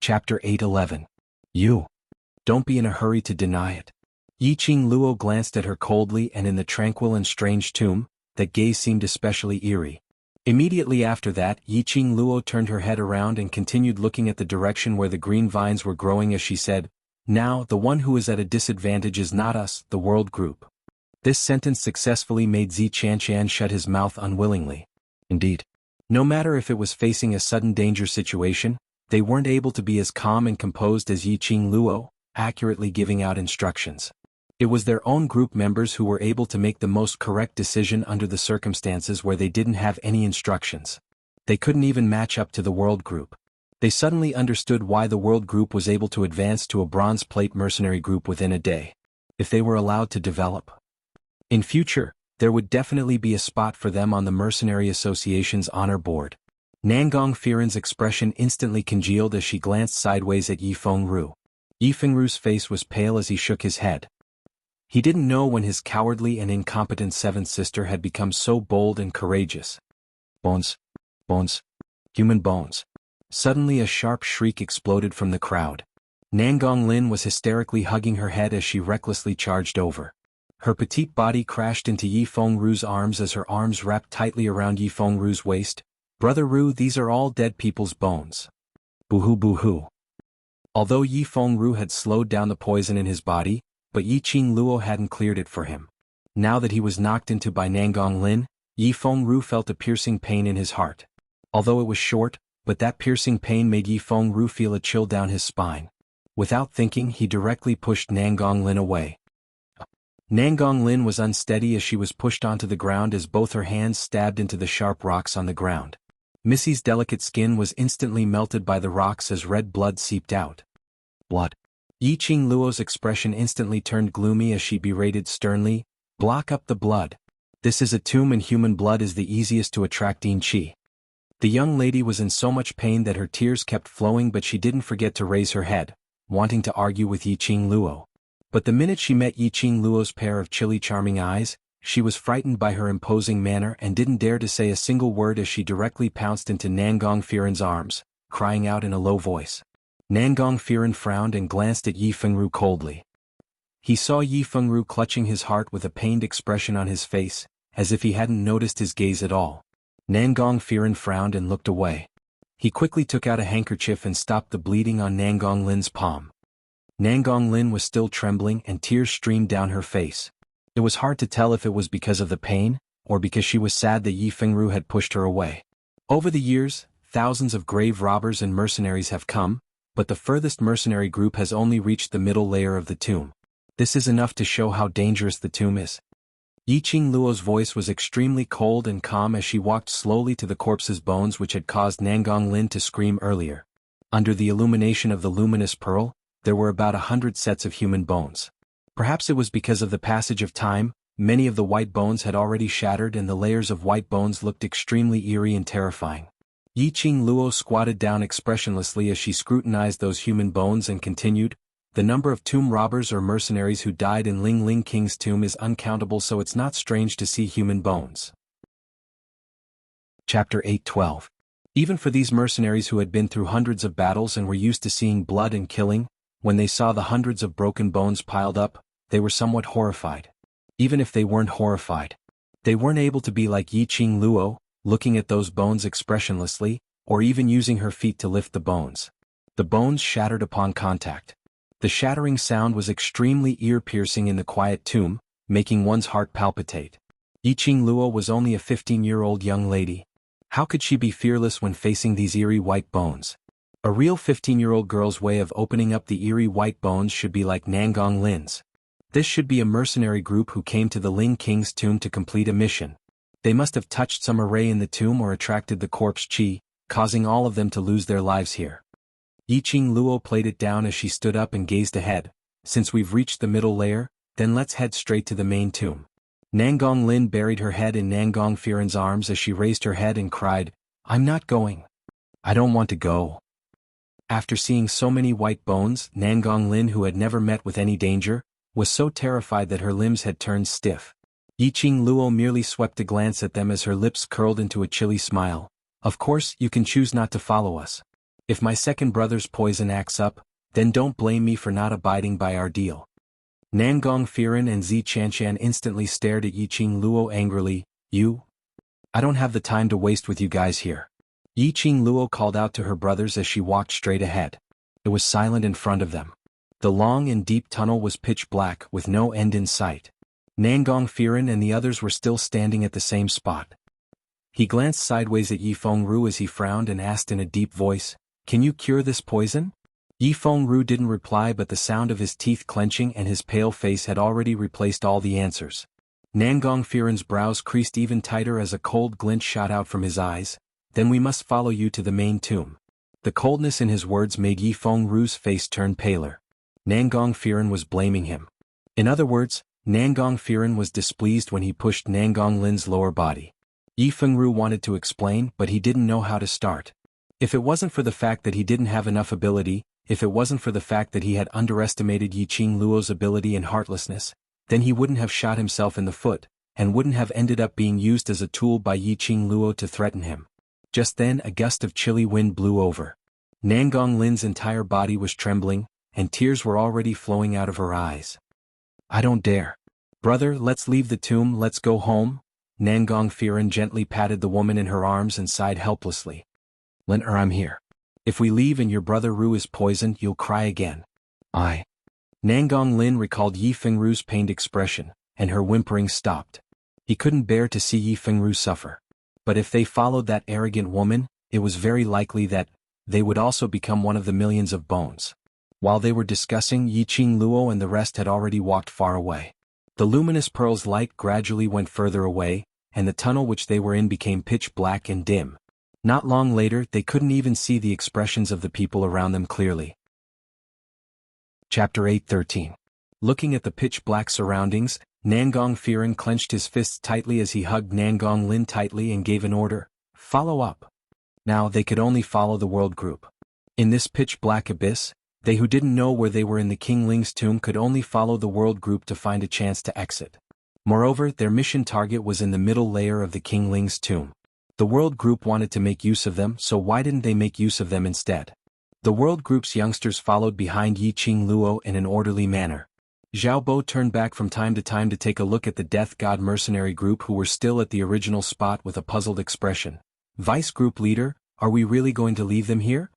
Chapter 8:11. You. Don't be in a hurry to deny it. Yi Qing Luo glanced at her coldly, and in the tranquil and strange tomb, that gaze seemed especially eerie. Immediately after that, Yi Qing Luo turned her head around and continued looking at the direction where the green vines were growing as she said, "Now, the one who is at a disadvantage is not us, the world group." This sentence successfully made Zi Qianqian shut his mouth unwillingly. Indeed, no matter if it was facing a sudden danger situation, they weren't able to be as calm and composed as Yi Qing Luo, accurately giving out instructions. It was their own group members who were able to make the most correct decision under the circumstances where they didn't have any instructions. They couldn't even match up to the world group. They suddenly understood why the world group was able to advance to a bronze plate mercenary group within a day. If they were allowed to develop. In future, there would definitely be a spot for them on the Mercenary Association's honor board. Nangong Firen's expression instantly congealed as she glanced sideways at Yi Fengru. Yi Fengru's face was pale as he shook his head. He didn't know when his cowardly and incompetent seventh sister had become so bold and courageous. Bones. Bones. Human bones. Suddenly a sharp shriek exploded from the crowd. Nangong Lin was hysterically hugging her head as she recklessly charged over. Her petite body crashed into Yi Fengru's arms as her arms wrapped tightly around Yi Fengru's waist. "Brother Ru, these are all dead people's bones." Boo-hoo boo-hoo. Although Yi Fengru had slowed down the poison in his body, but Yi Qing Luo hadn't cleared it for him. Now that he was knocked into by Nangong Lin, Yi Fengru felt a piercing pain in his heart. Although it was short, but that piercing pain made Yi Fengru feel a chill down his spine. Without thinking, he directly pushed Nangong Lin away. Nangong Lin was unsteady as she was pushed onto the ground as both her hands stabbed into the sharp rocks on the ground. Missy's delicate skin was instantly melted by the rocks as red blood seeped out. Blood. Yi Qing Luo's expression instantly turned gloomy as she berated sternly, "Block up the blood. This is a tomb and human blood is the easiest to attract yin qi." The young lady was in so much pain that her tears kept flowing, but she didn't forget to raise her head, wanting to argue with Yi Qing Luo. But the minute she met Yi Qing Luo's pair of chilly charming eyes, she was frightened by her imposing manner and didn't dare to say a single word as she directly pounced into Nangong Firen's arms, crying out in a low voice. Nangong Firen frowned and glanced at Yi Fengru coldly. He saw Yi Fengru clutching his heart with a pained expression on his face, as if he hadn't noticed his gaze at all. Nangong Firen frowned and looked away. He quickly took out a handkerchief and stopped the bleeding on Nangong Lin's palm. Nangong Lin was still trembling and tears streamed down her face. It was hard to tell if it was because of the pain, or because she was sad that Yi Fengru had pushed her away. Over the years, thousands of grave robbers and mercenaries have come, but the furthest mercenary group has only reached the middle layer of the tomb. This is enough to show how dangerous the tomb is. Yi Qing Luo's voice was extremely cold and calm as she walked slowly to the corpse's bones which had caused Nangong Lin to scream earlier. Under the illumination of the luminous pearl, there were about 100 sets of human bones. Perhaps it was because of the passage of time, many of the white bones had already shattered and the layers of white bones looked extremely eerie and terrifying. Yi Qing Luo squatted down expressionlessly as she scrutinized those human bones and continued, "The number of tomb robbers or mercenaries who died in Ling Ling King's tomb is uncountable, so it's not strange to see human bones." Chapter 8:12. Even for these mercenaries who had been through hundreds of battles and were used to seeing blood and killing, when they saw the hundreds of broken bones piled up, they were somewhat horrified. Even if they weren't horrified, they weren't able to be like Yi Qing Luo, looking at those bones expressionlessly, or even using her feet to lift the bones. The bones shattered upon contact. The shattering sound was extremely ear-piercing in the quiet tomb, making one's heart palpitate. Yi Qing Luo was only a 15-year-old young lady. How could she be fearless when facing these eerie white bones? A real 15-year-old girl's way of opening up the eerie white bones should be like Nangong Lin's. This should be a mercenary group who came to the Ling King's tomb to complete a mission. They must have touched some array in the tomb or attracted the corpse qi, causing all of them to lose their lives here. Yi Qing Luo played it down as she stood up and gazed ahead. "Since we've reached the middle layer, then let's head straight to the main tomb." Nangong Lin buried her head in Nangong Firen's arms as she raised her head and cried, "I'm not going. I don't want to go." After seeing so many white bones, Nangong Lin, who had never met with any danger, was so terrified that her limbs had turned stiff. Yi Qing Luo merely swept a glance at them as her lips curled into a chilly smile. "Of course, you can choose not to follow us. If my second brother's poison acts up, then don't blame me for not abiding by our deal. Nangong Firen and Zi Chanshan instantly stared at Yiqing Luo angrily. You? I don't have the time to waste with you guys here. Yiqing Luo called out to her brothers as she walked straight ahead. It was silent in front of them. The long and deep tunnel was pitch black with no end in sight. Nangong Firen and the others were still standing at the same spot. He glanced sideways at Yifeng Ru as he frowned and asked in a deep voice, "Can you cure this poison?" Yifeng Ru didn't reply, but the sound of his teeth clenching and his pale face had already replaced all the answers. Nangong Firen's brows creased even tighter as a cold glint shot out from his eyes. "Then we must follow you to the main tomb." The coldness in his words made Yifeng Ru's face turn paler. Nangong Firen was blaming him. In other words, Nangong Firen was displeased when he pushed Nangong Lin's lower body. Yifeng Ru wanted to explain, but he didn't know how to start. If it wasn't for the fact that he didn't have enough ability, if it wasn't for the fact that he had underestimated Yiqing Luo's ability and heartlessness, then he wouldn't have shot himself in the foot, and wouldn't have ended up being used as a tool by Yiqing Luo to threaten him. Just then a gust of chilly wind blew over. Nangong Lin's entire body was trembling, and tears were already flowing out of her eyes. "I don't dare. Brother, let's leave the tomb, let's go home." Nangong Firen gently patted the woman in her arms and sighed helplessly. "Let her, I'm here. If we leave and your brother Ru is poisoned, you'll cry again." Nangong Lin recalled Yifeng Ru's pained expression, and her whimpering stopped. He couldn't bear to see Yifeng Ru suffer. But if they followed that arrogant woman, it was very likely that they would also become one of the millions of bones. While they were discussing, Yiqing Luo and the rest had already walked far away. The luminous pearl's light gradually went further away, and the tunnel which they were in became pitch black and dim. Not long later, they couldn't even see the expressions of the people around them clearly. Chapter 8:13. Looking at the pitch-black surroundings, Nangong Firen clenched his fists tightly as he hugged Nangong Lin tightly and gave an order, "Follow up." Now they could only follow the world group. In this pitch-black abyss, they who didn't know where they were in the King Ling's tomb could only follow the world group to find a chance to exit. Moreover, their mission target was in the middle layer of the King Ling's tomb. The world group wanted to make use of them, so why didn't they make use of them instead? The world group's youngsters followed behind Yiqing Luo in an orderly manner. Zhao Bo turned back from time to take a look at the Death God mercenary group who were still at the original spot with a puzzled expression. "Vice Group Leader, are we really going to leave them here?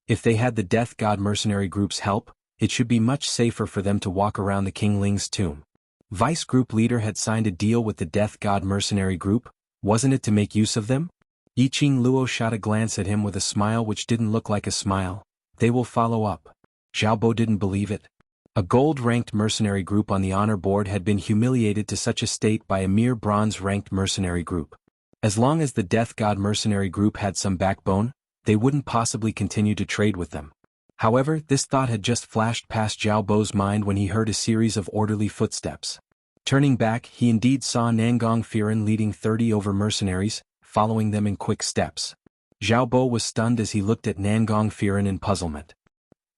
If they had the Death God mercenary group's help, it should be much safer for them to walk around the King Ling's tomb." Vice Group Leader had signed a deal with the Death God mercenary group, wasn't it to make use of them? Yiqing Luo shot a glance at him with a smile which didn't look like a smile. "They will follow up." Zhao Bo didn't believe it. A gold-ranked mercenary group on the honor board had been humiliated to such a state by a mere bronze-ranked mercenary group. As long as the Death God mercenary group had some backbone, they wouldn't possibly continue to trade with them. However, this thought had just flashed past Zhao Bo's mind when he heard a series of orderly footsteps. Turning back, he indeed saw Nangong Firen leading 30 over mercenaries, following them in quick steps. Zhao Bo was stunned as he looked at Nangong Firen in puzzlement.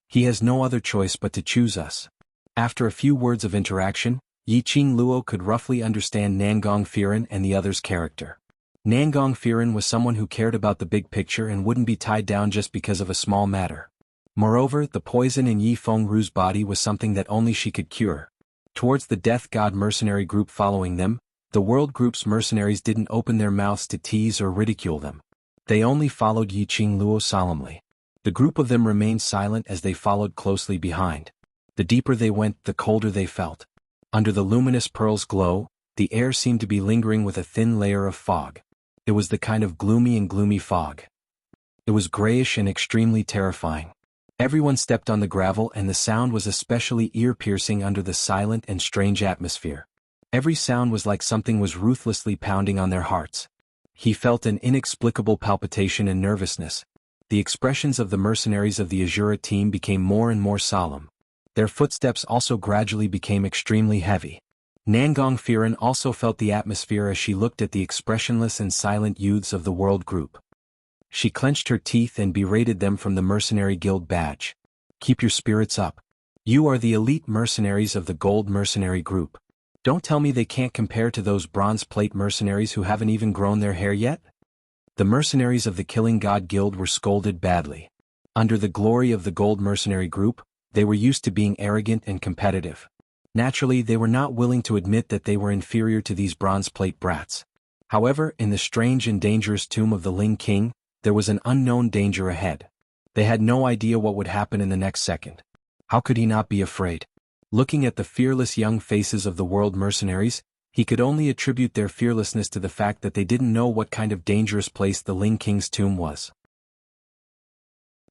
He has no other choice but to choose us. After a few words of interaction, Yiqing Luo could roughly understand Nangong Firen and the other's character. Nangong Firen was someone who cared about the big picture and wouldn't be tied down just because of a small matter. Moreover, the poison in Yifeng Ru's body was something that only she could cure. Towards the Death God mercenary group following them, the world group's mercenaries didn't open their mouths to tease or ridicule them. They only followed Yiqing Luo solemnly. The group of them remained silent as they followed closely behind. The deeper they went, the colder they felt. Under the luminous pearl's glow, the air seemed to be lingering with a thin layer of fog. It was the kind of gloomy fog. It was grayish and extremely terrifying. Everyone stepped on the gravel and the sound was especially ear-piercing under the silent and strange atmosphere. Every sound was like something was ruthlessly pounding on their hearts. He felt an inexplicable palpitation and nervousness. The expressions of the mercenaries of the Azura team became more and more solemn. Their footsteps also gradually became extremely heavy. Nangong Firen also felt the atmosphere as she looked at the expressionless and silent youths of the world group. She clenched her teeth and berated them from the Mercenary Guild badge. "Keep your spirits up. You are the elite mercenaries of the Gold Mercenary Group. Don't tell me they can't compare to those bronze plate mercenaries who haven't even grown their hair yet?" The mercenaries of the Killing God Guild were scolded badly. Under the glory of the gold mercenary group, they were used to being arrogant and competitive. Naturally, they were not willing to admit that they were inferior to these bronze plate brats. However, in the strange and dangerous tomb of the Ling King, there was an unknown danger ahead. They had no idea what would happen in the next second. How could he not be afraid? Looking at the fearless young faces of the world mercenaries, he could only attribute their fearlessness to the fact that they didn't know what kind of dangerous place the Ling King's tomb was.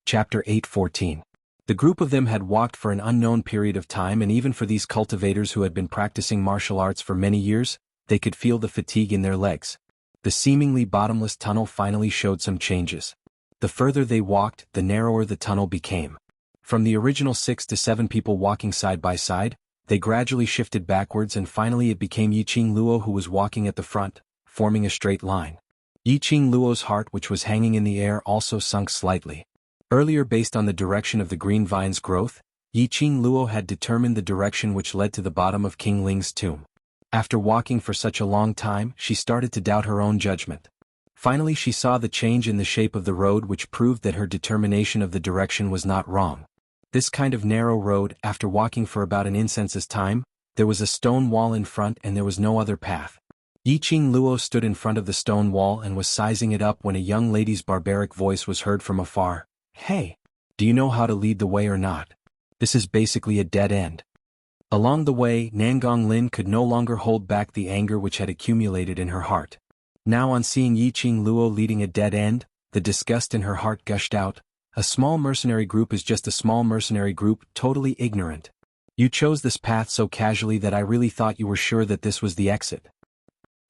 Chapter 8:14. The group of them had walked for an unknown period of time, and even for these cultivators who had been practicing martial arts for many years, they could feel the fatigue in their legs. The seemingly bottomless tunnel finally showed some changes. The further they walked, the narrower the tunnel became. From the original 6 to 7 people walking side by side, they gradually shifted backwards, and finally it became Yiqing Luo who was walking at the front, forming a straight line. Yiqing Luo's heart, which was hanging in the air, also sunk slightly. Earlier, based on the direction of the green vine's growth, Yiqing Luo had determined the direction which led to the bottom of King Ling's tomb. After walking for such a long time, she started to doubt her own judgment. Finally, she saw the change in the shape of the road, which proved that her determination of the direction was not wrong. This kind of narrow road, after walking for about an incense's time, there was a stone wall in front and there was no other path. Yiqing Luo stood in front of the stone wall and was sizing it up when a young lady's barbaric voice was heard from afar. "Hey, do you know how to lead the way or not? This is basically a dead end." Along the way, Nangong Lin could no longer hold back the anger which had accumulated in her heart. Now, on seeing Yiqing Luo leading a dead end, the disgust in her heart gushed out. A small mercenary group is just a small mercenary group, totally ignorant. You chose this path so casually that I really thought you were sure that this was the exit.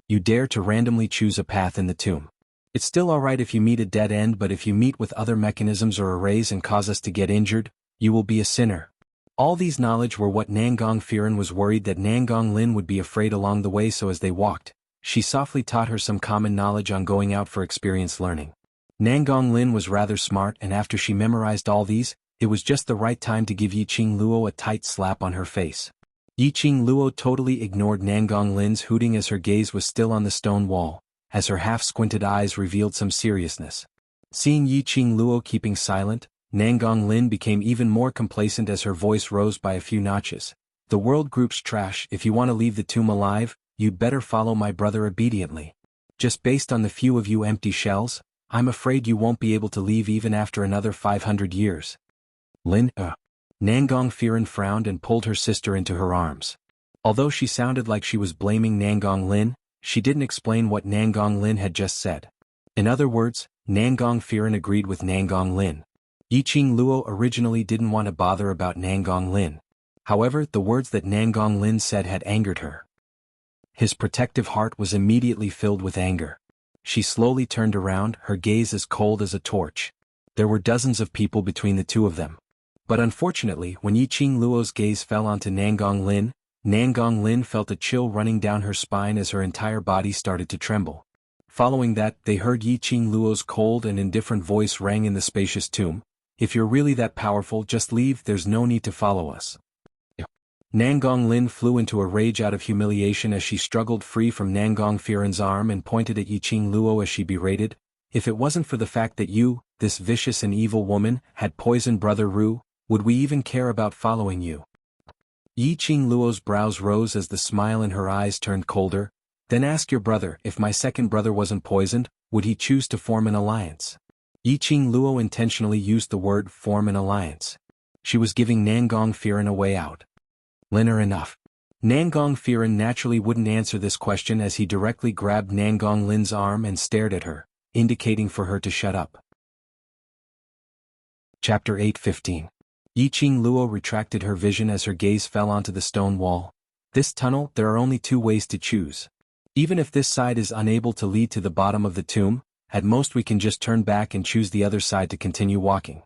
You dare to randomly choose a path in the tomb. It's still alright if you meet a dead end, but if you meet with other mechanisms or arrays and cause us to get injured, you will be a sinner. All these knowledge were what Nangong Firen was worried that Nangong Lin would be afraid along the way, so as they walked, she softly taught her some common knowledge on going out for experience learning. Nangong Lin was rather smart, and after she memorized all these, it was just the right time to give Yiqing Luo a tight slap on her face. Yiqing Luo totally ignored Nangong Lin's hooting as her gaze was still on the stone wall, as her half-squinted eyes revealed some seriousness. Seeing Yiqing Luo keeping silent, Nangong Lin became even more complacent as her voice rose by a few notches. "The world group's trash. If you want to leave the tomb alive, you'd better follow my brother obediently. Just based on the few of you empty shells, I'm afraid you won't be able to leave even after another 500 years. Lin, Nangong Firen frowned and pulled her sister into her arms. Although she sounded like she was blaming Nangong Lin, she didn't explain what Nangong Lin had just said. In other words, Nangong Firen agreed with Nangong Lin. Yiqing Luo originally didn't want to bother about Nangong Lin. However, the words that Nangong Lin said had angered her. His protective heart was immediately filled with anger. She slowly turned around, her gaze as cold as a torch. There were dozens of people between the two of them. But unfortunately, when Yiqing Luo's gaze fell onto Nangong Lin felt a chill running down her spine as her entire body started to tremble. Following that, they heard Yiqing Luo's cold and indifferent voice rang in the spacious tomb. "If you're really that powerful, just leave, there's no need to follow us." Nangong Lin flew into a rage out of humiliation as she struggled free from Nangong Firen's arm and pointed at Yiqing Luo as she berated, "If it wasn't for the fact that you, this vicious and evil woman, had poisoned Brother Ru, would we even care about following you?" Yiqing Luo's brows rose as the smile in her eyes turned colder. "Then ask your brother, if my second brother wasn't poisoned, would he choose to form an alliance?" Yiqing Luo intentionally used the word form an alliance. She was giving Nangong Firen a way out. Lin, enough. Nangong Firen naturally wouldn't answer this question as he directly grabbed Nangong Lin's arm and stared at her, indicating for her to shut up. Chapter 8:15. Yiqing Luo retracted her vision as her gaze fell onto the stone wall. "This tunnel, there are only 2 ways to choose. Even if this side is unable to lead to the bottom of the tomb, at most we can just turn back and choose the other side to continue walking."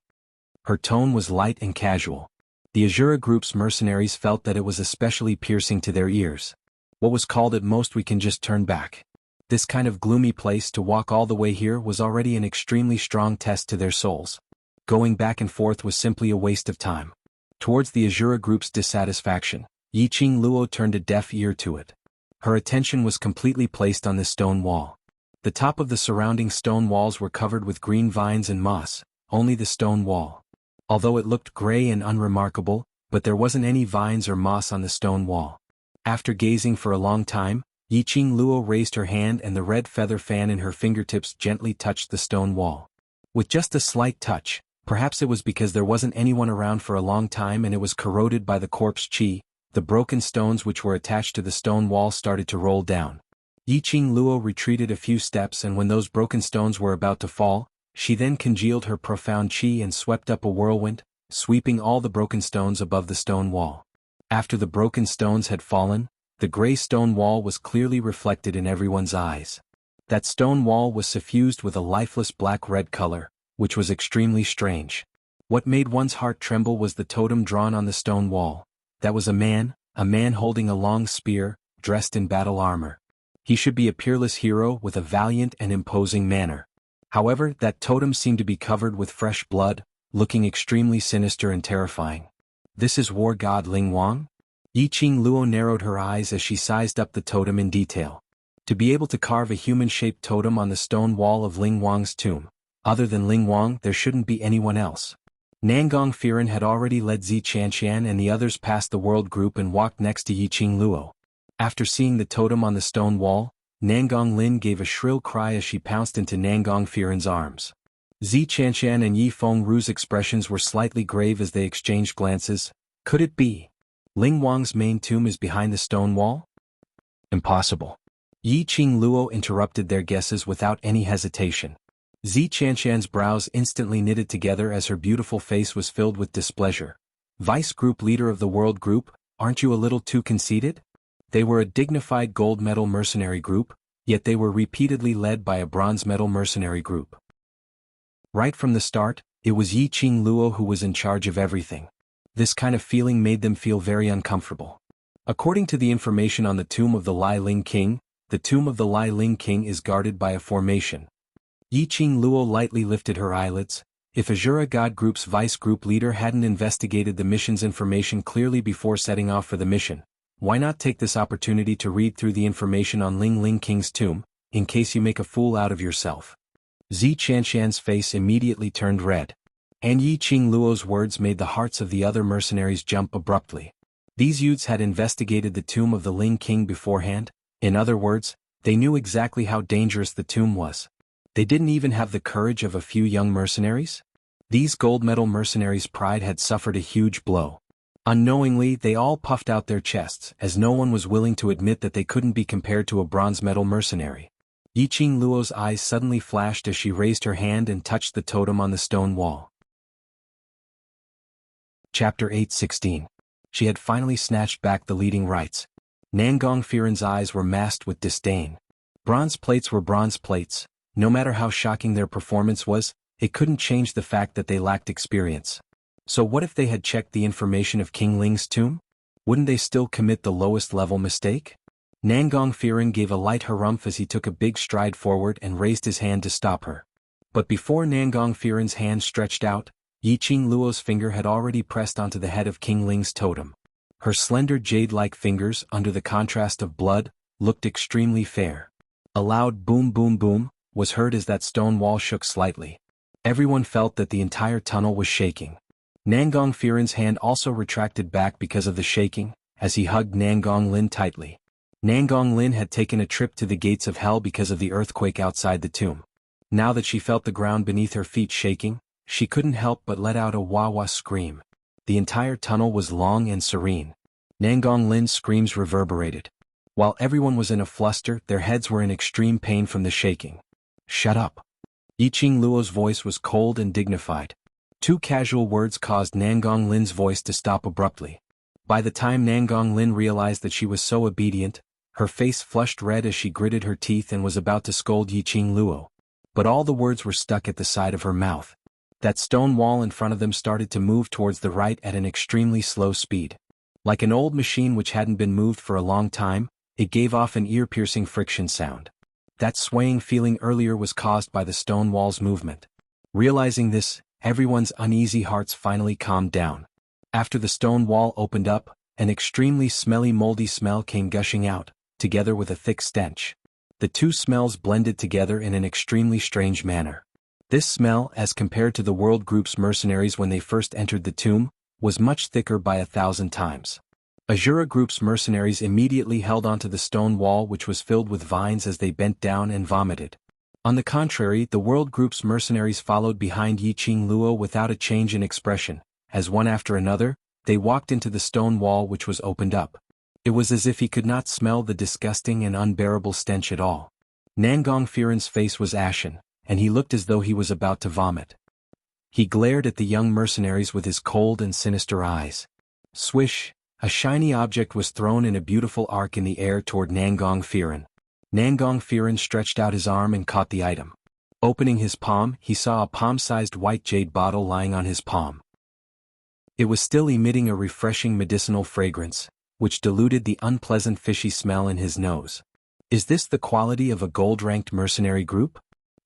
Her tone was light and casual. The Azura group's mercenaries felt that it was especially piercing to their ears. What was called "at most we can just turn back"? This kind of gloomy place to walk all the way here was already an extremely strong test to their souls. Going back and forth was simply a waste of time. Towards the Azura group's dissatisfaction, Yiqing Luo turned a deaf ear to it. Her attention was completely placed on this stone wall. The top of the surrounding stone walls were covered with green vines and moss, only the stone wall. Although it looked gray and unremarkable, but there wasn't any vines or moss on the stone wall. After gazing for a long time, Yiqing Luo raised her hand and the red feather fan in her fingertips gently touched the stone wall. With just a slight touch, perhaps it was because there wasn't anyone around for a long time and it was corroded by the corpse qi, the broken stones which were attached to the stone wall started to roll down. Yiqing Luo retreated a few steps, and when those broken stones were about to fall, she then congealed her profound qi and swept up a whirlwind, sweeping all the broken stones above the stone wall. After the broken stones had fallen, the gray stone wall was clearly reflected in everyone's eyes. That stone wall was suffused with a lifeless black-red color, which was extremely strange. What made one's heart tremble was the totem drawn on the stone wall. That was a man holding a long spear, dressed in battle armor. He should be a peerless hero with a valiant and imposing manner. However, that totem seemed to be covered with fresh blood, looking extremely sinister and terrifying. This is war god Ling Wang? Yiqing Luo narrowed her eyes as she sized up the totem in detail. To be able to carve a human-shaped totem on the stone wall of Ling Wang's tomb, other than Ling Wang there shouldn't be anyone else. Nangong Firen had already led Zi Qianqian and the others past the world group and walked next to Yiqing Luo. After seeing the totem on the stone wall, Nangong Lin gave a shrill cry as she pounced into Nangong Firen's arms. Zi Qianqian and Yi Fengru's expressions were slightly grave as they exchanged glances. Could it be? Ling Wang's main tomb is behind the stone wall? Impossible. Yiqing Luo interrupted their guesses without any hesitation. Zi Qianqian's brows instantly knitted together as her beautiful face was filled with displeasure. Vice group leader of the world group, aren't you a little too conceited? They were a dignified gold medal mercenary group, yet they were repeatedly led by a bronze medal mercenary group. Right from the start, it was Yiqing Luo who was in charge of everything. This kind of feeling made them feel very uncomfortable. According to the information on the tomb of the Lai Ling King, the tomb of the Lai Ling King is guarded by a formation. Yiqing Luo lightly lifted her eyelids. If Azura God Group's vice group leader hadn't investigated the mission's information clearly before setting off for the mission, why not take this opportunity to read through the information on Ling Ling King's tomb, in case you make a fool out of yourself? Zi Qianqian's face immediately turned red. And Yiqing Luo's words made the hearts of the other mercenaries jump abruptly. These youths had investigated the tomb of the Ling King beforehand. In other words, they knew exactly how dangerous the tomb was. They didn't even have the courage of a few young mercenaries? These gold medal mercenaries' pride had suffered a huge blow. Unknowingly, they all puffed out their chests, as no one was willing to admit that they couldn't be compared to a bronze medal mercenary. Yiqing Luo's eyes suddenly flashed as she raised her hand and touched the totem on the stone wall. Chapter 8:16. She had finally snatched back the leading rights. Nangong Firen's eyes were masked with disdain. Bronze plates were bronze plates. No matter how shocking their performance was, it couldn't change the fact that they lacked experience. So what if they had checked the information of King Ling's tomb? Wouldn't they still commit the lowest level mistake? Nangong Firen gave a light harumph as he took a big stride forward and raised his hand to stop her. But before Nangong Firen's hand stretched out, Yiqing Luo's finger had already pressed onto the head of King Ling's totem. Her slender jade-like fingers, under the contrast of blood, looked extremely fair. A loud boom boom boom was heard as that stone wall shook slightly. Everyone felt that the entire tunnel was shaking. Nangong Firen's hand also retracted back because of the shaking, as he hugged Nangong Lin tightly. Nangong Lin had taken a trip to the gates of hell because of the earthquake outside the tomb. Now that she felt the ground beneath her feet shaking, she couldn't help but let out a wah-wah scream. The entire tunnel was long and serene. Nangong Lin's screams reverberated. While everyone was in a fluster, their heads were in extreme pain from the shaking. Shut up. Yiqing Luo's voice was cold and dignified. Two casual words caused Nangong Lin's voice to stop abruptly. By the time Nangong Lin realized that she was so obedient, her face flushed red as she gritted her teeth and was about to scold Yiqing Luo. But all the words were stuck at the side of her mouth. That stone wall in front of them started to move towards the right at an extremely slow speed. Like an old machine which hadn't been moved for a long time, it gave off an ear-piercing friction sound. That swaying feeling earlier was caused by the stone wall's movement. Realizing this, everyone's uneasy hearts finally calmed down. After the stone wall opened up, an extremely smelly moldy smell came gushing out, together with a thick stench. The two smells blended together in an extremely strange manner. This smell, as compared to the World Group's mercenaries when they first entered the tomb, was much thicker by 1,000 times. Azura Group's mercenaries immediately held onto the stone wall which was filled with vines as they bent down and vomited. On the contrary, the World Group's mercenaries followed behind Yiqing Luo without a change in expression, as one after another, they walked into the stone wall which was opened up. It was as if he could not smell the disgusting and unbearable stench at all. Nangong Firen's face was ashen, and he looked as though he was about to vomit. He glared at the young mercenaries with his cold and sinister eyes. Swish, a shiny object was thrown in a beautiful arc in the air toward Nangong Firen. Nangong Firen stretched out his arm and caught the item. Opening his palm, he saw a palm-sized white jade bottle lying on his palm. It was still emitting a refreshing medicinal fragrance, which diluted the unpleasant fishy smell in his nose. Is this the quality of a gold-ranked mercenary group?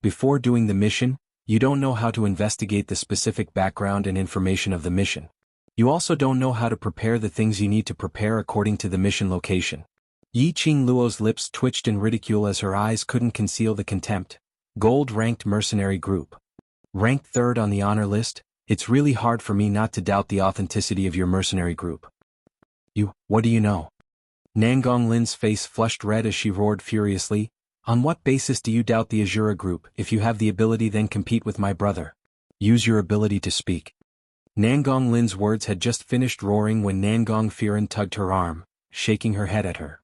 Before doing the mission, you don't know how to investigate the specific background and information of the mission. You also don't know how to prepare the things you need to prepare according to the mission location. Yiqing Luo's lips twitched in ridicule as her eyes couldn't conceal the contempt. Gold-ranked mercenary group. Ranked third on the honor list, it's really hard for me not to doubt the authenticity of your mercenary group. What do you know? Nangong Lin's face flushed red as she roared furiously. On what basis do you doubt the Azura group? If you have the ability, then compete with my brother. Use your ability to speak. Nangong Lin's words had just finished roaring when Nangong Firen tugged her arm, shaking her head at her.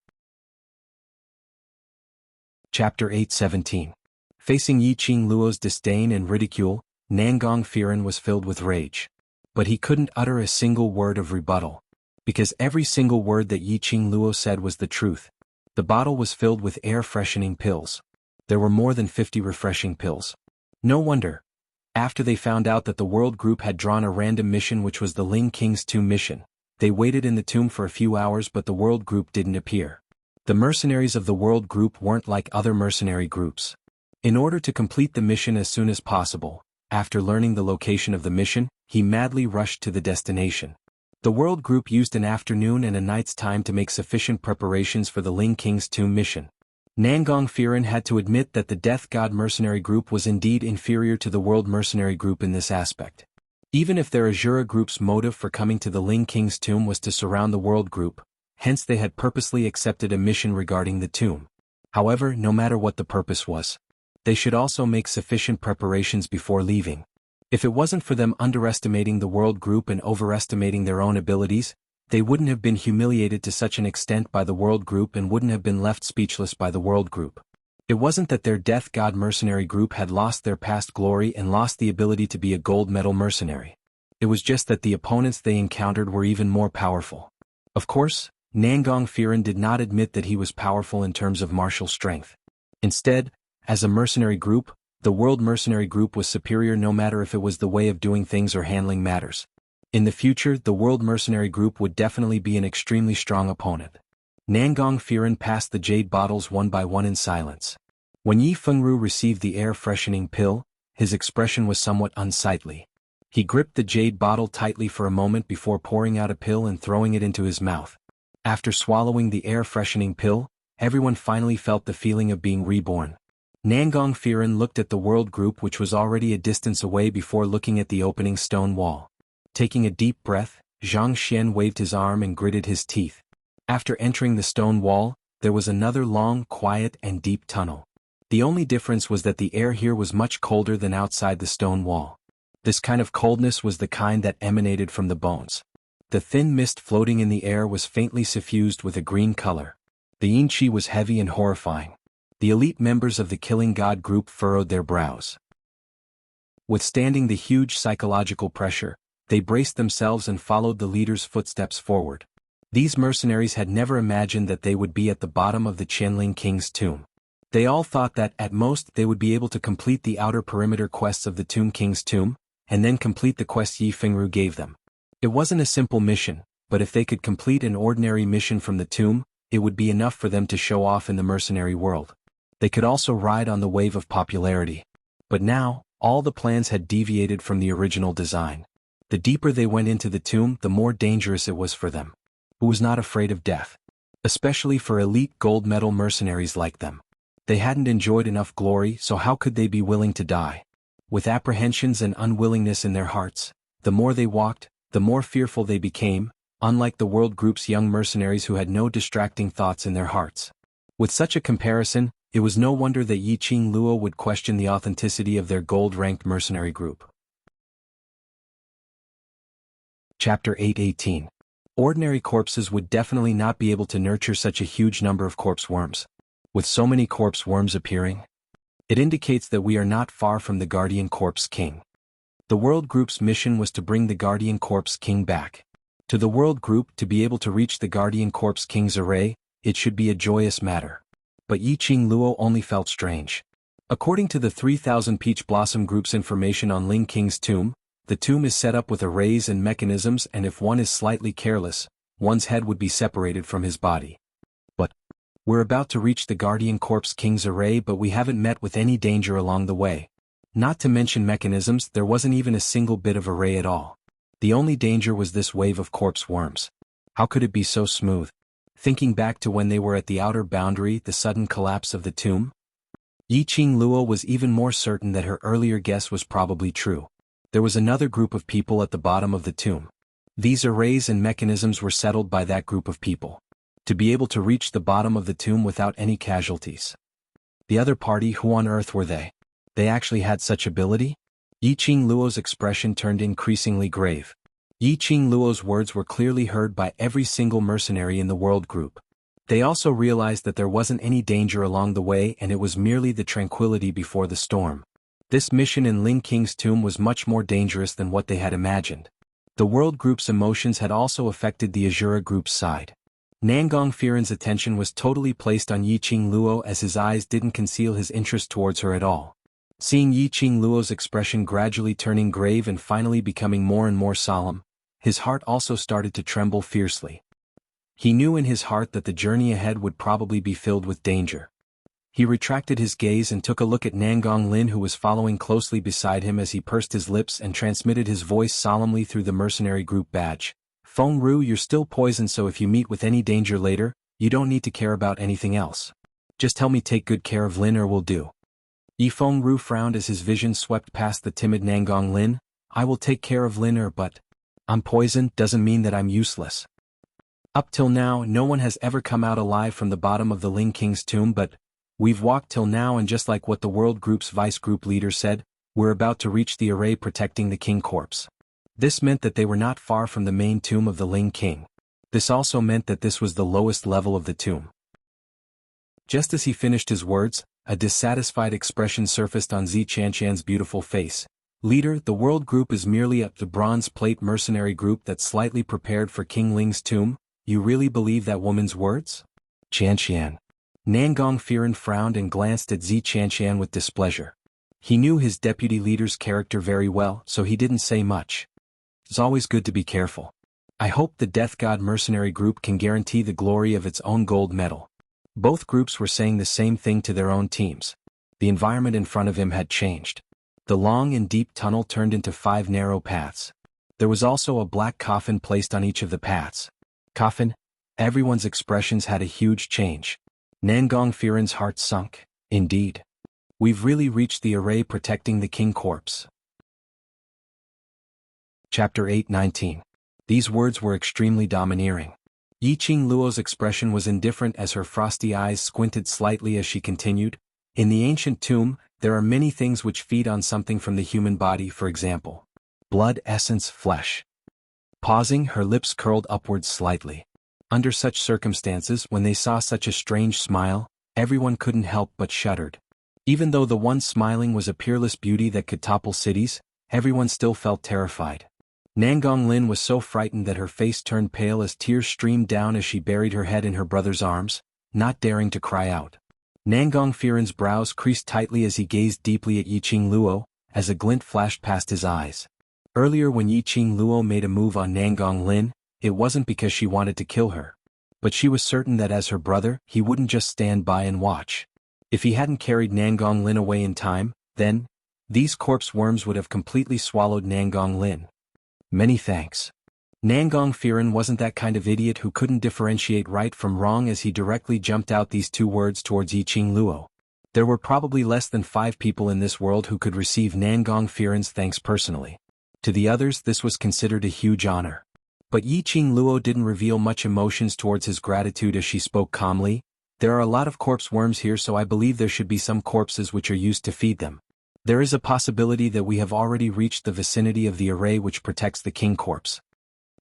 Chapter 8:17. Facing Yiqing Luo's disdain and ridicule, Nangong Firen was filled with rage. But he couldn't utter a single word of rebuttal. Because every single word that Yiqing Luo said was the truth. The bottle was filled with air-freshening pills. There were more than 50 refreshing pills. No wonder. After they found out that the World Group had drawn a random mission which was the Ling King's tomb mission, they waited in the tomb for a few hours but the World Group didn't appear. The mercenaries of the World Group weren't like other mercenary groups. In order to complete the mission as soon as possible, after learning the location of the mission, he madly rushed to the destination. The World Group used an afternoon and a night's time to make sufficient preparations for the Ling King's tomb mission. Nangong Firen had to admit that the Death God mercenary group was indeed inferior to the World Mercenary Group in this aspect. Even if their Azura group's motive for coming to the Ling King's tomb was to surround the World Group, hence they had purposely accepted a mission regarding the tomb. However, no matter what the purpose was, they should also make sufficient preparations before leaving. If it wasn't for them underestimating the World Group and overestimating their own abilities, they wouldn't have been humiliated to such an extent by the World Group and wouldn't have been left speechless by the World Group. It wasn't that their Death God mercenary group had lost their past glory and lost the ability to be a gold medal mercenary. It was just that the opponents they encountered were even more powerful. Of course, Nangong Firen did not admit that he was powerful in terms of martial strength. Instead, as a mercenary group, the World Mercenary Group was superior no matter if it was the way of doing things or handling matters. In the future, the World Mercenary Group would definitely be an extremely strong opponent. Nangong Firen passed the jade bottles one by one in silence. When Yi Fengru received the air-freshening pill, his expression was somewhat unsightly. He gripped the jade bottle tightly for a moment before pouring out a pill and throwing it into his mouth. After swallowing the air-freshening pill, everyone finally felt the feeling of being reborn. Nangong Firen looked at the World Group which was already a distance away before looking at the opening stone wall. Taking a deep breath, Zhang Xian waved his arm and gritted his teeth. After entering the stone wall, there was another long, quiet and deep tunnel. The only difference was that the air here was much colder than outside the stone wall. This kind of coldness was the kind that emanated from the bones. The thin mist floating in the air was faintly suffused with a green color. The yin qi was heavy and horrifying. The elite members of the Killing God group furrowed their brows. Withstanding the huge psychological pressure, they braced themselves and followed the leader's footsteps forward. These mercenaries had never imagined that they would be at the bottom of the Qianling King's tomb. They all thought that, at most, they would be able to complete the outer perimeter quests of the Tomb King's tomb, and then complete the quest Yi Fengru gave them. It wasn't a simple mission, but if they could complete an ordinary mission from the tomb, it would be enough for them to show off in the mercenary world. They could also ride on the wave of popularity. But now, all the plans had deviated from the original design. The deeper they went into the tomb, the more dangerous it was for them. Who was not afraid of death? Especially for elite gold medal mercenaries like them. They hadn't enjoyed enough glory, so how could they be willing to die? with apprehensions and unwillingness in their hearts. The more they walked, the more fearful they became, unlike the world group's young mercenaries who had no distracting thoughts in their hearts. With such a comparison, it was no wonder that Yiqing Luo would question the authenticity of their gold-ranked mercenary group. Chapter 8:18. Ordinary corpses would definitely not be able to nurture such a huge number of corpse worms. With so many corpse worms appearing, it indicates that we are not far from the Guardian Corpse King. The World Group's mission was to bring the Guardian Corpse King back. To the World Group, to be able to reach the Guardian Corpse King's array, it should be a joyous matter. But Yiqing Luo only felt strange. According to the 3000 Peach Blossom Group's information on Ling King's tomb, the tomb is set up with arrays and mechanisms, and if one is slightly careless, one's head would be separated from his body. But we're about to reach the Guardian Corpse King's array, but we haven't met with any danger along the way. Not to mention mechanisms, there wasn't even a single bit of array at all. The only danger was this wave of corpse worms. How could it be so smooth? Thinking back to when they were at the outer boundary, the sudden collapse of the tomb, Yiqing Luo was even more certain that her earlier guess was probably true. There was another group of people at the bottom of the tomb. These arrays and mechanisms were settled by that group of people. To be able to reach the bottom of the tomb without any casualties. The other party, who on earth were they? They actually had such ability? Yiqing Luo's expression turned increasingly grave. Yiqing Luo's words were clearly heard by every single mercenary in the world group. They also realized that there wasn't any danger along the way, and it was merely the tranquility before the storm. This mission in Ling King's tomb was much more dangerous than what they had imagined. The world group's emotions had also affected the Azura group's side. Nangong Firen's attention was totally placed on Yiqing Luo, as his eyes didn't conceal his interest towards her at all. Seeing Yiqing Luo's expression gradually turning grave and finally becoming more and more solemn, his heart also started to tremble fiercely. He knew in his heart that the journey ahead would probably be filled with danger. He retracted his gaze and took a look at Nangong Lin, who was following closely beside him, as he pursed his lips and transmitted his voice solemnly through the mercenary group badge. Feng Ru, you're still poisoned, so if you meet with any danger later, you don't need to care about anything else. Just help me take good care of Lin, or will do. Yi Feng Ru frowned as his vision swept past the timid Nangong Lin. I will take care of Lin, but I'm poisoned doesn't mean that I'm useless. Up till now, no one has ever come out alive from the bottom of the Ling King's tomb, but we've walked till now, and just like what the World Group's vice group leader said, we're about to reach the array protecting the King Corpse. This meant that they were not far from the main tomb of the Ling King. This also meant that this was the lowest level of the tomb. Just as he finished his words, a dissatisfied expression surfaced on Zi Qianqian's beautiful face. Leader, the World Group is merely the bronze plate mercenary group that's slightly prepared for King Ling's tomb. You really believe that woman's words? Qianqian. Nangong Firen frowned and glanced at Zi Qianqian with displeasure. He knew his deputy leader's character very well, so he didn't say much. It's always good to be careful. I hope the Death God mercenary group can guarantee the glory of its own gold medal. Both groups were saying the same thing to their own teams. The environment in front of him had changed. The long and deep tunnel turned into 5 narrow paths. There was also a black coffin placed on each of the paths. Coffin? Everyone's expressions had a huge change. Nangong Firen's heart sunk. Indeed. We've really reached the array protecting the King Corpse. Chapter 8:19. These words were extremely domineering. Yiqing Luo's expression was indifferent as her frosty eyes squinted slightly as she continued. In the ancient tomb, there are many things which feed on something from the human body, for example, blood, essence, flesh. Pausing, her lips curled upwards slightly. Under such circumstances, when they saw such a strange smile, everyone couldn't help but shuddered. Even though the one smiling was a peerless beauty that could topple cities, everyone still felt terrified. Nangong Lin was so frightened that her face turned pale as tears streamed down as she buried her head in her brother's arms, not daring to cry out. Nangong Firen's brows creased tightly as he gazed deeply at Yiqing Luo, as a glint flashed past his eyes. Earlier, when Yiqing Luo made a move on Nangong Lin, it wasn't because she wanted to kill her. But she was certain that as her brother, he wouldn't just stand by and watch. If he hadn't carried Nangong Lin away in time, then these corpse worms would have completely swallowed Nangong Lin. Many thanks. Nangong Firen wasn't that kind of idiot who couldn't differentiate right from wrong as he directly jumped out these 2 words towards Yiqing Luo. There were probably less than 5 people in this world who could receive Nangong Firen's thanks personally. To the others this was considered a huge honor. But Yiqing Luo didn't reveal much emotions towards his gratitude as she spoke calmly. There are a lot of corpse worms here, so I believe there should be some corpses which are used to feed them. There is a possibility that we have already reached the vicinity of the array which protects the king corpse.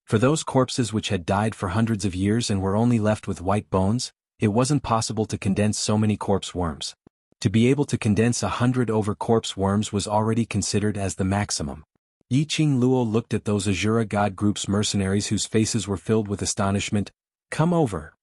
For those corpses which had died for hundreds of years and were only left with white bones, it wasn't possible to condense so many corpse worms. To be able to condense 100 over corpse worms was already considered as the maximum. Yiqing Luo looked at those Azura God group's mercenaries whose faces were filled with astonishment. Come over.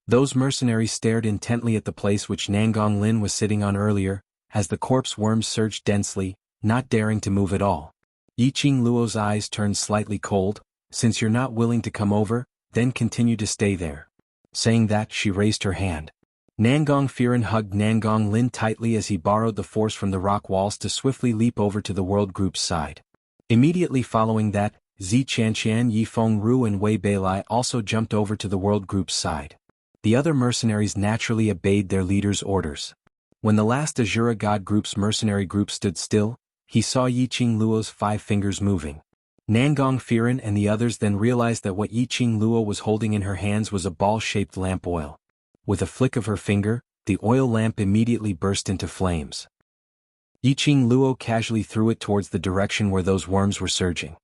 Those mercenaries stared intently at the place which Nangong Lin was sitting on earlier, as the corpse worms surged densely, not daring to move at all. Yiqing Luo's eyes turned slightly cold. Since you're not willing to come over, then continue to stay there. Saying that, she raised her hand. Nangong Firen hugged Nangong Lin tightly as he borrowed the force from the rock walls to swiftly leap over to the world group's side. Immediately following that, Zi Chanqian, Yi Fengru and Wei Beilai also jumped over to the world group's side. The other mercenaries naturally obeyed their leader's orders. When the last Azura God group's mercenary group stood still, he saw Yiqing Luo's 5 fingers moving. Nangong Firen and the others then realized that what Yiqing Luo was holding in her hands was a ball-shaped lamp oil. With a flick of her finger, the oil lamp immediately burst into flames. Yiqing Luo casually threw it towards the direction where those worms were surging.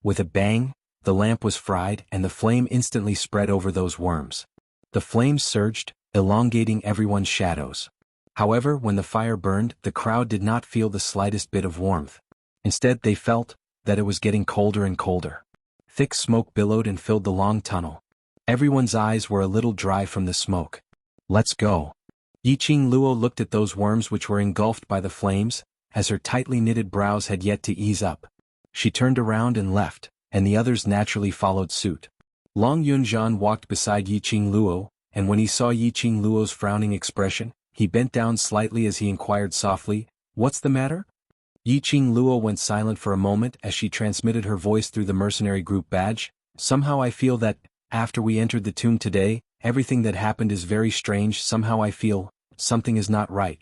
With a bang, the lamp was fried and the flame instantly spread over those worms. The flames surged, elongating everyone's shadows. However, when the fire burned, the crowd did not feel the slightest bit of warmth. Instead, they felt that it was getting colder and colder. Thick smoke billowed and filled the long tunnel. Everyone's eyes were a little dry from the smoke. Let's go. Yiqing Luo looked at those worms which were engulfed by the flames, as her tightly knitted brows had yet to ease up. She turned around and left, and the others naturally followed suit. Long Yunzhan walked beside Yiqing Luo, and when he saw Yiqing Luo's frowning expression, he bent down slightly as he inquired softly, "What's the matter?" Yiqing Luo went silent for a moment as she transmitted her voice through the mercenary group badge. Somehow I feel that, after we entered the tomb today, everything that happened is very strange. Somehow I feel something is not right.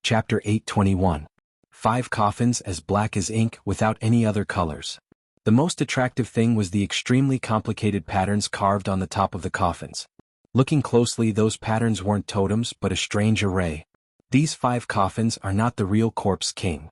Chapter 821. 5 coffins as black as ink without any other colors. The most attractive thing was the extremely complicated patterns carved on the top of the coffins. Looking closely, those patterns weren't totems but a strange array. These 5 coffins are not the real corpse king.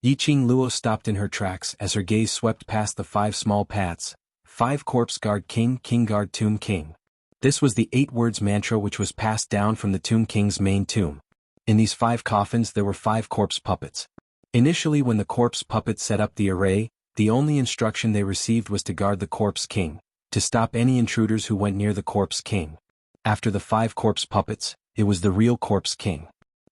Yiqing Luo stopped in her tracks as her gaze swept past the 5 small paths. 5 corpse guard king, king guard tomb king. This was the 8 words mantra which was passed down from the tomb king's main tomb. In these 5 coffins there were 5 corpse puppets. Initially, when the corpse puppets set up the array, the only instruction they received was to guard the corpse king, to stop any intruders who went near the corpse king. After the 5 corpse puppets, it was the real corpse king.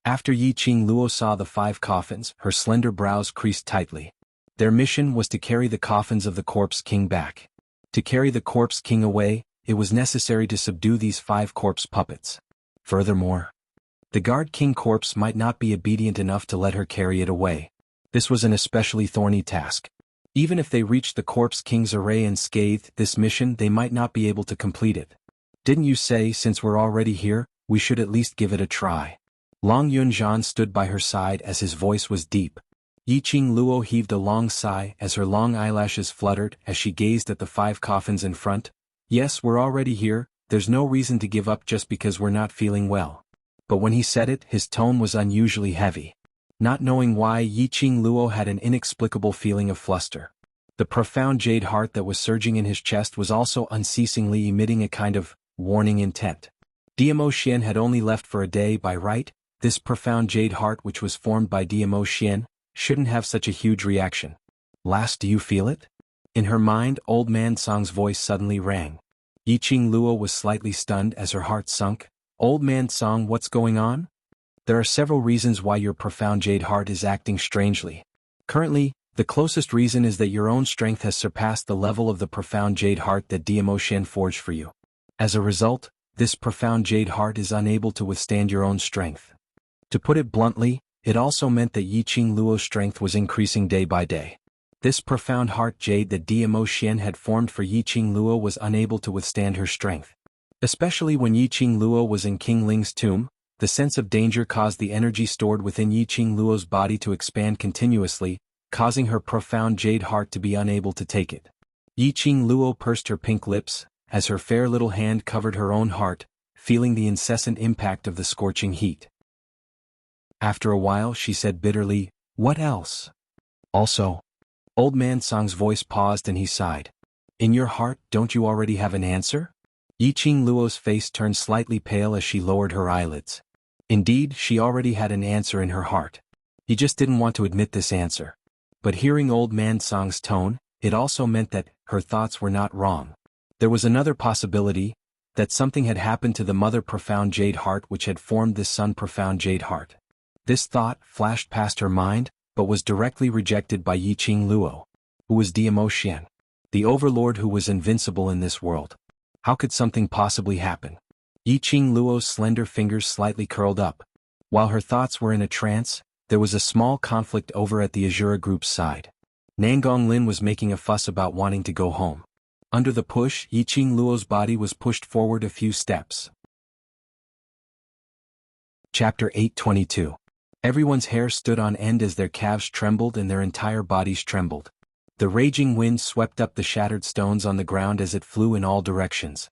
After Yiqing Luo saw the 5 coffins, her slender brows creased tightly. Their mission was to carry the coffins of the corpse king back. To carry the corpse king away, it was necessary to subdue these 5 corpse puppets. Furthermore, the guard king corpse might not be obedient enough to let her carry it away. This was an especially thorny task. Even if they reached the corpse king's array unscathed, this mission they might not be able to complete it. Didn't you say, since we're already here, we should at least give it a try? Long Yunzhan stood by her side as his voice was deep. Yiqing Luo heaved a long sigh as her long eyelashes fluttered as she gazed at the 5 coffins in front. Yes, we're already here, there's no reason to give up just because we're not feeling well. But when he said it, his tone was unusually heavy. Not knowing why, Yiqing Luo had an inexplicable feeling of fluster. The profound jade heart that was surging in his chest was also unceasingly emitting a kind of warning intent. Diamo Xian had only left for a day by right. This profound jade heart which was formed by Diamo Xian shouldn't have such a huge reaction. Last, do you feel it? In her mind, old man Song's voice suddenly rang. Yiqing Luo was slightly stunned as her heart sunk. Old man Song, what's going on? There are several reasons why your profound jade heart is acting strangely. Currently, the closest reason is that your own strength has surpassed the level of the profound jade heart that Diamo Xian forged for you. As a result, this profound jade heart is unable to withstand your own strength. To put it bluntly, it also meant that Yiqing Luo's strength was increasing day by day. This profound heart jade that Diamo Xian had formed for Yiqing Luo was unable to withstand her strength. Especially when Yiqing Luo was in King Ling's tomb, The sense of danger caused the energy stored within Yiqing Luo's body to expand continuously, causing her profound jade heart to be unable to take it. Yiqing Luo pursed her pink lips, as her fair little hand covered her own heart, feeling the incessant impact of the scorching heat. After a while she said bitterly, "What else?" "Also." Old Man Song's voice paused and he sighed. "In your heart, don't you already have an answer?" Yiqing Luo's face turned slightly pale as she lowered her eyelids. Indeed, she already had an answer in her heart. He just didn't want to admit this answer. But hearing Old Man Song's tone, it also meant that her thoughts were not wrong. There was another possibility, that something had happened to the Mother Profound Jade Heart which had formed this Son Profound Jade Heart. This thought flashed past her mind, but was directly rejected by Yiqing Luo, who was Diamoxian, the overlord who was invincible in this world. How could something possibly happen? Yiqing Luo's slender fingers slightly curled up. While her thoughts were in a trance, there was a small conflict over at the Azura group's side. Nangong Lin was making a fuss about wanting to go home. Under the push, Yiqing Luo's body was pushed forward a few steps. Chapter 822. Everyone's hair stood on end as their calves trembled and their entire bodies trembled. The raging wind swept up the shattered stones on the ground as it flew in all directions.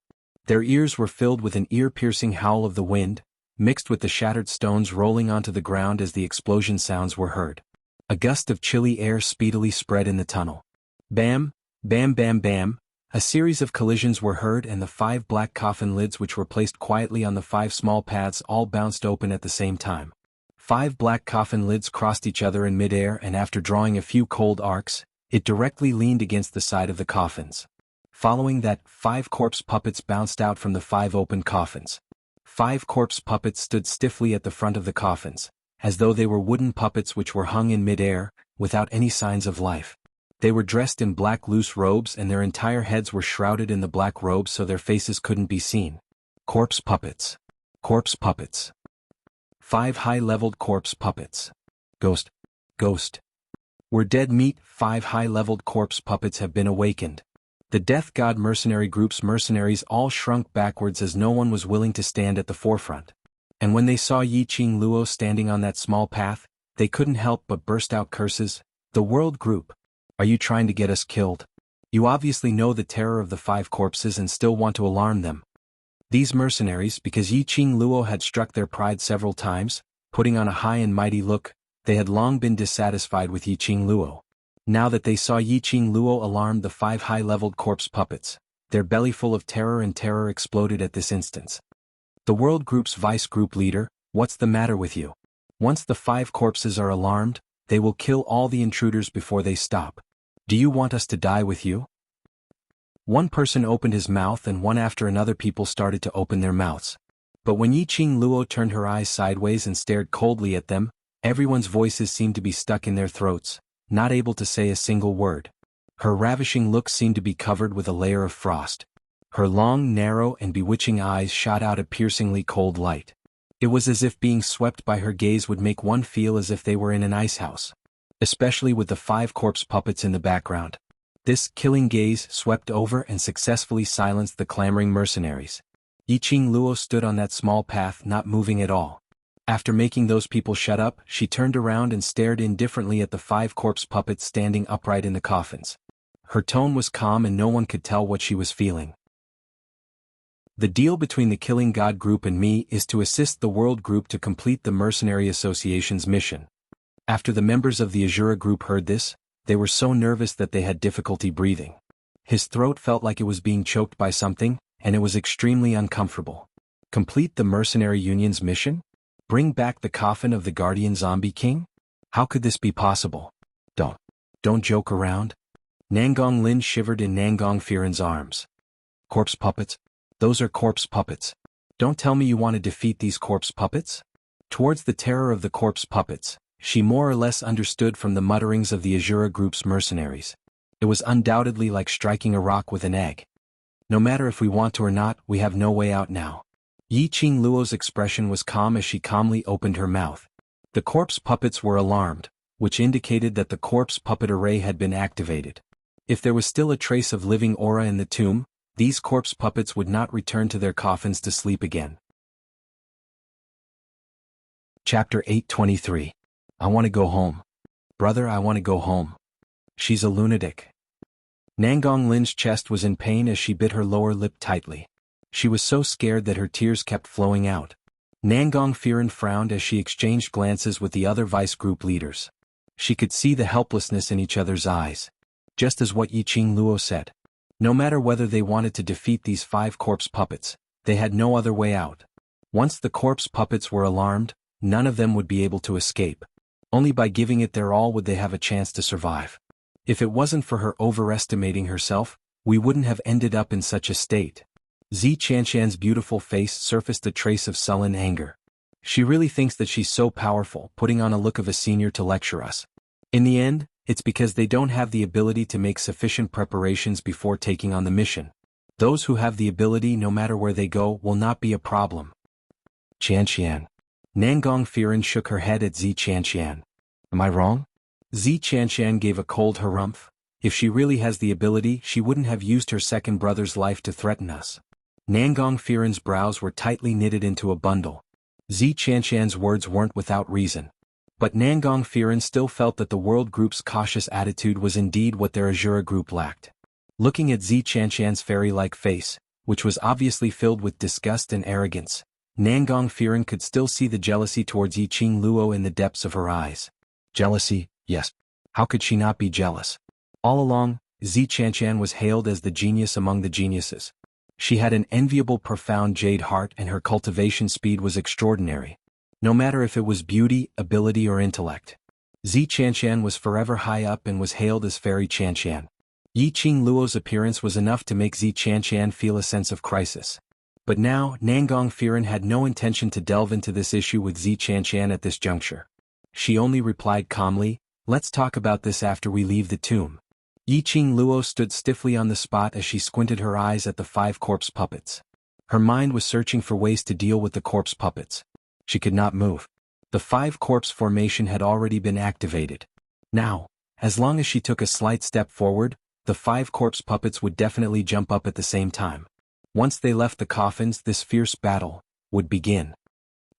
Their ears were filled with an ear-piercing howl of the wind, mixed with the shattered stones rolling onto the ground as the explosion sounds were heard. A gust of chilly air speedily spread in the tunnel. Bam, bam, bam, bam. A series of collisions were heard and the 5 black coffin lids which were placed quietly on the 5 small paths all bounced open at the same time. 5 black coffin lids crossed each other in midair and after drawing a few cold arcs, it directly leaned against the side of the coffins. Following that, 5 corpse puppets bounced out from the 5 open coffins. 5 corpse puppets stood stiffly at the front of the coffins, as though they were wooden puppets which were hung in midair, without any signs of life. They were dressed in black loose robes and their entire heads were shrouded in the black robes so their faces couldn't be seen. Corpse puppets. Corpse puppets. 5 high-leveled corpse puppets. Ghost. Ghost. We're dead meat. 5 high-leveled corpse puppets have been awakened. The Death God mercenary group's mercenaries all shrunk backwards as no one was willing to stand at the forefront. And when they saw Yiqing Luo standing on that small path, they couldn't help but burst out curses. The World Group. Are you trying to get us killed? You obviously know the terror of the 5 corpses and still want to alarm them. These mercenaries, because Yiqing Luo had struck their pride several times, putting on a high and mighty look, they had long been dissatisfied with Yiqing Luo. Now that they saw Yiqing Luo alarmed the 5 high-leveled corpse puppets, their belly full of terror and terror exploded at this instance. The World Group's vice group leader, what's the matter with you? Once the 5 corpses are alarmed, they will kill all the intruders before they stop. Do you want us to die with you? One person opened his mouth and one after another people started to open their mouths. But when Yiqing Luo turned her eyes sideways and stared coldly at them, everyone's voices seemed to be stuck in their throats, not able to say a single word. Her ravishing look seemed to be covered with a layer of frost. Her long, narrow, and bewitching eyes shot out a piercingly cold light. It was as if being swept by her gaze would make one feel as if they were in an ice house. Especially with the 5 corpse puppets in the background. This killing gaze swept over and successfully silenced the clamoring mercenaries. Yiqing Luo stood on that small path not moving at all. After making those people shut up, she turned around and stared indifferently at the 5 corpse puppets standing upright in the coffins. Her tone was calm and no one could tell what she was feeling. The deal between the Killing God group and me is to assist the World Group to complete the Mercenary Association's mission. After the members of the Azura group heard this, they were so nervous that they had difficulty breathing. His throat felt like it was being choked by something, and it was extremely uncomfortable. Complete the Mercenary Union's mission? Bring back the coffin of the Guardian Zombie King? How could this be possible? Don't joke around. Nangong Lin shivered in Nangong Firen's arms. Corpse puppets? Those are corpse puppets. Don't tell me you want to defeat these corpse puppets? Towards the terror of the corpse puppets, she more or less understood from the mutterings of the Azura group's mercenaries. It was undoubtedly like striking a rock with an egg. No matter if we want to or not, we have no way out now. Yiqing Luo's expression was calm as she calmly opened her mouth. The corpse puppets were alarmed, which indicated that the corpse puppet array had been activated. If there was still a trace of living aura in the tomb, these corpse puppets would not return to their coffins to sleep again. Chapter 823. I want to go home. Brother, I want to go home. She's a lunatic. Nangong Lin's chest was in pain as she bit her lower lip tightly. She was so scared that her tears kept flowing out. Nangong Firen frowned as she exchanged glances with the other vice group leaders. She could see the helplessness in each other's eyes. Just as what Yiqing Luo said. No matter whether they wanted to defeat these 5 corpse puppets, they had no other way out. Once the corpse puppets were alarmed, none of them would be able to escape. Only by giving it their all would they have a chance to survive. If it wasn't for her overestimating herself, we wouldn't have ended up in such a state. Zi Qianshan's beautiful face surfaced a trace of sullen anger. She really thinks that she's so powerful, putting on a look of a senior to lecture us. In the end, it's because they don't have the ability to make sufficient preparations before taking on the mission. Those who have the ability, no matter where they go, will not be a problem. Qianshan. Nangong Firen shook her head at Zi Qianshan. Am I wrong? Zi Qianshan gave a cold harumph. If she really has the ability, she wouldn't have used her second brother's life to threaten us. Nangong Firen's brows were tightly knitted into a bundle. Zi Qianshan's words weren't without reason. But Nangong Firen still felt that the World Group's cautious attitude was indeed what their Azura group lacked. Looking at Zi Qianshan's fairy-like face, which was obviously filled with disgust and arrogance, Nangong Firen could still see the jealousy towards Yiqing Luo in the depths of her eyes. Jealousy, yes. How could she not be jealous? All along, Zi Qianshan was hailed as the genius among the geniuses. She had an enviable profound jade heart and her cultivation speed was extraordinary. No matter if it was beauty, ability or intellect. Zi Qianshan was forever high up and was hailed as Fairy Qianshan. Yiqing Luo's appearance was enough to make Zi Qianshan feel a sense of crisis. But now, Nangong Firen had no intention to delve into this issue with Zi Qianshan at this juncture. She only replied calmly, "Let's talk about this after we leave the tomb." Yiqing Luo stood stiffly on the spot as she squinted her eyes at the 5 corpse puppets. Her mind was searching for ways to deal with the corpse puppets. She could not move. The 5 corpse formation had already been activated. Now, as long as she took a slight step forward, the 5 corpse puppets would definitely jump up at the same time. Once they left the coffins, this fierce battle would begin.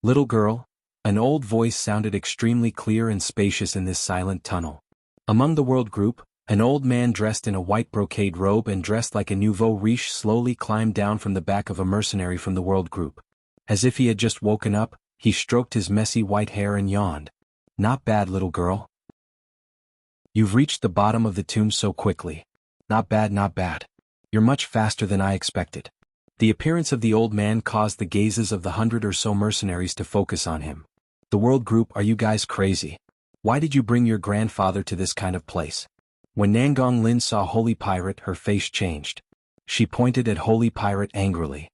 "Little girl," an old voice sounded extremely clear and spacious in this silent tunnel. Among the world group, an old man dressed in a white brocade robe and dressed like a nouveau riche slowly climbed down from the back of a mercenary from the world group. As if he had just woken up, he stroked his messy white hair and yawned. "Not bad, little girl. You've reached the bottom of the tomb so quickly. Not bad, not bad. You're much faster than I expected." The appearance of the old man caused the gazes of the 100 or so mercenaries to focus on him. "The world group, are you guys crazy? Why did you bring your grandfather to this kind of place?" When Nangong Lin saw Holy Pirate, her face changed. She pointed at Holy Pirate angrily.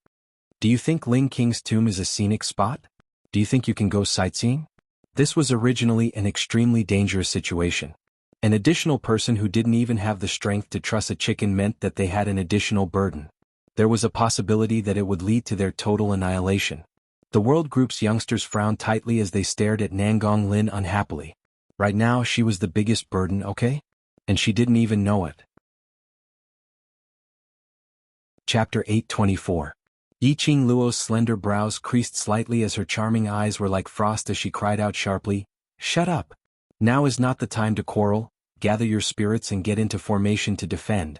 "Do you think Ling King's tomb is a scenic spot? Do you think you can go sightseeing?" This was originally an extremely dangerous situation. An additional person who didn't even have the strength to truss a chicken meant that they had an additional burden. There was a possibility that it would lead to their total annihilation. The world group's youngsters frowned tightly as they stared at Nangong Lin unhappily. Right now she was the biggest burden, okay? And she didn't even know it. Chapter 824. Yiqing Luo's slender brows creased slightly as her charming eyes were like frost as she cried out sharply, "Shut up! Now is not the time to quarrel, gather your spirits and get into formation to defend."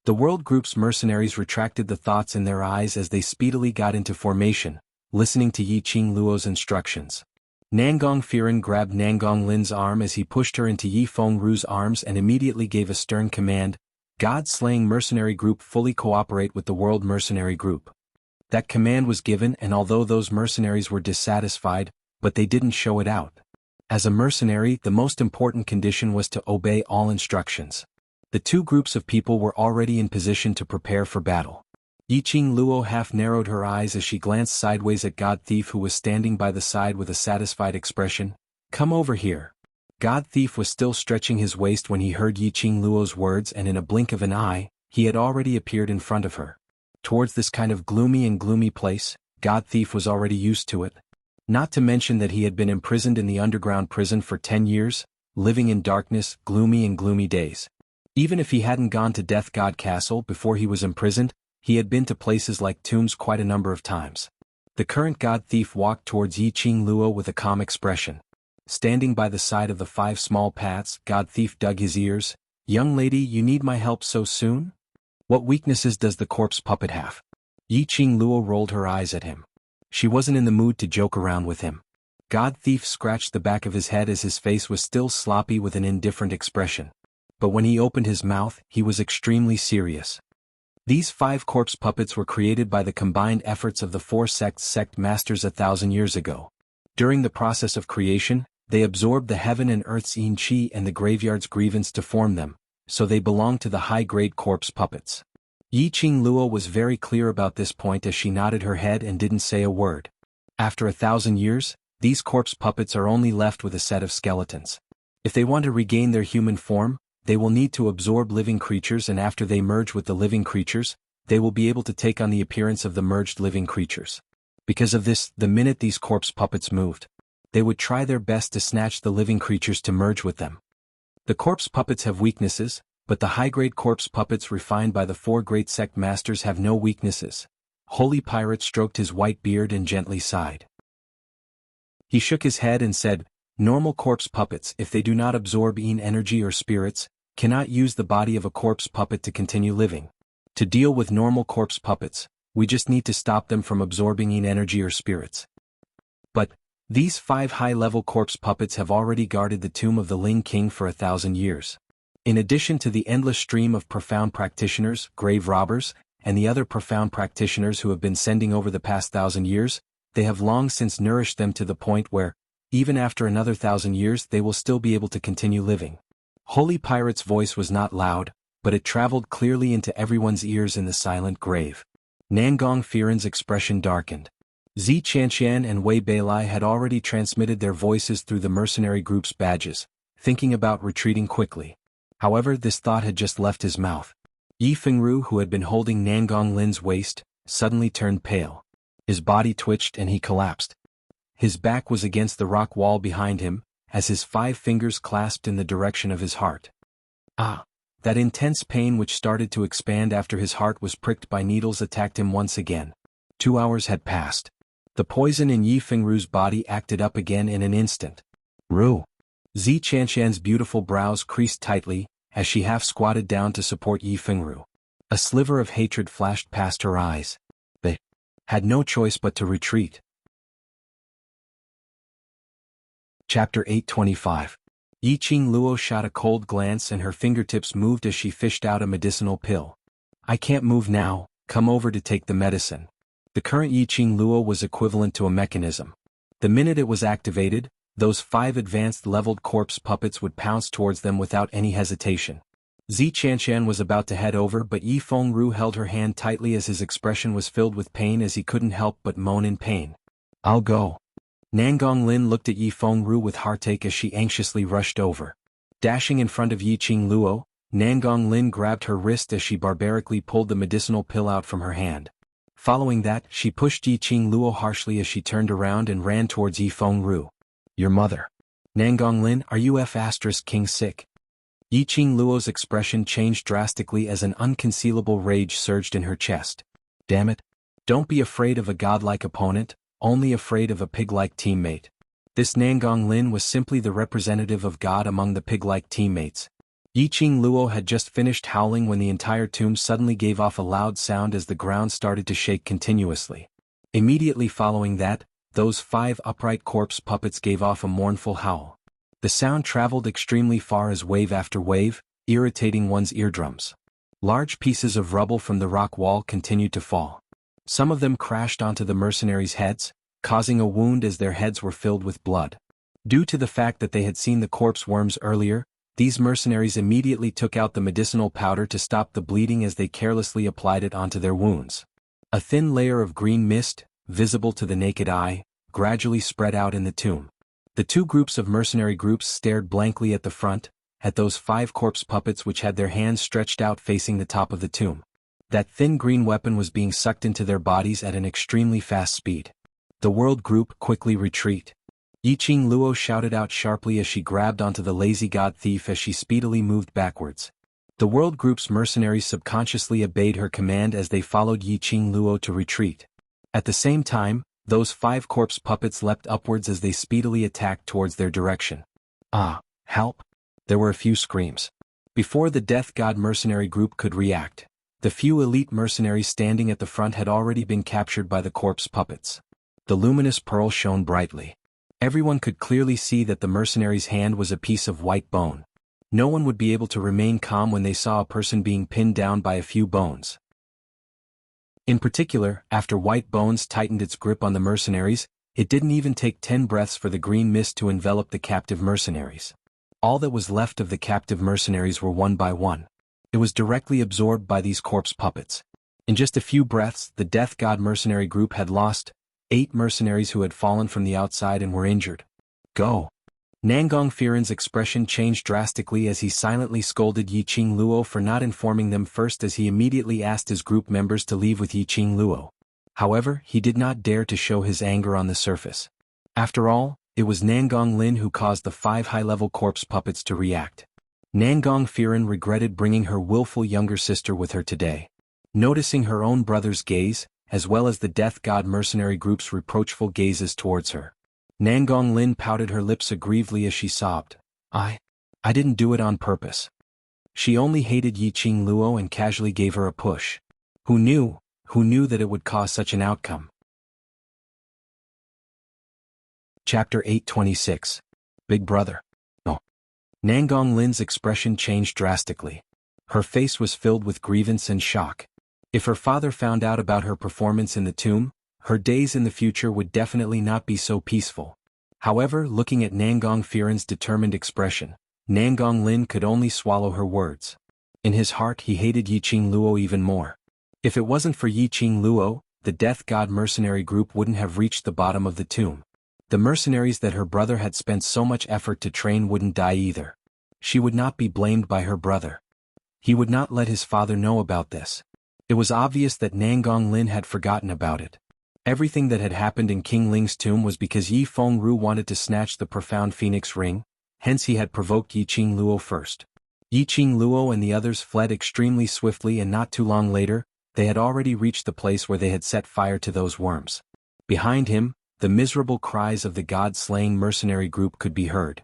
The world group's mercenaries retracted the thoughts in their eyes as they speedily got into formation, listening to Yiqing Luo's instructions. Nangong Firen grabbed Nangong Lin's arm as he pushed her into Yi Fengru's arms and immediately gave a stern command, "God-slaying mercenary group fully cooperate with the world mercenary group." That command was given and although those mercenaries were dissatisfied, but they didn't show it out. As a mercenary, the most important condition was to obey all instructions. The 2 groups of people were already in position to prepare for battle. Yiqing Luo half narrowed her eyes as she glanced sideways at God Thief who was standing by the side with a satisfied expression. "Come over here." God Thief was still stretching his waist when he heard Yiqing Luo's words and in a blink of an eye, he had already appeared in front of her. Towards this kind of gloomy place, God Thief was already used to it. Not to mention that he had been imprisoned in the underground prison for 10 years, living in darkness, gloomy days. Even if he hadn't gone to Death God Castle before he was imprisoned, he had been to places like tombs quite a number of times. The current god thief walked towards Yiqing Luo with a calm expression. Standing by the side of the 5 small paths, god thief dug his ears. "Young lady, you need my help so soon? What weaknesses does the corpse puppet have?" Yiqing Luo rolled her eyes at him. She wasn't in the mood to joke around with him. God thief scratched the back of his head as his face was still sloppy with an indifferent expression. But when he opened his mouth, he was extremely serious. These 5 corpse puppets were created by the combined efforts of the 4 sect masters 1,000 years ago. During the process of creation, they absorbed the heaven and earth's yin qi and the graveyard's grievance to form them, so they belong to the high-grade corpse puppets. Yiqing Luo was very clear about this point as she nodded her head and didn't say a word. After 1,000 years, these corpse puppets are only left with a set of skeletons. If they want to regain their human form, they will need to absorb living creatures, and after they merge with the living creatures, they will be able to take on the appearance of the merged living creatures. Because of this, the minute these corpse puppets moved, they would try their best to snatch the living creatures to merge with them. The corpse puppets have weaknesses, but the high-grade corpse puppets refined by the 4 great sect masters have no weaknesses. Holy Pirate stroked his white beard and gently sighed. He shook his head and said, "Normal corpse puppets, if they do not absorb yin energy or spirits, cannot use the body of a corpse puppet to continue living. To deal with normal corpse puppets, we just need to stop them from absorbing yin energy or spirits." But these 5 high-level corpse puppets have already guarded the tomb of the Ling King for 1,000 years. In addition to the endless stream of profound practitioners, grave robbers, and the other profound practitioners who have been sending over the past 1,000 years, they have long since nourished them to the point where, even after another 1,000 years, they will still be able to continue living. Holy Pirate's voice was not loud, but it traveled clearly into everyone's ears in the silent grave. Nangong Firen's expression darkened. Zi Qianqian and Wei Beilai had already transmitted their voices through the mercenary group's badges, thinking about retreating quickly. However, this thought had just left his mouth. Yi Fengru, who had been holding Nangong Lin's waist, suddenly turned pale. His body twitched and he collapsed. His back was against the rock wall behind him, as his 5 fingers clasped in the direction of his heart. Ah! That intense pain which started to expand after his heart was pricked by needles attacked him once again. 2 hours had passed. The poison in Yi Fengru's body acted up again in an instant. Ru! Zi Qianqian's beautiful brows creased tightly, as she half squatted down to support Yi Fengru. A sliver of hatred flashed past her eyes. They had no choice but to retreat. Chapter 825. Yiqing Luo shot a cold glance and her fingertips moved as she fished out a medicinal pill. "I can't move now, come over to take the medicine." The current Yiqing Luo was equivalent to a mechanism. The minute it was activated, those 5 advanced leveled corpse puppets would pounce towards them without any hesitation. Zi Qianqian was about to head over, but Yi Fengru held her hand tightly as his expression was filled with pain as he couldn't help but moan in pain. "I'll go." Nangong Lin looked at Yi Fengru with heartache as she anxiously rushed over. Dashing in front of Yiqing Luo, Nangong Lin grabbed her wrist as she barbarically pulled the medicinal pill out from her hand. Following that, she pushed Yiqing Luo harshly as she turned around and ran towards Yi Fengru. "Your mother." "Nangong Lin, are you King sick?" Yiqing Luo's expression changed drastically as an unconcealable rage surged in her chest. "Damn it. Don't be afraid of a godlike opponent, only afraid of a pig-like teammate." This Nangong Lin was simply the representative of God among the pig-like teammates. Yiqing Luo had just finished howling when the entire tomb suddenly gave off a loud sound as the ground started to shake continuously. Immediately following that, those 5 upright corpse puppets gave off a mournful howl. The sound traveled extremely far as wave after wave, irritating one's eardrums. Large pieces of rubble from the rock wall continued to fall. Some of them crashed onto the mercenaries' heads, causing a wound as their heads were filled with blood. Due to the fact that they had seen the corpse worms earlier, these mercenaries immediately took out the medicinal powder to stop the bleeding as they carelessly applied it onto their wounds. A thin layer of green mist, visible to the naked eye, gradually spread out in the tomb. The 2 groups of mercenary groups stared blankly at the front, at those 5 corpse puppets which had their hands stretched out facing the top of the tomb. That thin green weapon was being sucked into their bodies at an extremely fast speed. The world group quickly retreat. Yiqing Luo shouted out sharply as she grabbed onto the lazy god thief as she speedily moved backwards. The world group's mercenaries subconsciously obeyed her command as they followed Yiqing Luo to retreat. At the same time, Those 5 corpse puppets leapt upwards as they speedily attacked towards their direction. Ah, help! There were a few screams. Before the Death God mercenary group could react, the few elite mercenaries standing at the front had already been captured by the corpse puppets. The luminous pearl shone brightly. Everyone could clearly see that the mercenary's hand was a piece of white bone. No one would be able to remain calm when they saw a person being pinned down by a few bones. In particular, after White Bones tightened its grip on the mercenaries, it didn't even take 10 breaths for the green mist to envelop the captive mercenaries. All that was left of the captive mercenaries were one by one. It was directly absorbed by these corpse puppets. In just a few breaths, the Death God mercenary group had lost 8 mercenaries who had fallen from the outside and were injured. Go! Nangong Firen's expression changed drastically as he silently scolded Yiqing Luo for not informing them first, as he immediately asked his group members to leave with Yiqing Luo. However, he did not dare to show his anger on the surface. After all, it was Nangong Lin who caused the 5 high-level corpse puppets to react. Nangong Firen regretted bringing her willful younger sister with her today. Noticing her own brother's gaze, as well as the Death God mercenary group's reproachful gazes towards her, Nangong Lin pouted her lips aggrievedly as she sobbed. I didn't do it on purpose. She only hated Yiqing Luo and casually gave her a push. Who knew that it would cause such an outcome? Chapter 826. Big Brother. Oh. Nangong Lin's expression changed drastically. Her face was filled with grievance and shock. If her father found out about her performance in the tomb, her days in the future would definitely not be so peaceful. However, looking at Nangong Firen's determined expression, Nangong Lin could only swallow her words. In his heart he hated Yiqing Luo even more. If it wasn't for Yiqing Luo, the Death God mercenary group wouldn't have reached the bottom of the tomb. The mercenaries that her brother had spent so much effort to train wouldn't die either. She would not be blamed by her brother. He would not let his father know about this. It was obvious that Nangong Lin had forgotten about it. Everything that had happened in King Ling's tomb was because Yi Fengru wanted to snatch the profound phoenix ring, hence he had provoked Yiqing Luo first. Yiqing Luo and the others fled extremely swiftly, and not too long later, they had already reached the place where they had set fire to those worms. Behind him, the miserable cries of the god-slaying mercenary group could be heard.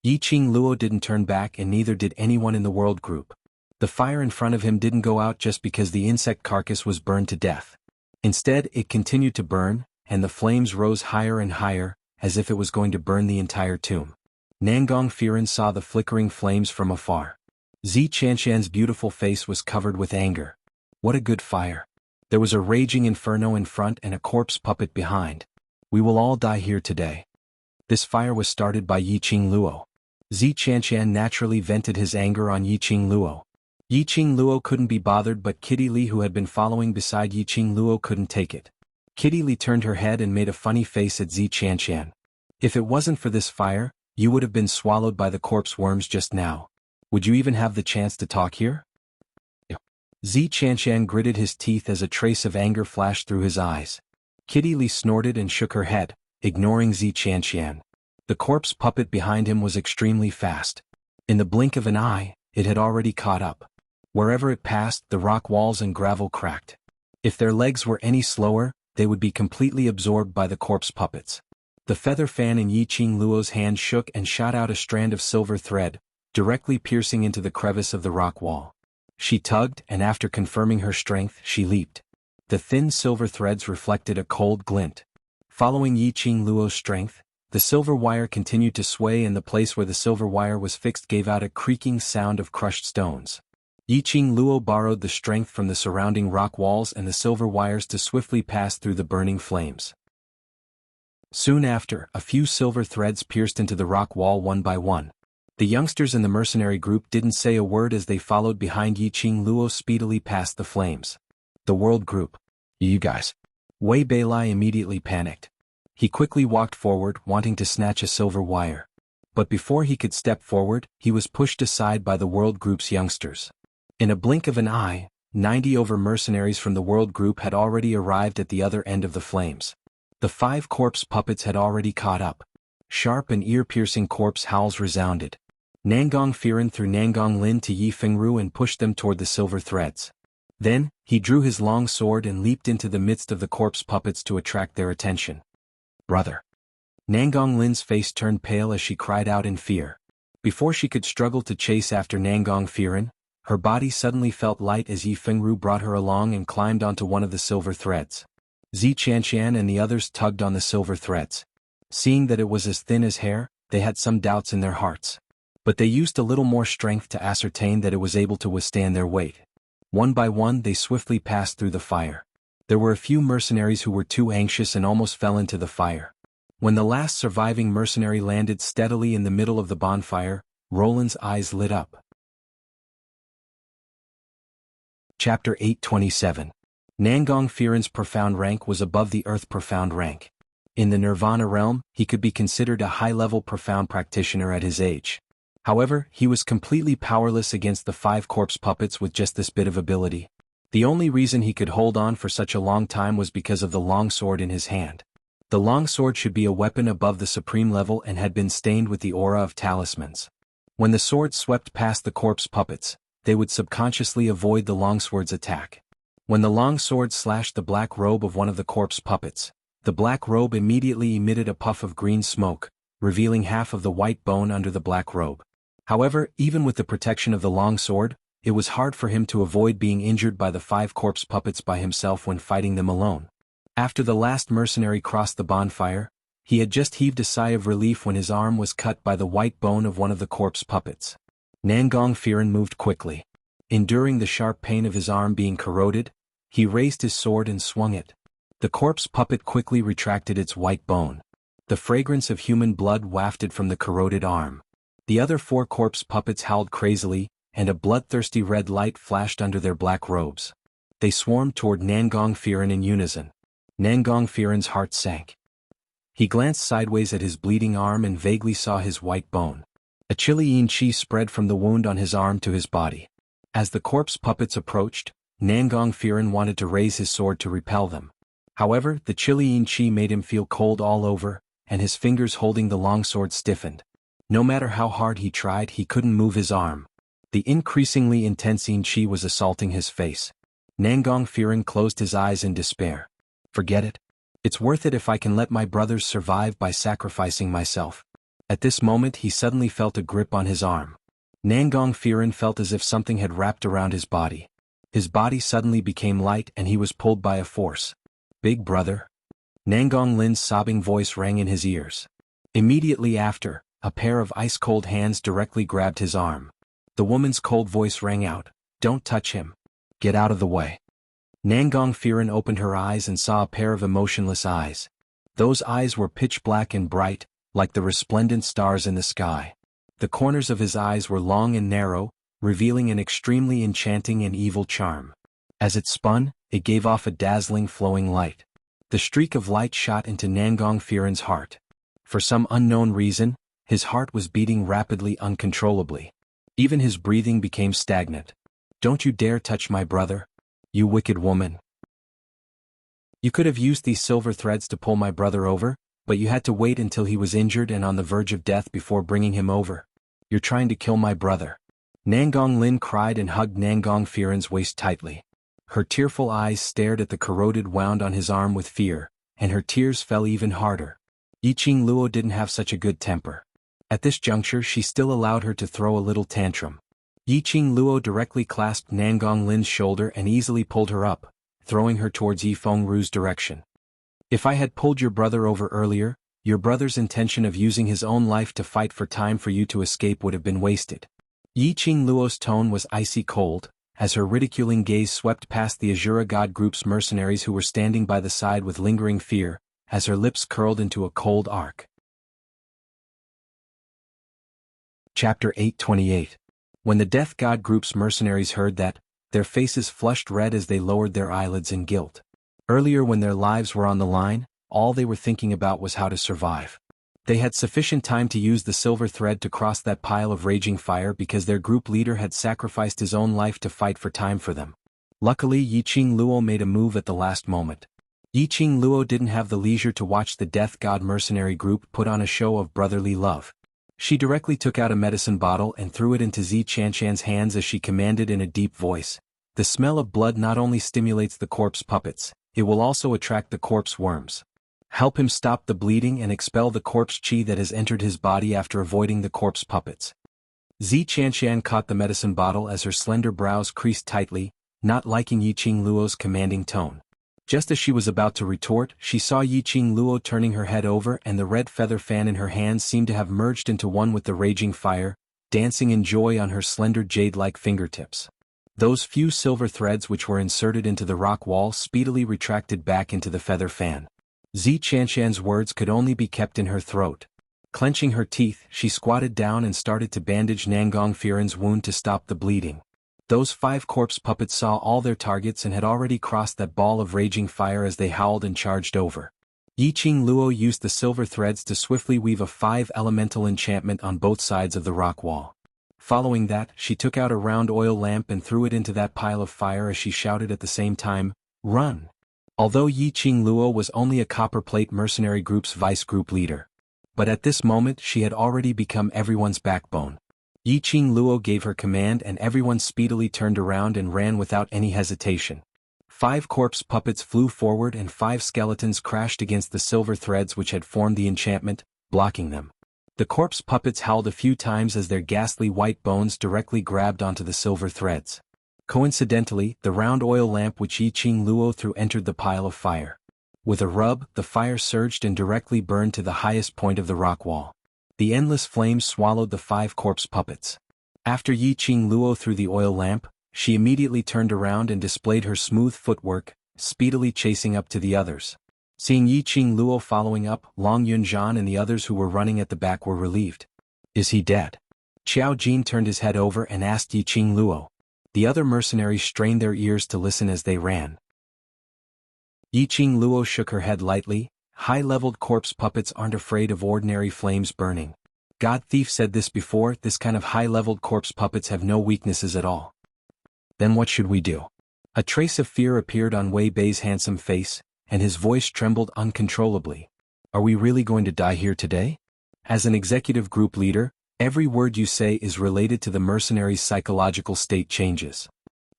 Yiqing Luo didn't turn back, and neither did anyone in the world group. The fire in front of him didn't go out just because the insect carcass was burned to death. Instead, it continued to burn, and the flames rose higher and higher, as if it was going to burn the entire tomb. Nangong Firen saw the flickering flames from afar. Zi Qianshan's beautiful face was covered with anger. What a good fire. There was a raging inferno in front and a corpse puppet behind. We will all die here today. This fire was started by Yiqing Luo. Zi Qianshan naturally vented his anger on Yiqing Luo. Yiqing Luo couldn't be bothered, but Kitty Li, who had been following beside Yiqing Luo, couldn't take it. Kitty Li turned her head and made a funny face at Zi Qianshan. If it wasn't for this fire, you would have been swallowed by the corpse worms just now. Would you even have the chance to talk here? Zi Qianshan gritted his teeth as a trace of anger flashed through his eyes. Kitty Li snorted and shook her head, ignoring Zi Qianshan. The corpse puppet behind him was extremely fast. In the blink of an eye, it had already caught up. Wherever it passed, the rock walls and gravel cracked. If their legs were any slower, they would be completely absorbed by the corpse puppets. The feather fan in Yiqing Luo's hand shook and shot out a strand of silver thread, directly piercing into the crevice of the rock wall. She tugged, and after confirming her strength, she leaped. The thin silver threads reflected a cold glint. Following Yiqing Luo's strength, the silver wire continued to sway, and the place where the silver wire was fixed gave out a creaking sound of crushed stones. Yiqing Luo borrowed the strength from the surrounding rock walls and the silver wires to swiftly pass through the burning flames. Soon after, a few silver threads pierced into the rock wall one by one. The youngsters in the mercenary group didn't say a word as they followed behind Yiqing Luo speedily past the flames. The world group. You guys. Wei Beilai immediately panicked. He quickly walked forward, wanting to snatch a silver wire. But before he could step forward, he was pushed aside by the world group's youngsters. In a blink of an eye, 90 over mercenaries from the world group had already arrived at the other end of the flames. The 5 corpse puppets had already caught up. Sharp and ear-piercing corpse howls resounded. Nangong Firen threw Nangong Lin to Yi Fengru and pushed them toward the silver threads. Then, he drew his long sword and leaped into the midst of the corpse puppets to attract their attention. "Brother!" Nangong Lin's face turned pale as she cried out in fear. Before she could struggle to chase after Nangong Firen, her body suddenly felt light as Yi Fengru brought her along and climbed onto one of the silver threads. Zi Qianqian and the others tugged on the silver threads. Seeing that it was as thin as hair, they had some doubts in their hearts. But they used a little more strength to ascertain that it was able to withstand their weight. One by one they swiftly passed through the fire. There were a few mercenaries who were too anxious and almost fell into the fire. When the last surviving mercenary landed steadily in the middle of the bonfire, Roland's eyes lit up. Chapter 827. Nangong Firen's profound rank was above the earth profound rank. In the Nirvana realm, he could be considered a high-level profound practitioner at his age. However, he was completely powerless against the 5 corpse puppets with just this bit of ability. The only reason he could hold on for such a long time was because of the long sword in his hand. The long sword should be a weapon above the supreme level and had been stained with the aura of talismans. When the sword swept past the corpse puppets, they would subconsciously avoid the longsword's attack. When the long sword slashed the black robe of one of the corpse puppets, the black robe immediately emitted a puff of green smoke, revealing half of the white bone under the black robe. However, even with the protection of the long sword, it was hard for him to avoid being injured by the 5 corpse puppets by himself when fighting them alone. After the last mercenary crossed the bonfire, he had just heaved a sigh of relief when his arm was cut by the white bone of one of the corpse puppets. Nangong Firen moved quickly. Enduring the sharp pain of his arm being corroded, he raised his sword and swung it. The corpse puppet quickly retracted its white bone. The fragrance of human blood wafted from the corroded arm. The other 4 corpse puppets howled crazily, and a bloodthirsty red light flashed under their black robes. They swarmed toward Nangong Firen in unison. Nangong Firen's heart sank. He glanced sideways at his bleeding arm and vaguely saw his white bone. A chilly yin qi spread from the wound on his arm to his body. As the corpse puppets approached, Nangong Firen wanted to raise his sword to repel them. However, the chilly yin qi made him feel cold all over, and his fingers holding the longsword stiffened. No matter how hard he tried, he couldn't move his arm. The increasingly intense yin qi was assaulting his face. Nangong Firen closed his eyes in despair. "Forget it. It's worth it if I can let my brothers survive by sacrificing myself." At this moment he suddenly felt a grip on his arm. Nangong Firen felt as if something had wrapped around his body. His body suddenly became light and he was pulled by a force. "Big brother?" Nangong Lin's sobbing voice rang in his ears. Immediately after, a pair of ice-cold hands directly grabbed his arm. The woman's cold voice rang out, "Don't touch him. Get out of the way." Nangong Firen opened her eyes and saw a pair of emotionless eyes. Those eyes were pitch black and bright, like the resplendent stars in the sky. The corners of his eyes were long and narrow, revealing an extremely enchanting and evil charm. As it spun, it gave off a dazzling flowing light. The streak of light shot into Nangong Firen's heart. For some unknown reason, his heart was beating rapidly uncontrollably. Even his breathing became stagnant. "Don't you dare touch my brother, you wicked woman. You could have used these silver threads to pull my brother over, but you had to wait until he was injured and on the verge of death before bringing him over. You're trying to kill my brother." Nangong Lin cried and hugged Nangong Firen's waist tightly. Her tearful eyes stared at the corroded wound on his arm with fear, and her tears fell even harder. Yiqing Luo didn't have such a good temper. At this juncture she still allowed her to throw a little tantrum. Yiqing Luo directly clasped Nangong Lin's shoulder and easily pulled her up, throwing her towards Yi Fengru's direction. "If I had pulled your brother over earlier, your brother's intention of using his own life to fight for time for you to escape would have been wasted." Yiqing Luo's tone was icy cold, as her ridiculing gaze swept past the Azura God Group's mercenaries who were standing by the side with lingering fear, as her lips curled into a cold arc. Chapter 828. When the Death God Group's mercenaries heard that, their faces flushed red as they lowered their eyelids in guilt. Earlier when their lives were on the line, all they were thinking about was how to survive. They had sufficient time to use the silver thread to cross that pile of raging fire because their group leader had sacrificed his own life to fight for time for them. Luckily Yiqing Luo made a move at the last moment. Yiqing Luo didn't have the leisure to watch the Death God mercenary group put on a show of brotherly love. She directly took out a medicine bottle and threw it into Zi Qianqian's hands as she commanded in a deep voice, The smell of blood not only stimulates the corpse puppets, it will also attract the corpse worms. Help him stop the bleeding and expel the corpse chi that has entered his body after avoiding the corpse puppets. Zi Qianxian caught the medicine bottle as her slender brows creased tightly, not liking Yiqing Luo's commanding tone. Just as she was about to retort, she saw Yiqing Luo turning her head over, and the red feather fan in her hands seemed to have merged into one with the raging fire, dancing in joy on her slender jade-like fingertips. Those few silver threads which were inserted into the rock wall speedily retracted back into the feather fan. Zi Qianxian's words could only be kept in her throat. Clenching her teeth, she squatted down and started to bandage Nangong Firen's wound to stop the bleeding. Those 5 corpse puppets saw all their targets and had already crossed that ball of raging fire as they howled and charged over. Yiqing Luo used the silver threads to swiftly weave a 5-elemental enchantment on both sides of the rock wall. Following that, she took out a round oil lamp and threw it into that pile of fire as she shouted at the same time, "Run!" Although Yiqing Luo was only a copperplate mercenary group's vice group leader. But at this moment she had already become everyone's backbone. Yiqing Luo gave her command and everyone speedily turned around and ran without any hesitation. 5 corpse puppets flew forward and 5 skeletons crashed against the silver threads which had formed the enchantment, blocking them. The corpse puppets howled a few times as their ghastly white bones directly grabbed onto the silver threads. Coincidentally, the round oil lamp which Yiqing Luo threw entered the pile of fire. With a rub, the fire surged and directly burned to the highest point of the rock wall. The endless flames swallowed the 5 corpse puppets. After Yiqing Luo threw the oil lamp, she immediately turned around and displayed her smooth footwork, speedily chasing up to the others. Seeing Yiqing Luo following up, Long Yunzhan and the others who were running at the back were relieved. "Is he dead?" Qiao Jin turned his head over and asked Yiqing Luo. The other mercenaries strained their ears to listen as they ran. Yiqing Luo shook her head lightly. "High-leveled corpse puppets aren't afraid of ordinary flames burning. God Thief said this before, this kind of high-leveled corpse puppets have no weaknesses at all." "Then what should we do?" A trace of fear appeared on Wei Bei's handsome face, and his voice trembled uncontrollably. "Are we really going to die here today? As an executive group leader, every word you say is related to the mercenaries' psychological state changes."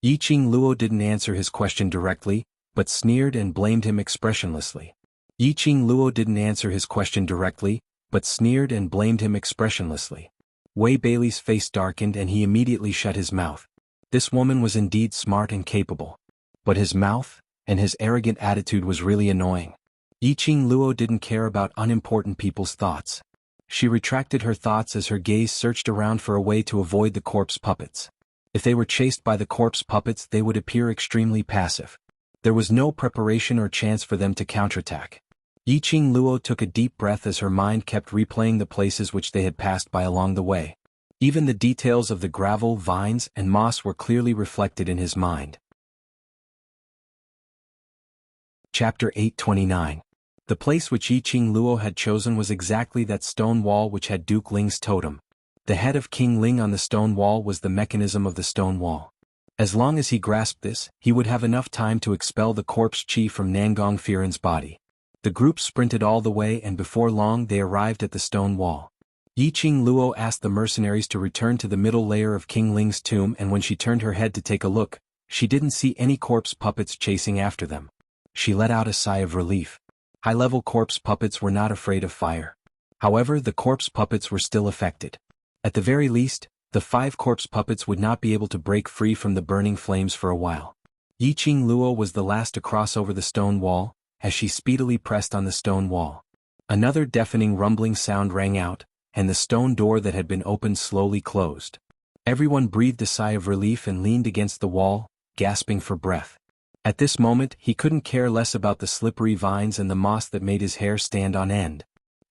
Yiqing Luo didn't answer his question directly, but sneered and blamed him expressionlessly. Yiqing Luo didn't answer his question directly, but sneered and blamed him expressionlessly. Wei Bailey's face darkened and he immediately shut his mouth. This woman was indeed smart and capable. But his mouth, and his arrogant attitude was really annoying. Yiqing Luo didn't care about unimportant people's thoughts. She retracted her thoughts as her gaze searched around for a way to avoid the corpse puppets. If they were chased by the corpse puppets they would appear extremely passive. There was no preparation or chance for them to counterattack. Yiqing Luo took a deep breath as her mind kept replaying the places which they had passed by along the way. Even the details of the gravel, vines, and moss were clearly reflected in his mind. Chapter 829. The place which Yiqing Luo had chosen was exactly that stone wall which had Duke Ling's totem. The head of King Ling on the stone wall was the mechanism of the stone wall. As long as he grasped this, he would have enough time to expel the corpse chi from Nangong Firen's body. The group sprinted all the way and before long they arrived at the stone wall. Yiqing Luo asked the mercenaries to return to the middle layer of King Ling's tomb, and when she turned her head to take a look, she didn't see any corpse puppets chasing after them. She let out a sigh of relief. High-level corpse puppets were not afraid of fire. However, the corpse puppets were still affected. At the very least, the 5 corpse puppets would not be able to break free from the burning flames for a while. Yiqing Luo was the last to cross over the stone wall, as she speedily pressed on the stone wall. Another deafening rumbling sound rang out, and the stone door that had been opened slowly closed. Everyone breathed a sigh of relief and leaned against the wall, gasping for breath. At this moment he couldn't care less about the slippery vines and the moss that made his hair stand on end.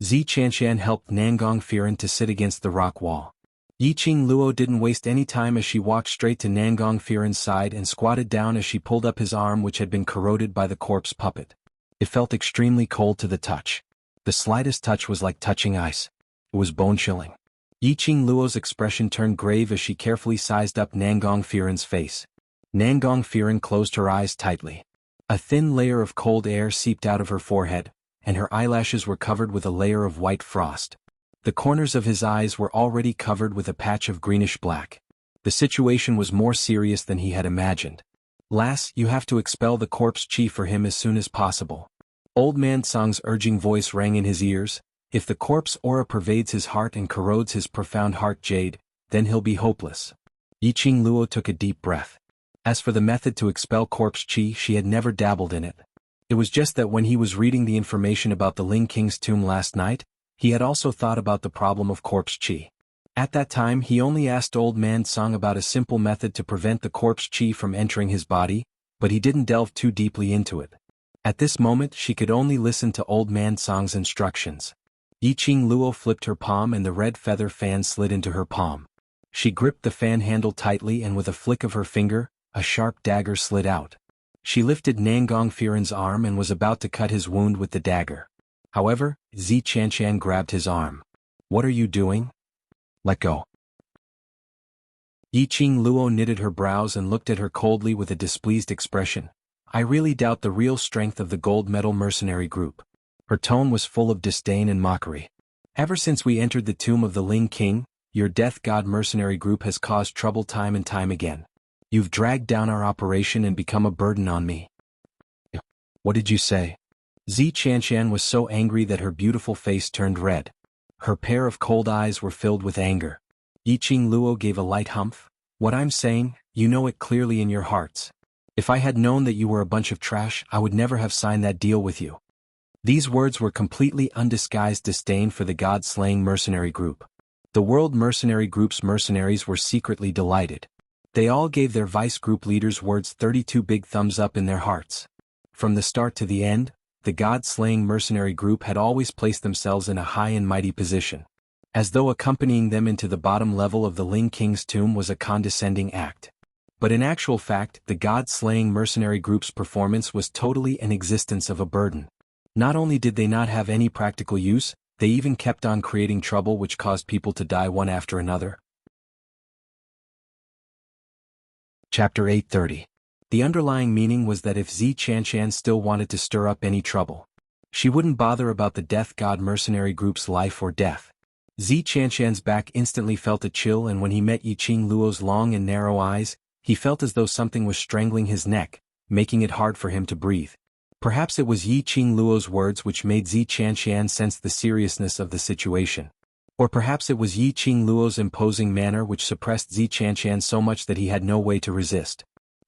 Zi Qianxian helped Nangong Firen to sit against the rock wall. Yiqing Luo didn't waste any time as she walked straight to Nangong Firen's side and squatted down as she pulled up his arm which had been corroded by the corpse puppet. It felt extremely cold to the touch. The slightest touch was like touching ice. It was bone-chilling. Yiqing Luo's expression turned grave as she carefully sized up Nangong Firen's face. Nangong Firen closed her eyes tightly. A thin layer of cold air seeped out of her forehead, and her eyelashes were covered with a layer of white frost. The corners of his eyes were already covered with a patch of greenish black. The situation was more serious than he had imagined. Lass, you have to expel the corpse chi for him as soon as possible. Old Man Song's urging voice rang in his ears. If the corpse aura pervades his heart and corrodes his profound heart jade, then he'll be hopeless. Yiqing Luo took a deep breath. As for the method to expel corpse chi, she had never dabbled in it. It was just that when he was reading the information about the Ling King's tomb last night, he had also thought about the problem of corpse chi. At that time he only asked Old Man Song about a simple method to prevent the corpse chi from entering his body, but he didn't delve too deeply into it. At this moment she could only listen to Old Man Song's instructions. Yiqing Luo flipped her palm and the red feather fan slid into her palm. She gripped the fan handle tightly and with a flick of her finger, a sharp dagger slid out. She lifted Nangong Firen's arm and was about to cut his wound with the dagger. However, Zi Chanshan grabbed his arm. "What are you doing? Let go." Yiqing Luo knitted her brows and looked at her coldly with a displeased expression. "I really doubt the real strength of the gold medal mercenary group." Her tone was full of disdain and mockery. "Ever since we entered the tomb of the Ling King, your death god mercenary group has caused trouble time and time again. You've dragged down our operation and become a burden on me." "What did you say?" Zi Chanshan was so angry that her beautiful face turned red. Her pair of cold eyes were filled with anger. Yiqing Luo gave a light humph. "What I'm saying, you know it clearly in your hearts. If I had known that you were a bunch of trash, I would never have signed that deal with you." These words were completely undisguised disdain for the god-slaying mercenary group. The World Mercenary Group's mercenaries were secretly delighted. They all gave their vice group leaders' words 32 big thumbs up in their hearts. From the start to the end, the god-slaying mercenary group had always placed themselves in a high and mighty position. As though accompanying them into the bottom level of the Ling King's tomb was a condescending act. But in actual fact, the god-slaying mercenary group's performance was totally an existence of a burden. Not only did they not have any practical use, they even kept on creating trouble which caused people to die one after another. Chapter 830. The underlying meaning was that if Zi Chanshan still wanted to stir up any trouble, she wouldn't bother about the death god mercenary group's life or death. Zi Chanshan's back instantly felt a chill, and when he met Yiqing Luo's long and narrow eyes, he felt as though something was strangling his neck, making it hard for him to breathe. Perhaps it was Yiqing Luo's words which made Zi Chanshan sense the seriousness of the situation. Or perhaps it was Yiqing Luo's imposing manner which suppressed Zi Chanshan so much that he had no way to resist.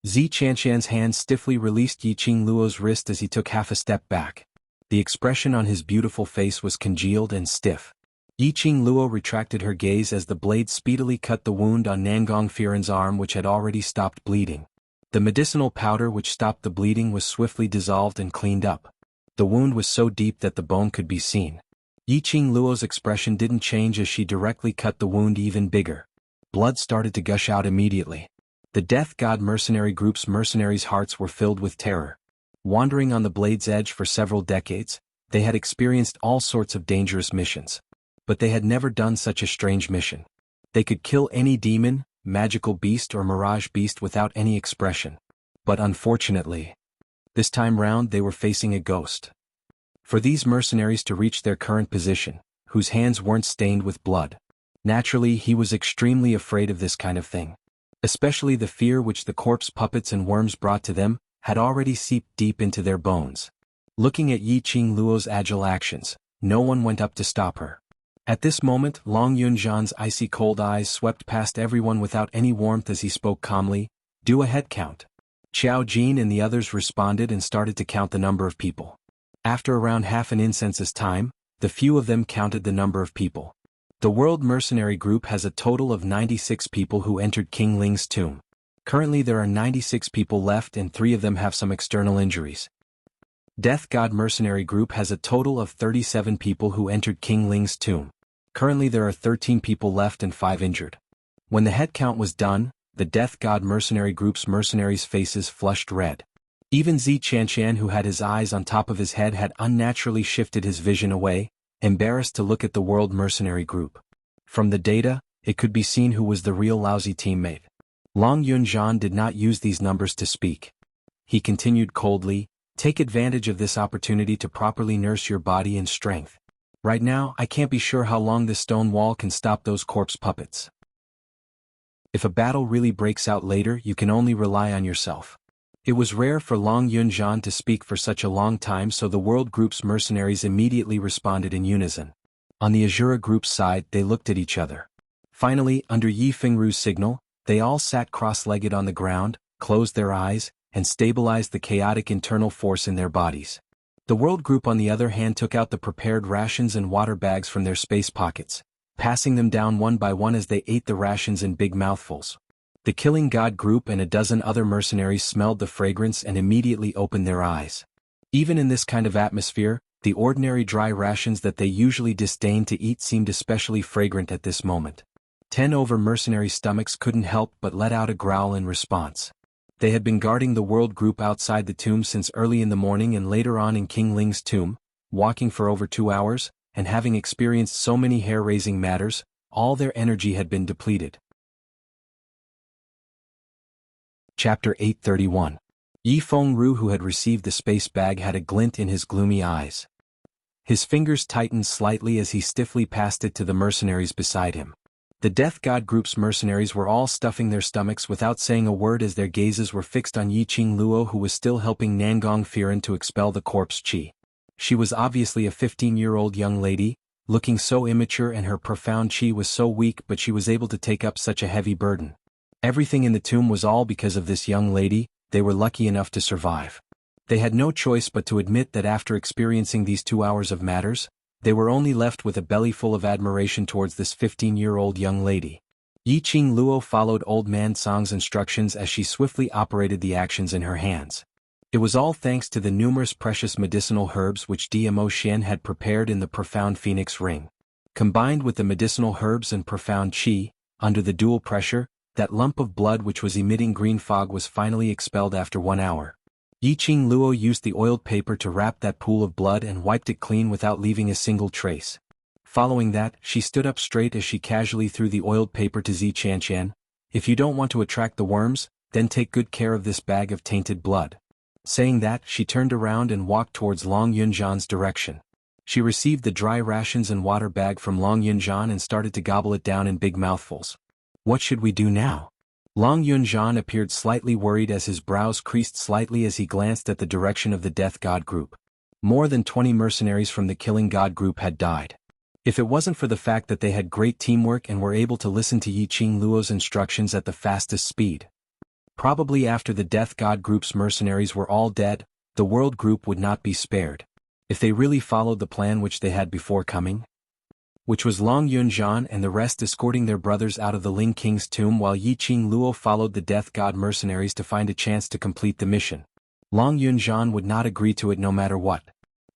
Zi Chanshan's hand stiffly released Yiqing Luo's wrist as he took half a step back. The expression on his beautiful face was congealed and stiff. Yiqing Luo retracted her gaze as the blade speedily cut the wound on Nangong Firen's arm, which had already stopped bleeding. The medicinal powder which stopped the bleeding was swiftly dissolved and cleaned up. The wound was so deep that the bone could be seen. Yiqing Luo's expression didn't change as she directly cut the wound even bigger. Blood started to gush out immediately. The Death God Mercenary Group's mercenaries' hearts were filled with terror. Wandering on the blade's edge for several decades, they had experienced all sorts of dangerous missions. But they had never done such a strange mission. They could kill any demon, magical beast or mirage beast without any expression. But unfortunately, this time round they were facing a ghost. For these mercenaries to reach their current position, whose hands weren't stained with blood, naturally he was extremely afraid of this kind of thing. Especially the fear which the corpse puppets and worms brought to them had already seeped deep into their bones. Looking at Yiqing Luo's agile actions, no one went up to stop her. At this moment, Long Yunzhan's icy cold eyes swept past everyone without any warmth as he spoke calmly, "Do a head count." Xiao Jin and the others responded and started to count the number of people. After around half an incense's time, the few of them counted the number of people. The World Mercenary Group has a total of 96 people who entered King Ling's tomb. Currently there are 96 people left and 3 of them have some external injuries. Death God Mercenary Group has a total of 37 people who entered King Ling's tomb. Currently there are 13 people left and 5 injured. When the head count was done, the Death God Mercenary Group's mercenaries' faces flushed red. Even Zi Chanshan, who had his eyes on top of his head, had unnaturally shifted his vision away, embarrassed to look at the World Mercenary Group. From the data, it could be seen who was the real lousy teammate. Long Yunzhan did not use these numbers to speak. He continued coldly, "Take advantage of this opportunity to properly nurse your body and strength. Right now, I can't be sure how long this stone wall can stop those corpse puppets. If a battle really breaks out later, you can only rely on yourself. It was rare for Long Yunjian to speak for such a long time, so the World Group's mercenaries immediately responded in unison. On the Azura Group's side, they looked at each other. Finally, under Yi Fengru's signal, they all sat cross-legged on the ground, closed their eyes, and stabilized the chaotic internal force in their bodies. The World Group on the other hand took out the prepared rations and water bags from their space pockets, passing them down one by one as they ate the rations in big mouthfuls. The Killing God Group and a dozen other mercenaries smelled the fragrance and immediately opened their eyes. Even in this kind of atmosphere, the ordinary dry rations that they usually disdained to eat seemed especially fragrant at this moment. 10 over mercenary stomachs couldn't help but let out a growl in response. They had been guarding the World Group outside the tomb since early in the morning and later on in King Ling's tomb, walking for over 2 hours, and having experienced so many hair-raising matters, all their energy had been depleted. Chapter 831. Yi Fengru, who had received the space bag, had a glint in his gloomy eyes. His fingers tightened slightly as he stiffly passed it to the mercenaries beside him. The Death God Group's mercenaries were all stuffing their stomachs without saying a word as their gazes were fixed on Yiqing Luo, who was still helping Nangong Firen to expel the corpse qi. She was obviously a 15-year-old young lady, looking so immature, and her profound qi was so weak, but she was able to take up such a heavy burden. Everything in the tomb was all because of this young lady. They were lucky enough to survive. They had no choice but to admit that after experiencing these 2 hours of matters, they were only left with a belly full of admiration towards this 15-year-old young lady. Yiqing Luo followed Old Man Song's instructions as she swiftly operated the actions in her hands. It was all thanks to the numerous precious medicinal herbs which Dmo Xian had prepared in the profound phoenix ring. Combined with the medicinal herbs and profound qi, under the dual pressure, that lump of blood which was emitting green fog was finally expelled after 1 hour. Yiqing Luo used the oiled paper to wrap that pool of blood and wiped it clean without leaving a single trace. Following that, she stood up straight as she casually threw the oiled paper to Zi Qianqian. "If you don't want to attract the worms, then take good care of this bag of tainted blood." Saying that, she turned around and walked towards Long Yunjian's direction. She received the dry rations and water bag from Long Yunjian and started to gobble it down in big mouthfuls. "What should we do now?" Long Yunjian appeared slightly worried as his brows creased slightly as he glanced at the direction of the Death God Group. More than 20 mercenaries from the Killing God Group had died. If it wasn't for the fact that they had great teamwork and were able to listen to Yiqing Luo's instructions at the fastest speed. Probably after the Death God Group's mercenaries were all dead, the World Group would not be spared. If they really followed the plan which they had before coming, which was Long Yunjian and the rest escorting their brothers out of the Ling King's tomb while Yiqing Luo followed the Death God mercenaries to find a chance to complete the mission. Long Yunjian would not agree to it no matter what.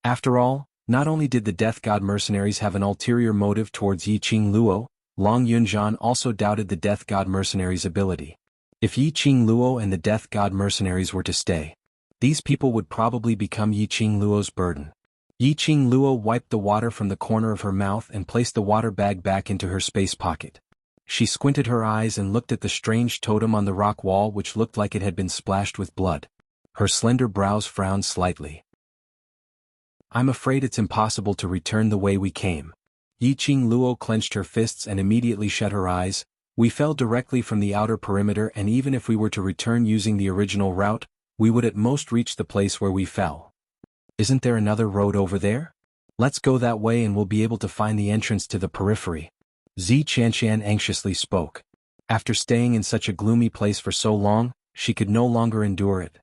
After all, not only did the Death God mercenaries have an ulterior motive towards Yiqing Luo, Long Yunjian also doubted the Death God mercenaries' ability. If Yiqing Luo and the Death God mercenaries were to stay, these people would probably become Yiqing Luo's burden. Yiqing Luo wiped the water from the corner of her mouth and placed the water bag back into her space pocket. She squinted her eyes and looked at the strange totem on the rock wall which looked like it had been splashed with blood. Her slender brows frowned slightly. "I'm afraid it's impossible to return the way we came." Yiqing Luo clenched her fists and immediately shut her eyes. "We fell directly from the outer perimeter, and even if we were to return using the original route, we would at most reach the place where we fell. Isn't there another road over there? Let's go that way and we'll be able to find the entrance to the periphery." Zi Qianqian anxiously spoke. After staying in such a gloomy place for so long, she could no longer endure it.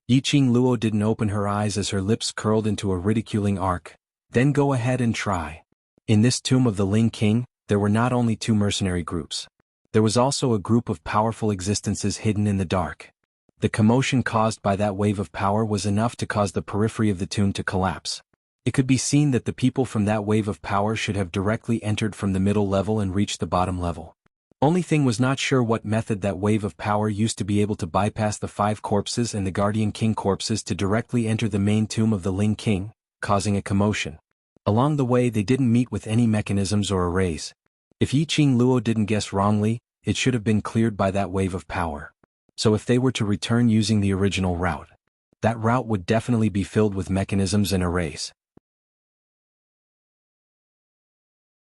Yiqing Luo didn't open her eyes as her lips curled into a ridiculing arc. "Then go ahead and try." In this tomb of the Ling King, there were not only 2 mercenary groups. There was also a group of powerful existences hidden in the dark. The commotion caused by that wave of power was enough to cause the periphery of the tomb to collapse. It could be seen that the people from that wave of power should have directly entered from the middle level and reached the bottom level. Only thing was not sure what method that wave of power used to be able to bypass the 5 corpses and the Guardian King corpses to directly enter the main tomb of the Ling King, causing a commotion. Along the way they didn't meet with any mechanisms or arrays. If Yiqing Luo didn't guess wrongly, it should have been cleared by that wave of power. So if they were to return using the original route, that route would definitely be filled with mechanisms and arrays.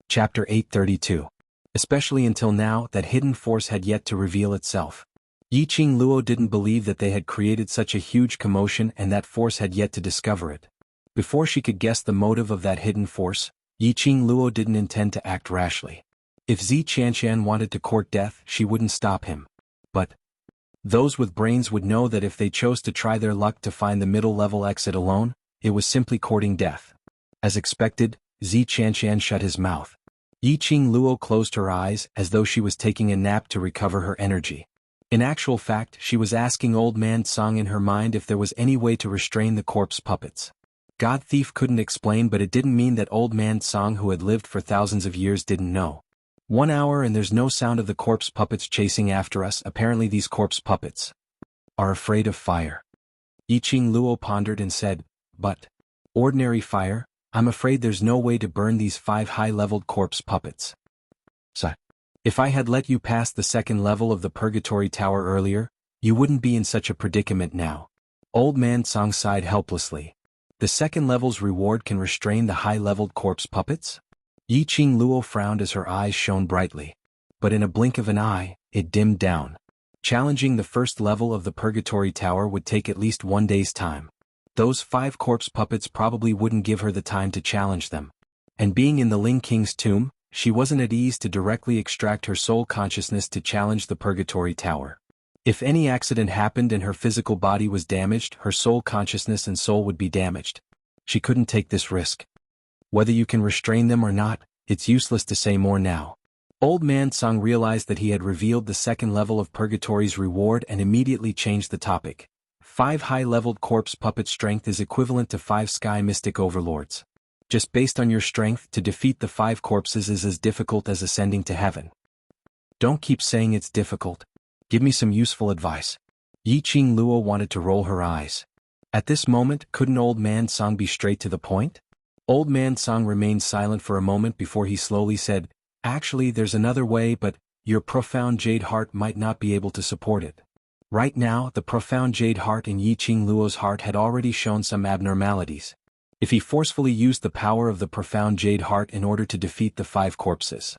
Chapter 832. Especially until now, that hidden force had yet to reveal itself. Yiqing Luo didn't believe that they had created such a huge commotion and that force had yet to discover it. Before she could guess the motive of that hidden force, Yiqing Luo didn't intend to act rashly. If Zi Qianqian wanted to court death, she wouldn't stop him. But those with brains would know that if they chose to try their luck to find the middle-level exit alone, it was simply courting death. As expected, Zi Qianqian shut his mouth. Yiqing Luo closed her eyes as though she was taking a nap to recover her energy. In actual fact, she was asking Old Man Song in her mind if there was any way to restrain the corpse puppets. God Thief couldn't explain, but it didn't mean that Old Man Song, who had lived for thousands of years, didn't know. 1 hour and there's no sound of the corpse puppets chasing after us. Apparently these corpse puppets are afraid of fire. Yiqing Luo pondered and said, but ordinary fire? I'm afraid there's no way to burn these 5 high-leveled corpse puppets. So, if I had let you pass the second level of the Purgatory Tower earlier, you wouldn't be in such a predicament now. Old Man Song sighed helplessly. The second level's reward can restrain the high-leveled corpse puppets? Yiqing Luo frowned as her eyes shone brightly. But in a blink of an eye, it dimmed down. Challenging the first level of the Purgatory Tower would take at least 1 day's time. Those 5 corpse puppets probably wouldn't give her the time to challenge them. And being in the Ling King's tomb, she wasn't at ease to directly extract her soul consciousness to challenge the Purgatory Tower. If any accident happened and her physical body was damaged, her soul consciousness and soul would be damaged. She couldn't take this risk. Whether you can restrain them or not, it's useless to say more now. Old Man Song realized that he had revealed the second level of Purgatory's reward and immediately changed the topic. 5 high-leveled corpse puppet strength is equivalent to 5 sky mystic overlords. Just based on your strength, to defeat the 5 corpses is as difficult as ascending to heaven. Don't keep saying it's difficult. Give me some useful advice. Yiqing Luo wanted to roll her eyes. At this moment, couldn't Old Man Song be straight to the point? Old Man Song remained silent for a moment before he slowly said, actually there's another way, but your profound jade heart might not be able to support it. Right now, the profound jade heart in Yiqing Luo's heart had already shown some abnormalities. If he forcefully used the power of the profound jade heart in order to defeat the 5 corpses.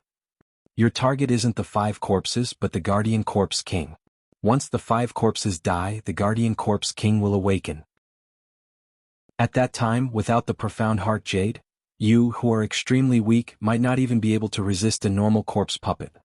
Your target isn't the 5 corpses but the Guardian Corpse King. Once the 5 corpses die, the Guardian Corpse King will awaken. At that time, without the profound heart jade, you, who are extremely weak, might not even be able to resist a normal corpse puppet.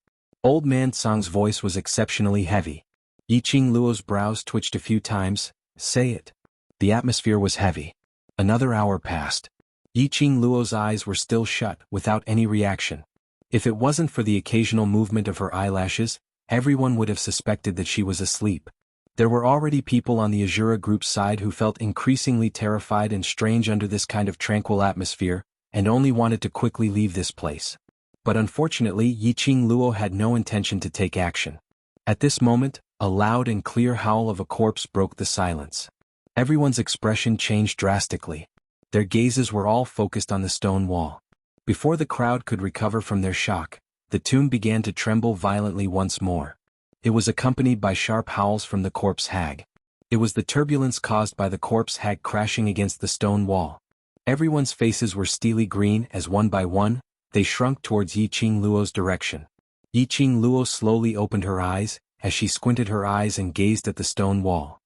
Old Man Song's voice was exceptionally heavy. Yiqing Luo's brows twitched a few times. Say it. The atmosphere was heavy. Another hour passed. Yiqing Luo's eyes were still shut, without any reaction. If it wasn't for the occasional movement of her eyelashes, everyone would have suspected that she was asleep. There were already people on the Azura group's side who felt increasingly terrified and strange under this kind of tranquil atmosphere, and only wanted to quickly leave this place. But unfortunately, Yiqing Luo had no intention to take action. At this moment, a loud and clear howl of a corpse broke the silence. Everyone's expression changed drastically. Their gazes were all focused on the stone wall. Before the crowd could recover from their shock, the tomb began to tremble violently once more. It was accompanied by sharp howls from the corpse hag. It was the turbulence caused by the corpse hag crashing against the stone wall. Everyone's faces were steely green as one by one, they shrunk towards Yiqing Luo's direction. Yiqing Luo slowly opened her eyes, as she squinted her eyes and gazed at the stone wall.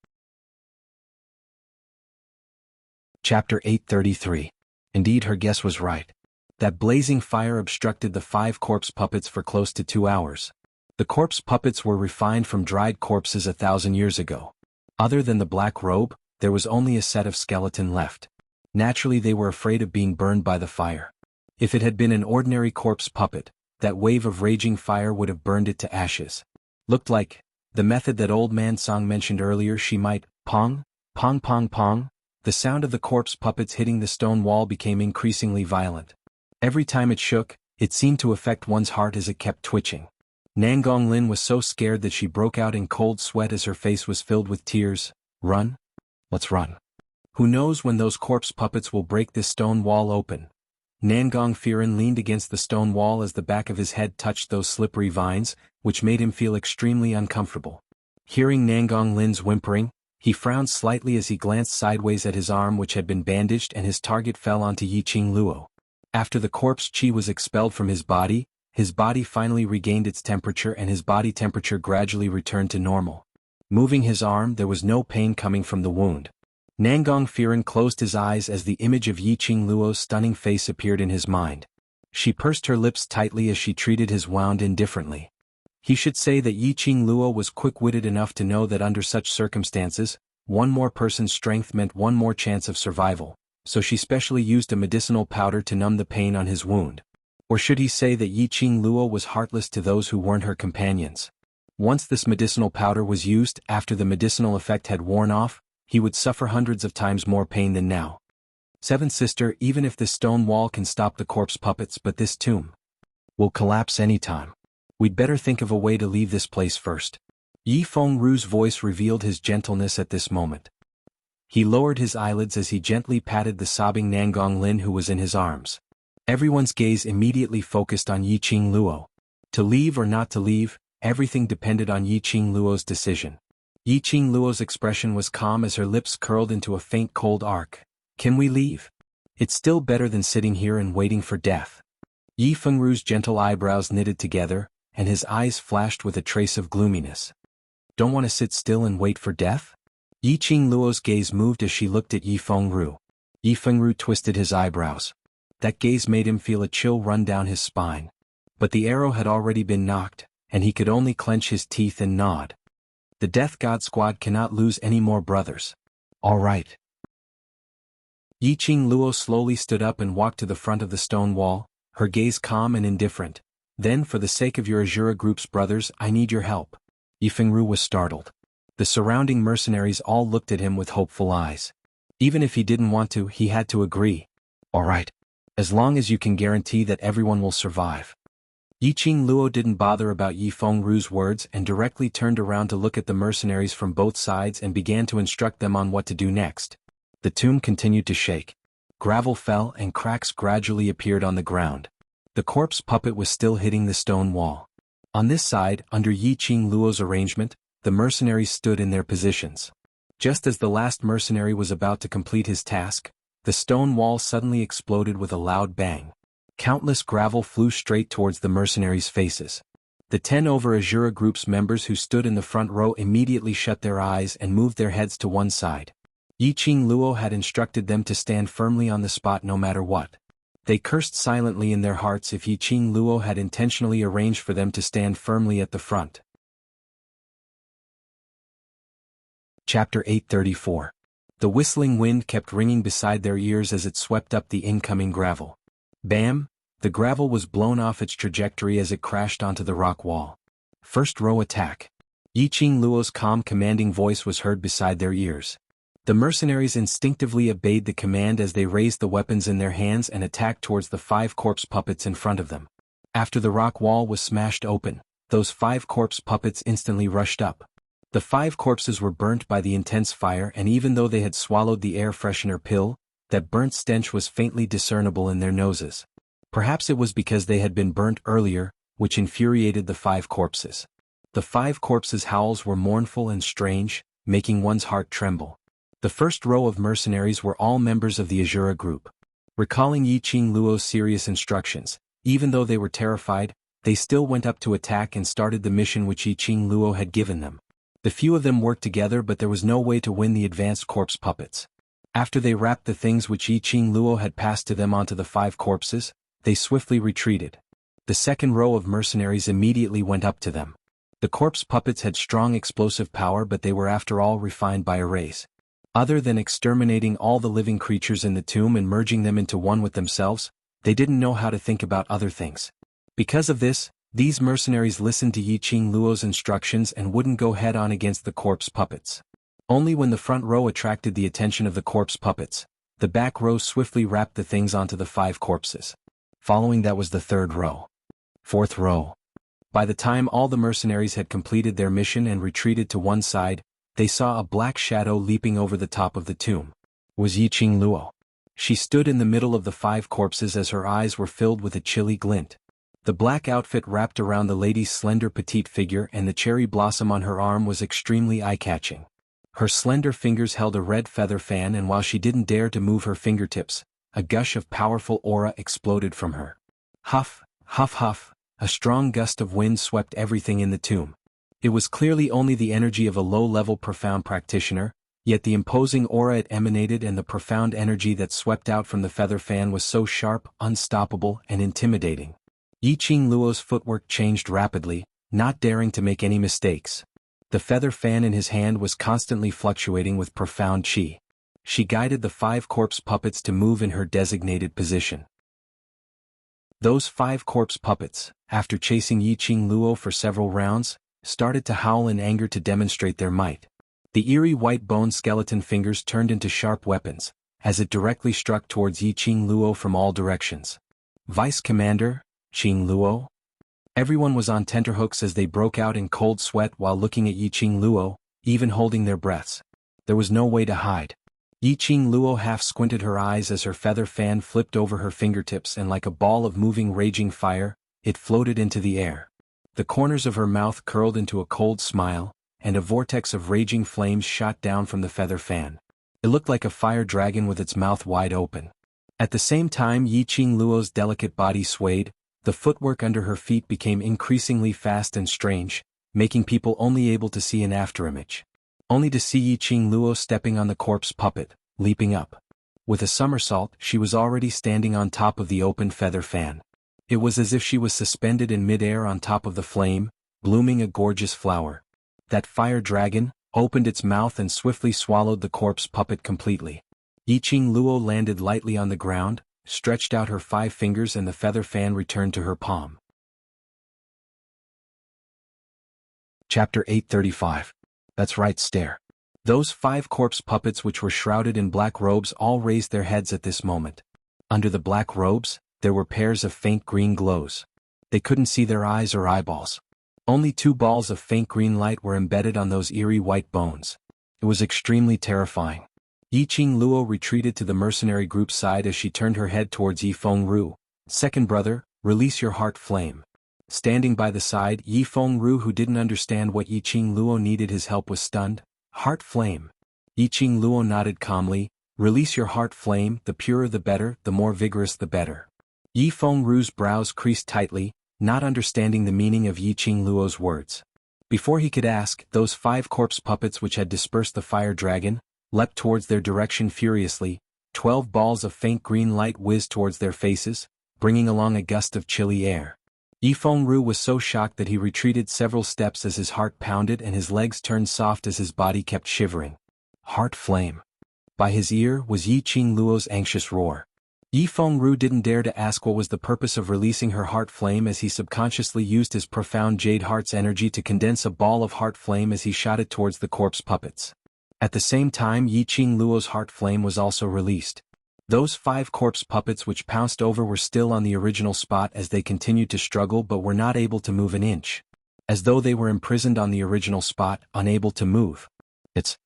Chapter 833. Indeed, her guess was right. That blazing fire obstructed the 5 corpse puppets for close to 2 hours. The corpse puppets were refined from dried corpses 1,000 years ago. Other than the black robe, there was only a set of skeleton left. Naturally, they were afraid of being burned by the fire. If it had been an ordinary corpse puppet, that wave of raging fire would have burned it to ashes. Looked like the method that Old Man Song mentioned earlier. She might pong, pong, pong, pong. The sound of the corpse puppets hitting the stone wall became increasingly violent. Every time it shook, it seemed to affect one's heart as it kept twitching. Nangong Lin was so scared that she broke out in cold sweat as her face was filled with tears. Run? Let's run. Who knows when those corpse puppets will break this stone wall open? Nangong Firen leaned against the stone wall as the back of his head touched those slippery vines, which made him feel extremely uncomfortable. Hearing Nangong Lin's whimpering, he frowned slightly as he glanced sideways at his arm, which had been bandaged, and his target fell onto Yiqing Luo. After the corpse chi was expelled from his body finally regained its temperature and his body temperature gradually returned to normal. Moving his arm, there was no pain coming from the wound. Nangong Firen closed his eyes as the image of Yiqing Luo's stunning face appeared in his mind. She pursed her lips tightly as she treated his wound indifferently. He should say that Yiqing Luo was quick-witted enough to know that under such circumstances, one more person's strength meant one more chance of survival, so she specially used a medicinal powder to numb the pain on his wound. Or should he say that Yiqing Luo was heartless to those who weren't her companions? Once this medicinal powder was used, after the medicinal effect had worn off, he would suffer hundreds of times more pain than now. Seventh sister, even if this stone wall can stop the corpse puppets, but this tomb will collapse anytime. We'd better think of a way to leave this place first. Yi Fengru's voice revealed his gentleness at this moment. He lowered his eyelids as he gently patted the sobbing Nangong Lin who was in his arms. Everyone's gaze immediately focused on Yiqing Luo. To leave or not to leave, everything depended on Yiqing Luo's decision. Yiqing Luo's expression was calm as her lips curled into a faint cold arc. Can we leave? It's still better than sitting here and waiting for death. Yi Fengru's gentle eyebrows knitted together, and his eyes flashed with a trace of gloominess. Don't want to sit still and wait for death? Yiqing Luo's gaze moved as she looked at Yi Fengru. Yi Fengru twisted his eyebrows. That gaze made him feel a chill run down his spine. But the arrow had already been knocked, and he could only clench his teeth and nod. The Death God Squad cannot lose any more brothers. All right. Yiqing Luo slowly stood up and walked to the front of the stone wall, her gaze calm and indifferent. Then, for the sake of your Azura group's brothers, I need your help. Yi Fengru was startled. The surrounding mercenaries all looked at him with hopeful eyes. Even if he didn't want to, he had to agree. All right. As long as you can guarantee that everyone will survive. Yiqing Luo didn't bother about Yi Fengru's words and directly turned around to look at the mercenaries from both sides and began to instruct them on what to do next. The tomb continued to shake. Gravel fell and cracks gradually appeared on the ground. The corpse puppet was still hitting the stone wall. On this side, under Yiqing Luo's arrangement, the mercenaries stood in their positions. Just as the last mercenary was about to complete his task, the stone wall suddenly exploded with a loud bang. Countless gravel flew straight towards the mercenaries' faces. The 10 over Azura group's members who stood in the front row immediately shut their eyes and moved their heads to one side. Yiqing Luo had instructed them to stand firmly on the spot no matter what. They cursed silently in their hearts if Yiqing Luo had intentionally arranged for them to stand firmly at the front. Chapter 834. The whistling wind kept ringing beside their ears as it swept up the incoming gravel. Bam! The gravel was blown off its trajectory as it crashed onto the rock wall. First row attack. Yiqing Luo's calm commanding voice was heard beside their ears. The mercenaries instinctively obeyed the command as they raised the weapons in their hands and attacked towards the 5 corpse puppets in front of them. After the rock wall was smashed open, those 5 corpse puppets instantly rushed up. The 5 corpses were burnt by the intense fire, and even though they had swallowed the air freshener pill, that burnt stench was faintly discernible in their noses. Perhaps it was because they had been burnt earlier, which infuriated the 5 corpses. The 5 corpses' howls were mournful and strange, making one's heart tremble. The first row of mercenaries were all members of the Azura group. Recalling Yiqing Luo's serious instructions, even though they were terrified, they still went up to attack and started the mission which Yiqing Luo had given them. The few of them worked together, but there was no way to win the advanced corpse puppets. After they wrapped the things which Yiqing Luo had passed to them onto the 5 corpses, they swiftly retreated. The second row of mercenaries immediately went up to them. The corpse puppets had strong explosive power, but they were after all refined by a race. Other than exterminating all the living creatures in the tomb and merging them into one with themselves, they didn't know how to think about other things. Because of this, these mercenaries listened to Yiqing Luo's instructions and wouldn't go head-on against the corpse puppets. Only when the front row attracted the attention of the corpse puppets, the back row swiftly wrapped the things onto the 5 corpses. Following that was the third row. Fourth row. By the time all the mercenaries had completed their mission and retreated to one side, they saw a black shadow leaping over the top of the tomb. It was Yiqing Luo. She stood in the middle of the 5 corpses as her eyes were filled with a chilly glint. The black outfit wrapped around the lady's slender petite figure, and the cherry blossom on her arm was extremely eye-catching. Her slender fingers held a red feather fan, and while she didn't dare to move her fingertips, a gush of powerful aura exploded from her. Huff, huff, huff, a strong gust of wind swept everything in the tomb. It was clearly only the energy of a low-level profound practitioner, yet the imposing aura it emanated and the profound energy that swept out from the feather fan was so sharp, unstoppable, and intimidating. Yi Qing Luo's footwork changed rapidly, not daring to make any mistakes. The feather fan in his hand was constantly fluctuating with profound qi. She guided the 5 corpse puppets to move in her designated position. Those 5 corpse puppets, after chasing Yi Qing Luo for several rounds, started to howl in anger to demonstrate their might. The eerie white bone skeleton fingers turned into sharp weapons, as it directly struck towards Yi Qing Luo from all directions. Vice Commander, Qing Luo? Everyone was on tenterhooks as they broke out in cold sweat while looking at Yi Qing Luo, even holding their breaths. There was no way to hide. Yi Qing Luo half squinted her eyes as her feather fan flipped over her fingertips and like a ball of moving raging fire, it floated into the air. The corners of her mouth curled into a cold smile, and a vortex of raging flames shot down from the feather fan. It looked like a fire dragon with its mouth wide open. At the same time Yi Qing Luo's delicate body swayed, the footwork under her feet became increasingly fast and strange, making people only able to see an afterimage. Only to see Yi Qing Luo stepping on the corpse puppet, leaping up. With a somersault, she was already standing on top of the open feather fan. It was as if she was suspended in midair on top of the flame, blooming a gorgeous flower. That fire dragon opened its mouth and swiftly swallowed the corpse puppet completely. Yi Qing Luo landed lightly on the ground, stretched out her 5 fingers and the feather fan returned to her palm. Chapter 835. That's right, stare. Those 5 corpse puppets which were shrouded in black robes all raised their heads at this moment. Under the black robes, there were pairs of faint green glows. They couldn't see their eyes or eyeballs. Only 2 balls of faint green light were embedded on those eerie white bones. It was extremely terrifying. Yi Qing Luo retreated to the mercenary group's side as she turned her head towards Yi Fengru. Second brother, release your heart flame. Standing by the side, Yi Fengru, who didn't understand what Yi Qing Luo needed his help, was stunned. Heart flame. Yi Qing Luo nodded calmly. Release your heart flame, the purer the better, the more vigorous the better. Yi Fengru's brows creased tightly, not understanding the meaning of Yi Qing Luo's words. Before he could ask, those 5 corpse puppets which had dispersed the fire dragon leapt towards their direction furiously. 12 balls of faint green light whizzed towards their faces, bringing along a gust of chilly air. Yi Fengru was so shocked that he retreated several steps as his heart pounded and his legs turned soft as his body kept shivering. Heart flame. By his ear was Yi Qing Luo's anxious roar. Yi Fengru didn't dare to ask what was the purpose of releasing her heart flame, as he subconsciously used his profound jade heart's energy to condense a ball of heart flame as he shot it towards the corpse puppets. At the same time Yi Qing Luo's heart flame was also released. Those 5 corpse puppets which pounced over were still on the original spot as they continued to struggle but were not able to move an inch. As though they were imprisoned on the original spot, unable to move. It's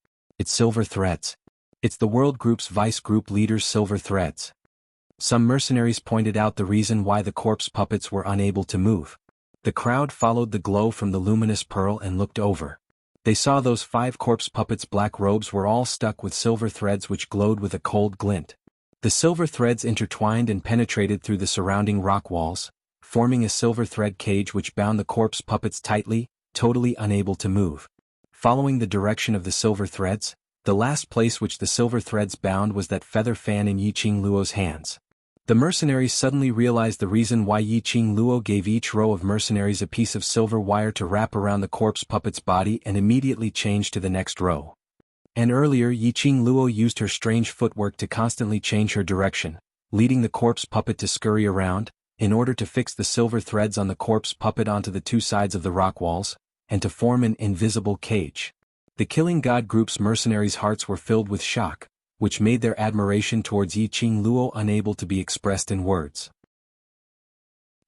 Silver Threads. It's the World Group's Vice Group leader's Silver Threads. Some mercenaries pointed out the reason why the corpse puppets were unable to move. The crowd followed the glow from the luminous pearl and looked over. They saw those 5 corpse puppets' black robes were all stuck with silver threads which glowed with a cold glint. The silver threads intertwined and penetrated through the surrounding rock walls, forming a silver thread cage which bound the corpse puppets tightly, totally unable to move. Following the direction of the silver threads, the last place which the silver threads bound was that feather fan in Yi Qing Luo's hands. The mercenaries suddenly realized the reason why Yi Qing Luo gave each row of mercenaries a piece of silver wire to wrap around the corpse puppet's body and immediately changed to the next row. And earlier Yi Qing Luo used her strange footwork to constantly change her direction, leading the corpse puppet to scurry around, in order to fix the silver threads on the corpse puppet onto the 2 sides of the rock walls, and to form an invisible cage. The Killing God Group's mercenaries' hearts were filled with shock, which made their admiration towards Yi Qing Luo unable to be expressed in words.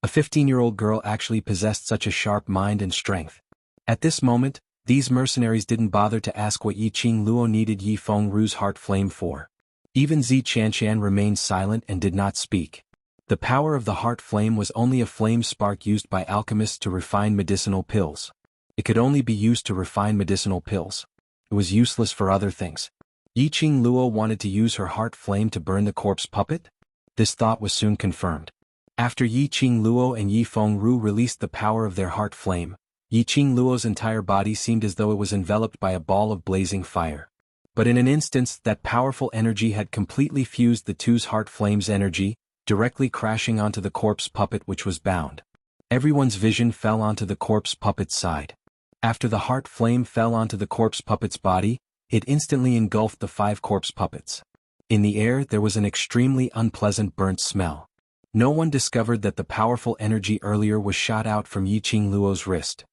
A 15-year-old girl actually possessed such a sharp mind and strength. At this moment, these mercenaries didn't bother to ask what Yi Qing Luo needed Yi Fengru's heart flame for. Even Zi Qianqian remained silent and did not speak. The power of the heart flame was only a flame spark used by alchemists to refine medicinal pills. It could only be used to refine medicinal pills. It was useless for other things. Yi Qing Luo wanted to use her heart flame to burn the corpse puppet? This thought was soon confirmed. After Yi Qing Luo and Yi Fengru released the power of their heart flame, Yiqing Luo's entire body seemed as though it was enveloped by a ball of blazing fire. But in an instant, that powerful energy had completely fused the two's heart flame's energy, directly crashing onto the corpse puppet which was bound. Everyone's vision fell onto the corpse puppet's side. After the heart flame fell onto the corpse puppet's body, it instantly engulfed the 5 corpse puppets. In the air there was an extremely unpleasant burnt smell. No one discovered that the powerful energy earlier was shot out from Yiqing Luo's wrist.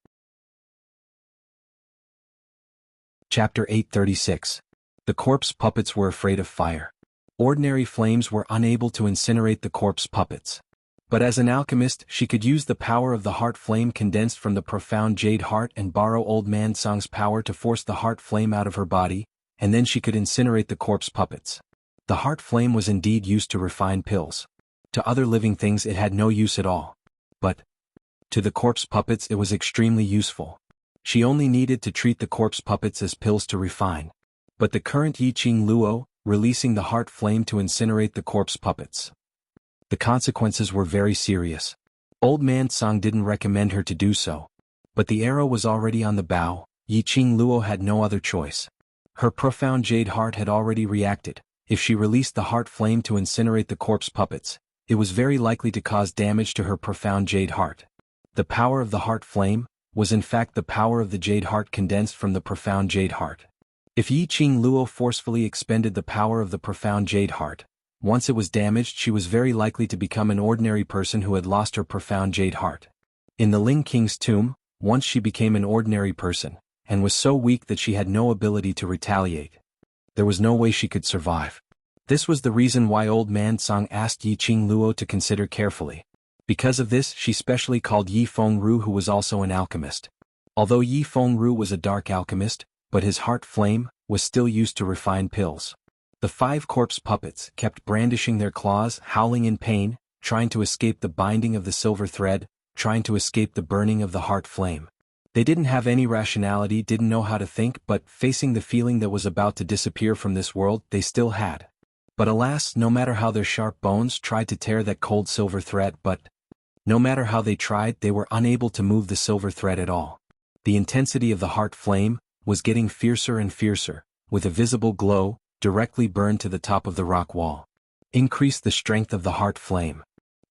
Chapter 836. The corpse puppets were afraid of fire. Ordinary flames were unable to incinerate the corpse puppets. But as an alchemist, she could use the power of the heart flame condensed from the profound jade heart and borrow Old Man Song's power to force the heart flame out of her body, and then she could incinerate the corpse puppets. The heart flame was indeed used to refine pills. To other living things it had no use at all. But to the corpse puppets it was extremely useful. She only needed to treat the corpse puppets as pills to refine. But the current Yiqing Luo, releasing the heart flame to incinerate the corpse puppets. The consequences were very serious. Old Man Song didn't recommend her to do so. But the arrow was already on the bow. Yiqing Luo had no other choice. Her profound jade heart had already reacted. If she released the heart flame to incinerate the corpse puppets, it was very likely to cause damage to her profound jade heart. The power of the heart flame was in fact the power of the jade heart condensed from the profound jade heart. If Yiqing Luo forcefully expended the power of the profound jade heart, once it was damaged she was very likely to become an ordinary person who had lost her profound jade heart. In the Ling King's tomb, once she became an ordinary person, and was so weak that she had no ability to retaliate. There was no way she could survive. This was the reason why Old Man Song asked Yiqing Luo to consider carefully. Because of this she specially called Yi Fengru, who was also an alchemist. Although Yi Fengru was a dark alchemist, but his heart flame was still used to refine pills. The 5 corpse puppets kept brandishing their claws, howling in pain, trying to escape the binding of the silver thread, trying to escape the burning of the heart flame. They didn't have any rationality, didn't know how to think, but facing the feeling that was about to disappear from this world, they still had. But alas, no matter how their sharp bones tried to tear that cold silver thread, no matter how they tried, they were unable to move the silver thread at all. The intensity of the heart flame was getting fiercer and fiercer, with a visible glow, directly burned to the top of the rock wall. Increased the strength of the heart flame.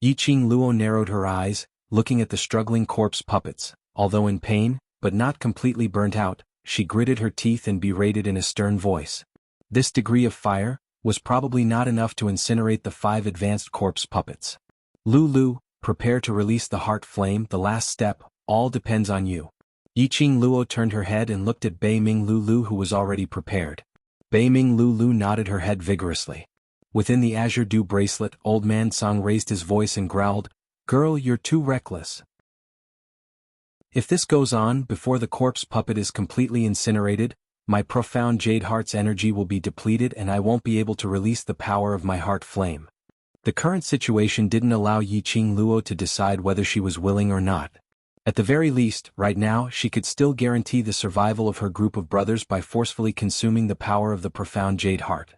Yiqing Luo narrowed her eyes, looking at the struggling corpse puppets. Although in pain, but not completely burnt out, she gritted her teeth and berated in a stern voice. This degree of fire was probably not enough to incinerate the 5 advanced corpse puppets. Lulu, prepare to release the heart flame, the last step, all depends on you. Yiqing Luo turned her head and looked at Bei Ming Lulu, who was already prepared. Bei Ming Lulu nodded her head vigorously. Within the azure dew bracelet, Old Man Song raised his voice and growled, "Girl, you're too reckless. If this goes on before the corpse puppet is completely incinerated, my profound jade heart's energy will be depleted and I won't be able to release the power of my heart flame." The current situation didn't allow Yiqing Luo to decide whether she was willing or not. At the very least, right now, she could still guarantee the survival of her group of brothers by forcefully consuming the power of the profound jade heart.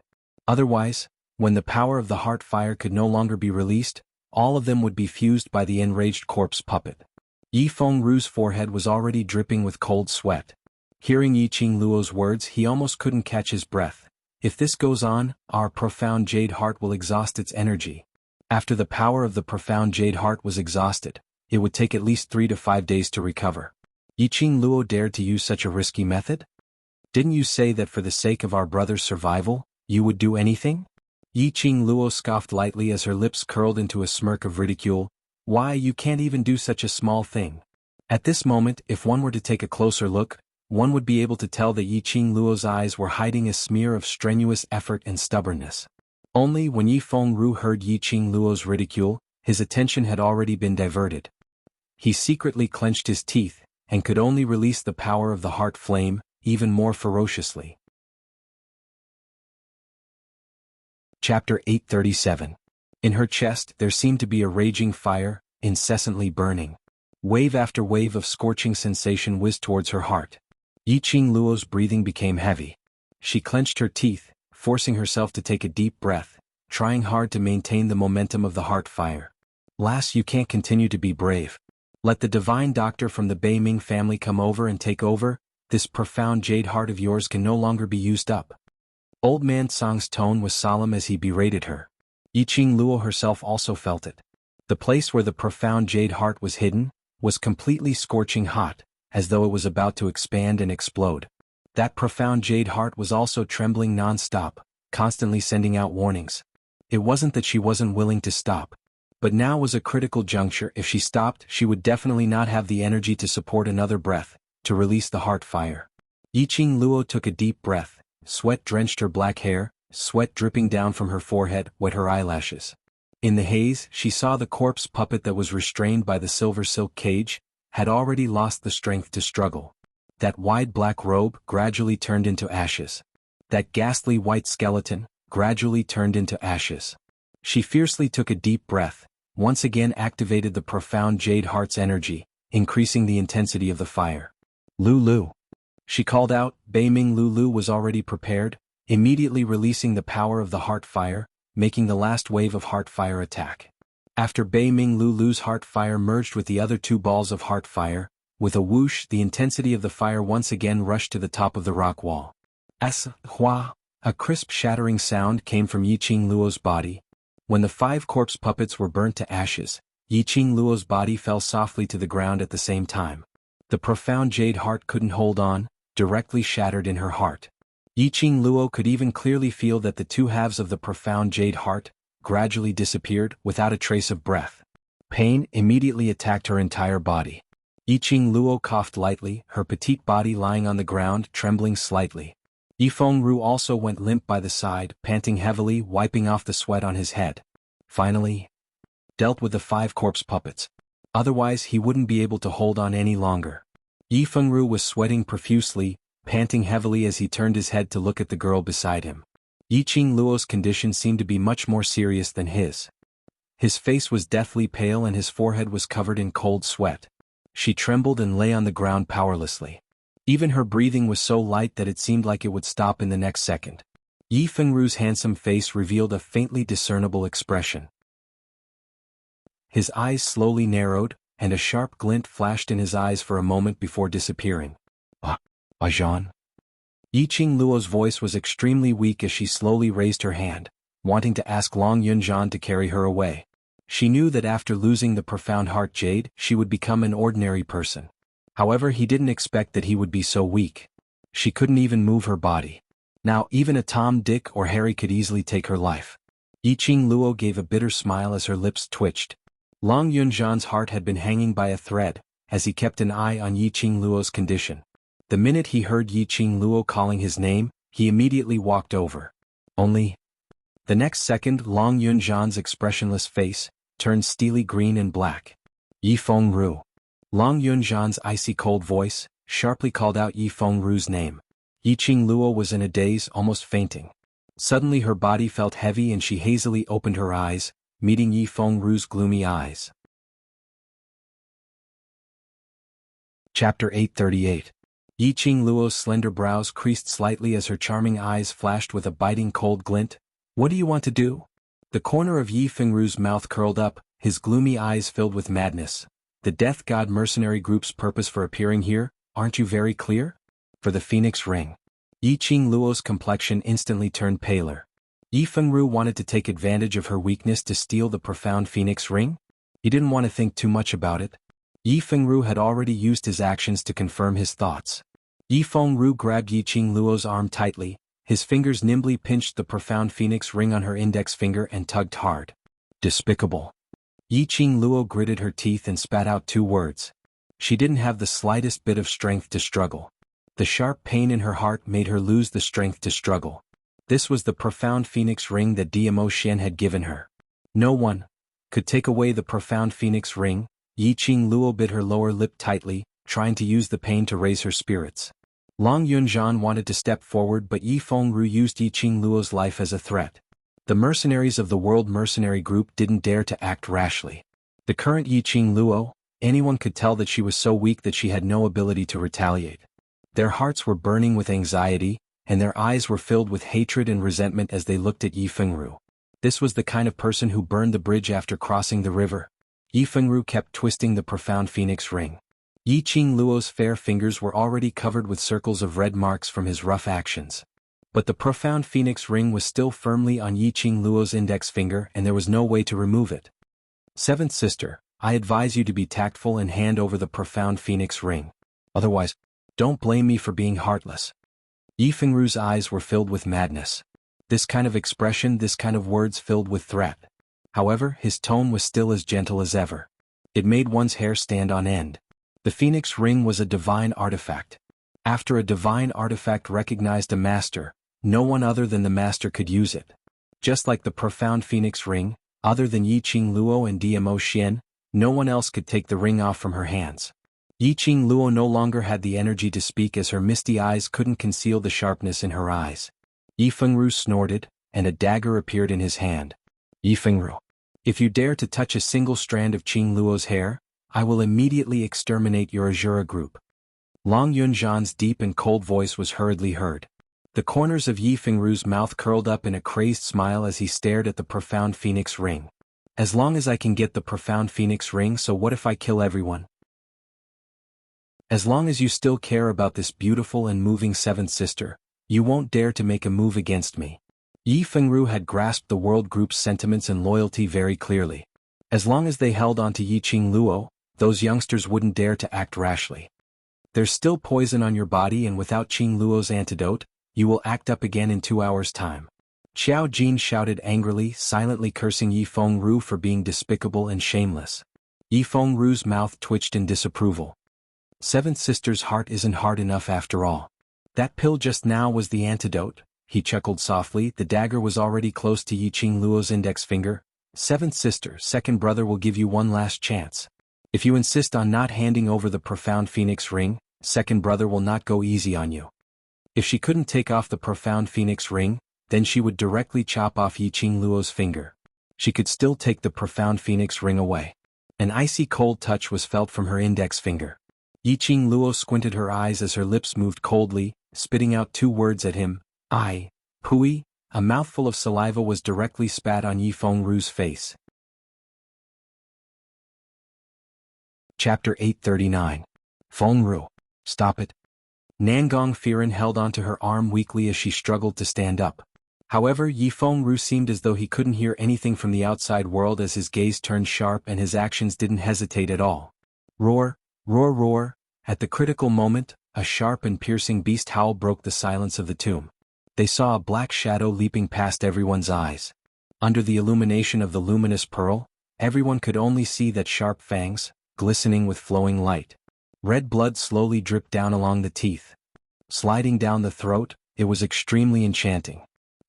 Otherwise, when the power of the heart fire could no longer be released, all of them would be fused by the enraged corpse puppet. Yi Fengru's forehead was already dripping with cold sweat. Hearing Yiqing Luo's words, he almost couldn't catch his breath. If this goes on, our profound jade heart will exhaust its energy. After the power of the profound jade heart was exhausted, it would take at least 3 to 5 days to recover. Yiqing Luo dared to use such a risky method? Didn't you say that for the sake of our brother's survival, you would do anything? Yiqing Luo scoffed lightly as her lips curled into a smirk of ridicule. Why, you can't even do such a small thing. At this moment, if one were to take a closer look, one would be able to tell that Yiqing Luo's eyes were hiding a smear of strenuous effort and stubbornness. Only when Yi Fengru heard Yiqing Luo's ridicule, his attention had already been diverted. He secretly clenched his teeth, and could only release the power of the heart flame, even more ferociously. Chapter 837. In her chest there seemed to be a raging fire, incessantly burning. Wave after wave of scorching sensation whizzed towards her heart. Yiqing Luo's breathing became heavy. She clenched her teeth, forcing herself to take a deep breath, trying hard to maintain the momentum of the heart fire. Lass, you can't continue to be brave. Let the divine doctor from the Bei Ming family come over and take over. This profound jade heart of yours can no longer be used up. Old man Song's tone was solemn as he berated her. Yiqing Luo herself also felt it. The place where the profound jade heart was hidden was completely scorching hot, as though it was about to expand and explode. That profound jade heart was also trembling non-stop, constantly sending out warnings. It wasn't that she wasn't willing to stop, but now was a critical juncture. If she stopped, she would definitely not have the energy to support another breath, to release the heart fire. Yiqing Luo took a deep breath. Sweat drenched her black hair, sweat dripping down from her forehead wet her eyelashes. In the haze, she saw the corpse puppet that was restrained by the silver silk cage, had already lost the strength to struggle. That wide black robe gradually turned into ashes. That ghastly white skeleton gradually turned into ashes. She fiercely took a deep breath, once again activated the profound jade heart's energy, increasing the intensity of the fire. Lulu. She called out. Bei Ming Lulu was already prepared, immediately releasing the power of the heart fire, making the last wave of heart fire attack. After Bei Ming Lulu's heart fire merged with the other two balls of heart fire, with a whoosh the intensity of the fire once again rushed to the top of the rock wall. Hua! A crisp shattering sound came from Yiqing Luo's body. When the 5 corpse puppets were burnt to ashes, Yiqing Luo's body fell softly to the ground at the same time. The profound jade heart couldn't hold on, directly shattered in her heart. Yiqing Luo could even clearly feel that the 2 halves of the profound jade heart gradually disappeared without a trace of breath. Pain immediately attacked her entire body. Yiqing Luo coughed lightly, her petite body lying on the ground trembling slightly. Yifeng Ru also went limp by the side, panting heavily, wiping off the sweat on his head. Finally, dealt with the 5 corpse puppets. Otherwise he wouldn't be able to hold on any longer. Yifeng Ru was sweating profusely, panting heavily as he turned his head to look at the girl beside him. Yiqing Luo's condition seemed to be much more serious than his. His face was deathly pale and his forehead was covered in cold sweat. She trembled and lay on the ground powerlessly. Even her breathing was so light that it seemed like it would stop in the next second. Yifeng Ru's handsome face revealed a faintly discernible expression. His eyes slowly narrowed, and a sharp glint flashed in his eyes for a moment before disappearing. Jean? Yiqing Luo's voice was extremely weak as she slowly raised her hand, wanting to ask Long Yunjian to carry her away. She knew that after losing the profound heart jade, she would become an ordinary person. However, he didn't expect that he would be so weak. She couldn't even move her body. Now even a Tom, Dick or Harry could easily take her life. Yiqing Luo gave a bitter smile as her lips twitched. Long Yunjian's heart had been hanging by a thread, as he kept an eye on Yiqing Luo's condition. The minute he heard Yiqing Luo calling his name, he immediately walked over. Only the next second, Long Yunjian's expressionless face turned steely green and black. Yifeng Ru. Long Yunjian's icy cold voice sharply called out Yifeng Ru's name. Yiqing Luo was in a daze, almost fainting. Suddenly her body felt heavy and she hazily opened her eyes, meeting Yifeng Ru's gloomy eyes. Chapter 838. Yiqing Luo's slender brows creased slightly as her charming eyes flashed with a biting cold glint. What do you want to do? The corner of Yifeng Ru's mouth curled up, his gloomy eyes filled with madness. The Death God mercenary group's purpose for appearing here, aren't you very clear? For the Phoenix Ring. Yiqing Luo's complexion instantly turned paler. Yifeng Ru wanted to take advantage of her weakness to steal the profound Phoenix Ring? He didn't want to think too much about it. Yifeng Ru had already used his actions to confirm his thoughts. Yifeng Ru grabbed Yiqing Luo's arm tightly, his fingers nimbly pinched the profound Phoenix Ring on her index finger and tugged hard. Despicable. Yiqing Luo gritted her teeth and spat out 2 words. She didn't have the slightest bit of strength to struggle. The sharp pain in her heart made her lose the strength to struggle. This was the profound Phoenix Ring that Diamo Xian had given her. No one could take away the profound Phoenix Ring. Yiqing Luo bit her lower lip tightly, trying to use the pain to raise her spirits. Long Yunjian wanted to step forward, but Yifeng Ru used Yiqing Luo's life as a threat. The mercenaries of the World Mercenary Group didn't dare to act rashly. The current Yiqing Luo, anyone could tell that she was so weak that she had no ability to retaliate. Their hearts were burning with anxiety, and their eyes were filled with hatred and resentment as they looked at Yifeng Ru. This was the kind of person who burned the bridge after crossing the river. Yi Fengru kept twisting the profound phoenix ring. Yi Qingluo's fair fingers were already covered with circles of red marks from his rough actions. But the profound phoenix ring was still firmly on Yi Qingluo's index finger and there was no way to remove it. Seventh sister, I advise you to be tactful and hand over the profound phoenix ring. Otherwise, don't blame me for being heartless. Yi Fengru's eyes were filled with madness. This kind of expression, this kind of words filled with threat. However, his tone was still as gentle as ever. It made one's hair stand on end. The phoenix ring was a divine artifact. After a divine artifact recognized a master, no one other than the master could use it. Just like the profound phoenix ring, other than Yi Qingluo and Dmo Xian, no one else could take the ring off from her hands. Yi Qingluo no longer had the energy to speak as her misty eyes couldn't conceal the sharpness in her eyes. Yi Fengru snorted, and a dagger appeared in his hand. Yi Fengru, if you dare to touch a single strand of Qingluo's hair, I will immediately exterminate your Azura group. Long Yunzhan's deep and cold voice was hurriedly heard. The corners of Yi Fengru's mouth curled up in a crazed smile as he stared at the profound phoenix ring. As long as I can get the profound phoenix ring, so what if I kill everyone? As long as you still care about this beautiful and moving seventh sister, you won't dare to make a move against me. Yi Fengru had grasped the world group's sentiments and loyalty very clearly. As long as they held on to Yi Qingluo, those youngsters wouldn't dare to act rashly. There's still poison on your body and without Qingluo's antidote, you will act up again in 2 hours' time. Xiao Jin shouted angrily, silently cursing Yi Fengru for being despicable and shameless. Yi Fengru's mouth twitched in disapproval. Seventh sister's heart isn't hard enough after all. That pill just now was the antidote, he chuckled softly. The dagger was already close to Yi Qingluo's index finger. Seventh sister, second brother will give you one last chance. If you insist on not handing over the profound phoenix ring, second brother will not go easy on you. If she couldn't take off the profound phoenix ring, then she would directly chop off Yi Qingluo's finger. She could still take the profound phoenix ring away. An icy cold touch was felt from her index finger. Yi Qingluo squinted her eyes as her lips moved coldly, spitting out 2 words at him. Pui. A mouthful of saliva was directly spat on Yi Fengru's face. Chapter 839. Fengru, stop it. Nangong Firen held onto her arm weakly as she struggled to stand up. However, Yi Fengru seemed as though he couldn't hear anything from the outside world as his gaze turned sharp and his actions didn't hesitate at all. Roar, roar, roar. At the critical moment, a sharp and piercing beast howl broke the silence of the tomb. They saw a black shadow leaping past everyone's eyes. Under the illumination of the luminous pearl, everyone could only see that sharp fangs, glistening with flowing light. Red blood slowly dripped down along the teeth. Sliding down the throat, it was extremely enchanting.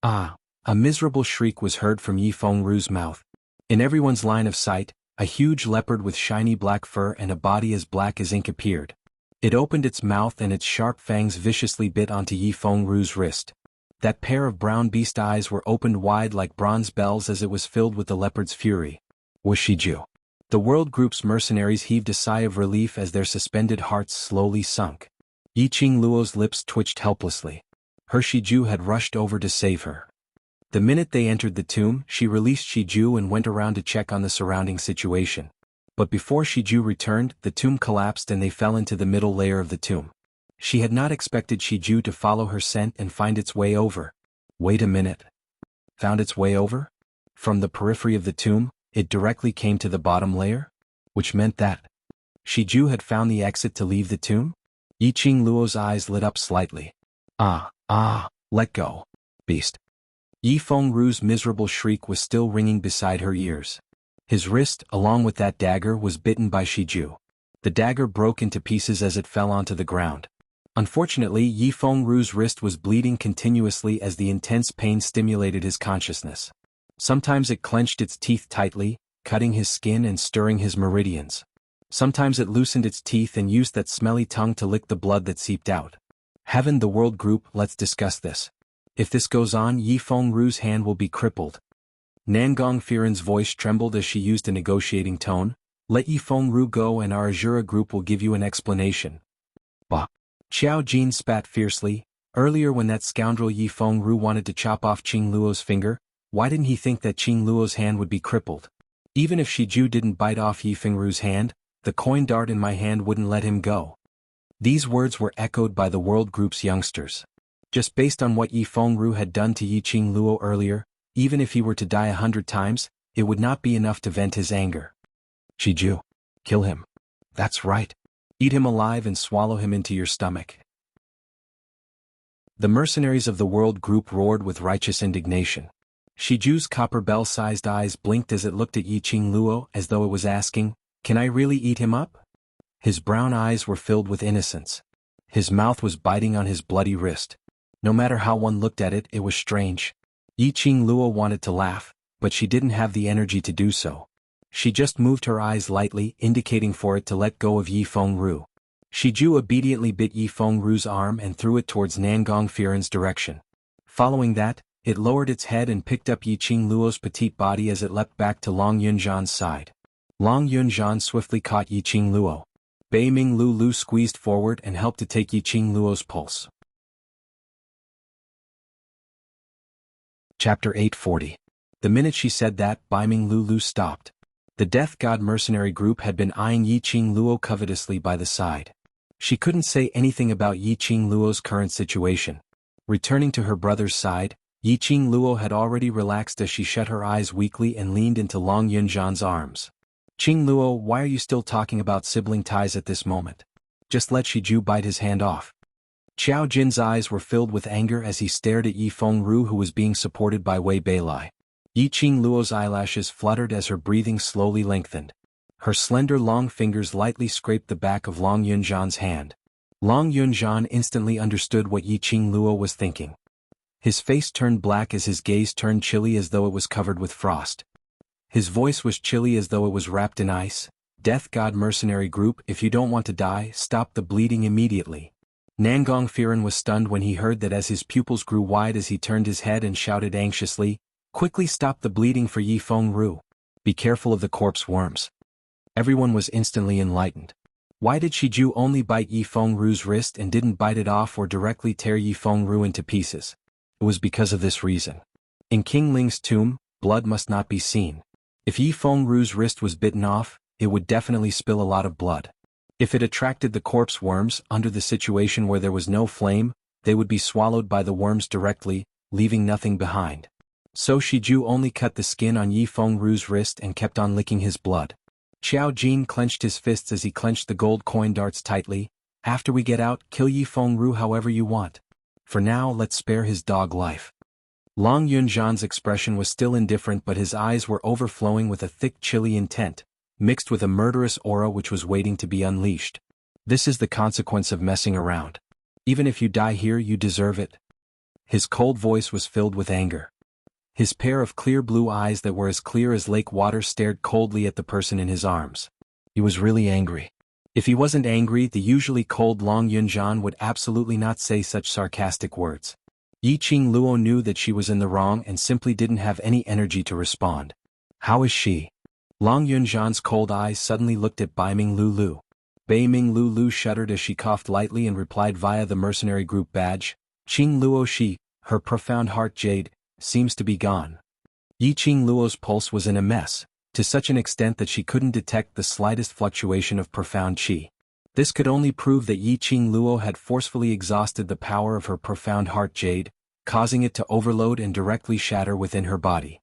Ah! A miserable shriek was heard from Yi Fengru's mouth. In everyone's line of sight, a huge leopard with shiny black fur and a body as black as ink appeared. It opened its mouth and its sharp fangs viciously bit onto Yi Fengru's wrist. That pair of brown beast eyes were opened wide like bronze bells as it was filled with the leopard's fury. Was Shiju? The world group's mercenaries heaved a sigh of relief as their suspended hearts slowly sunk. Yi Qingluo's lips twitched helplessly. Her Shiju had rushed over to save her. The minute they entered the tomb, she released Shiju and went around to check on the surrounding situation. But before Shiju returned, the tomb collapsed and they fell into the middle layer of the tomb. She had not expected Shiju to follow her scent and find its way over. Wait a minute. Found its way over? From the periphery of the tomb, it directly came to the bottom layer? Which meant that Shiju had found the exit to leave the tomb? Yi Qingluo's eyes lit up slightly. Let go, beast. Yi Fengru's miserable shriek was still ringing beside her ears. His wrist, along with that dagger, was bitten by Shiju. The dagger broke into pieces as it fell onto the ground. Unfortunately, Yi Fengru's wrist was bleeding continuously as the intense pain stimulated his consciousness. Sometimes it clenched its teeth tightly, cutting his skin and stirring his meridians. Sometimes it loosened its teeth and used that smelly tongue to lick the blood that seeped out. Heaven, the world group, let's discuss this. If this goes on, Yi Fengru's hand will be crippled. Nangong Firen's voice trembled as she used a negotiating tone. Let Yi Fengru go and our Azura group will give you an explanation. Bah! Xiao Jin spat fiercely. Earlier when that scoundrel Yi Fengru wanted to chop off Qingluo's finger, why didn't he think that Qingluo's hand would be crippled? Even if Shiju didn't bite off Yi Fengru's hand, the coin dart in my hand wouldn't let him go. These words were echoed by the World Group's youngsters. Just based on what Yi Fengru had done to Yi Qing Luo earlier, even if he were to die 100 times, it would not be enough to vent his anger. Shiju. Kill him. That's right. Eat him alive and swallow him into your stomach. The mercenaries of the World Group roared with righteous indignation. Shiju's copper bell-sized eyes blinked as it looked at Yi Qing Luo as though it was asking, "Can I really eat him up?" His brown eyes were filled with innocence. His mouth was biting on his bloody wrist. No matter how one looked at it, it was strange. Yi Qing Luo wanted to laugh, but she didn't have the energy to do so. She just moved her eyes lightly, indicating for it to let go of Yi Fengru. Shiju obediently bit Yi Fengru's arm and threw it towards Nangong Firen's direction. Following that, it lowered its head and picked up Yi Qing Luo's petite body as it leapt back to Long Yunzhan's side. Long Yunzhan swiftly caught Yi Qing Luo. Bei Ming Lu squeezed forward and helped to take Yi Qing Luo's pulse. Chapter 840. The minute she said that, Bai Ming Lu stopped. The Death God mercenary group had been eyeing Yi Qing Luo covetously by the side. She couldn't say anything about Yi Qing Luo's current situation. Returning to her brother's side, Yi Qing Luo had already relaxed as she shut her eyes weakly and leaned into Long Yunzhan's arms. "Qing Luo, why are you still talking about sibling ties at this moment? Just let Shiju bite his hand off." Qiao Jin's eyes were filled with anger as he stared at Yi Fengru, who was being supported by Wei Beilai. Yi Qing Luo's eyelashes fluttered as her breathing slowly lengthened. Her slender long fingers lightly scraped the back of Long Yunzhan's hand. Long Yunzhan instantly understood what Yi Qing Luo was thinking. His face turned black as his gaze turned chilly as though it was covered with frost. His voice was chilly as though it was wrapped in ice. "Death God mercenary group, if you don't want to die, stop the bleeding immediately." Nangong Firen was stunned when he heard that as his pupils grew wide as he turned his head and shouted anxiously, "Quickly stop the bleeding for Yi Fengru. Be careful of the corpse worms." Everyone was instantly enlightened. Why did Shiju only bite Yi Fengru's wrist and didn't bite it off or directly tear Yi Fengru into pieces? It was because of this reason. In King Ling's tomb, blood must not be seen. If Yi Fengru's wrist was bitten off, it would definitely spill a lot of blood. If it attracted the corpse worms, under the situation where there was no flame, they would be swallowed by the worms directly, leaving nothing behind. So Shiju only cut the skin on Yi Fengru's wrist and kept on licking his blood. Qiao Jin clenched his fists as he clenched the gold coin darts tightly. "After we get out, kill Yi Fengru however you want. For now, let's spare his dog life." Long Yunzhan's expression was still indifferent, but his eyes were overflowing with a thick chilly intent, mixed with a murderous aura which was waiting to be unleashed. "This is the consequence of messing around. Even if you die here, you deserve it." His cold voice was filled with anger. His pair of clear blue eyes that were as clear as lake water stared coldly at the person in his arms. He was really angry. If he wasn't angry, the usually cold Long Yunzhan would absolutely not say such sarcastic words. Yi Qing Luo knew that she was in the wrong and simply didn't have any energy to respond. "How is she?" Long Yunzhan's cold eyes suddenly looked at Bai Ming Lu. Bei Ming Lu shuddered as she coughed lightly and replied via the mercenary group badge, "Qing Luo, her profound heart jade, seems to be gone." Yi Qing Luo's pulse was in a mess, to such an extent that she couldn't detect the slightest fluctuation of profound qi. This could only prove that Yi Qing Luo had forcefully exhausted the power of her profound heart jade, causing it to overload and directly shatter within her body.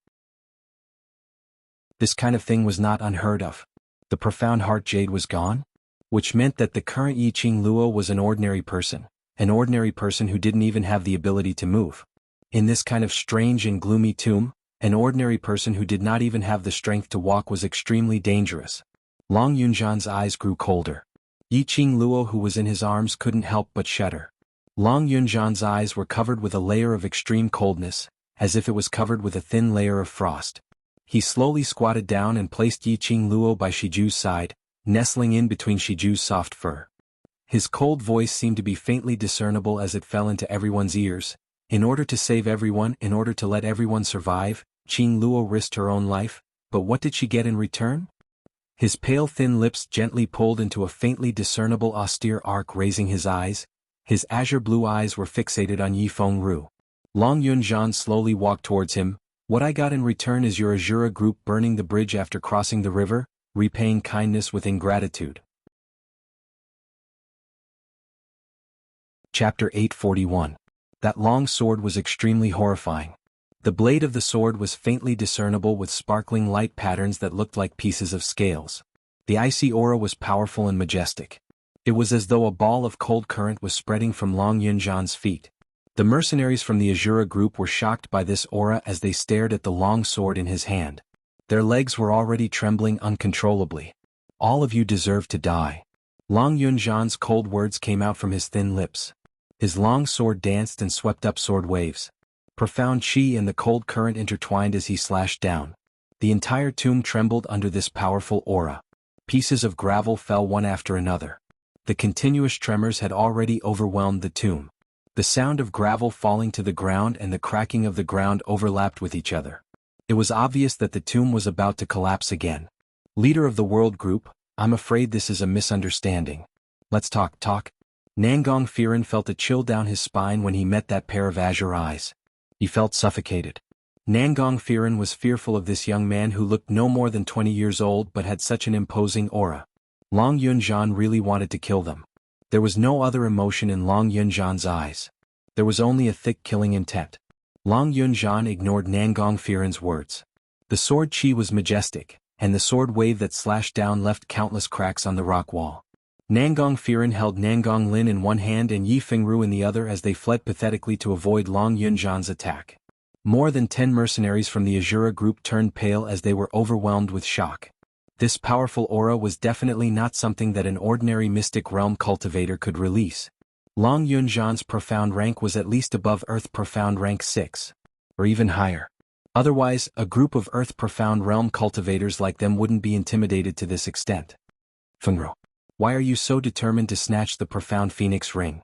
This kind of thing was not unheard of. The profound heart jade was gone? Which meant that the current Yi Qing Luo was an ordinary person who didn't even have the ability to move. In this kind of strange and gloomy tomb, an ordinary person who did not even have the strength to walk was extremely dangerous. Long Yunzhan's eyes grew colder. Yi Qing Luo, who was in his arms, couldn't help but shudder. Long Yunzhan's eyes were covered with a layer of extreme coldness, as if it was covered with a thin layer of frost. He slowly squatted down and placed Yi Qing Luo by Shiju's side, nestling in between Shiju's soft fur. His cold voice seemed to be faintly discernible as it fell into everyone's ears. "In order to save everyone, in order to let everyone survive, Qing Luo risked her own life, but what did she get in return?" His pale thin lips gently pulled into a faintly discernible austere arc, raising his eyes. His azure blue eyes were fixated on Yi Fengru. Long Yunzhan slowly walked towards him, What I got in return is your Azura group burning the bridge after crossing the river, repaying kindness with ingratitude. Chapter 841. That long sword was extremely horrifying. The blade of the sword was faintly discernible with sparkling light patterns that looked like pieces of scales. The icy aura was powerful and majestic. It was as though a ball of cold current was spreading from Long Yunjan's feet. The mercenaries from the Azura group were shocked by this aura as they stared at the long sword in his hand. Their legs were already trembling uncontrollably. All of you deserve to die. Long Yunjan's cold words came out from his thin lips. His long sword danced and swept up sword waves. Profound chi and the cold current intertwined as he slashed down. The entire tomb trembled under this powerful aura. Pieces of gravel fell one after another. The continuous tremors had already overwhelmed the tomb. The sound of gravel falling to the ground and the cracking of the ground overlapped with each other. It was obvious that the tomb was about to collapse again. Leader of the world group, I'm afraid this is a misunderstanding. Let's talk. Nangong Firen felt a chill down his spine when he met that pair of azure eyes. He felt suffocated. Nangong Firen was fearful of this young man who looked no more than 20 years old but had such an imposing aura. Long Yunjan really wanted to kill them. There was no other emotion in Long Yunjan's eyes. There was only a thick killing intent. Long Yunjan ignored Nangong Firen's words. The sword chi was majestic, and the sword wave that slashed down left countless cracks on the rock wall. Nangong Firen held Nangong Lin in one hand and Yi Fengru in the other as they fled pathetically to avoid Long Yunjan's attack. More than 10 mercenaries from the Azura group turned pale as they were overwhelmed with shock. This powerful aura was definitely not something that an ordinary mystic realm cultivator could release. Long Yunjan's profound rank was at least above Earth Profound rank 6. Or even higher. Otherwise, a group of Earth Profound realm cultivators like them wouldn't be intimidated to this extent. Fengru, why are you so determined to snatch the Profound Phoenix ring?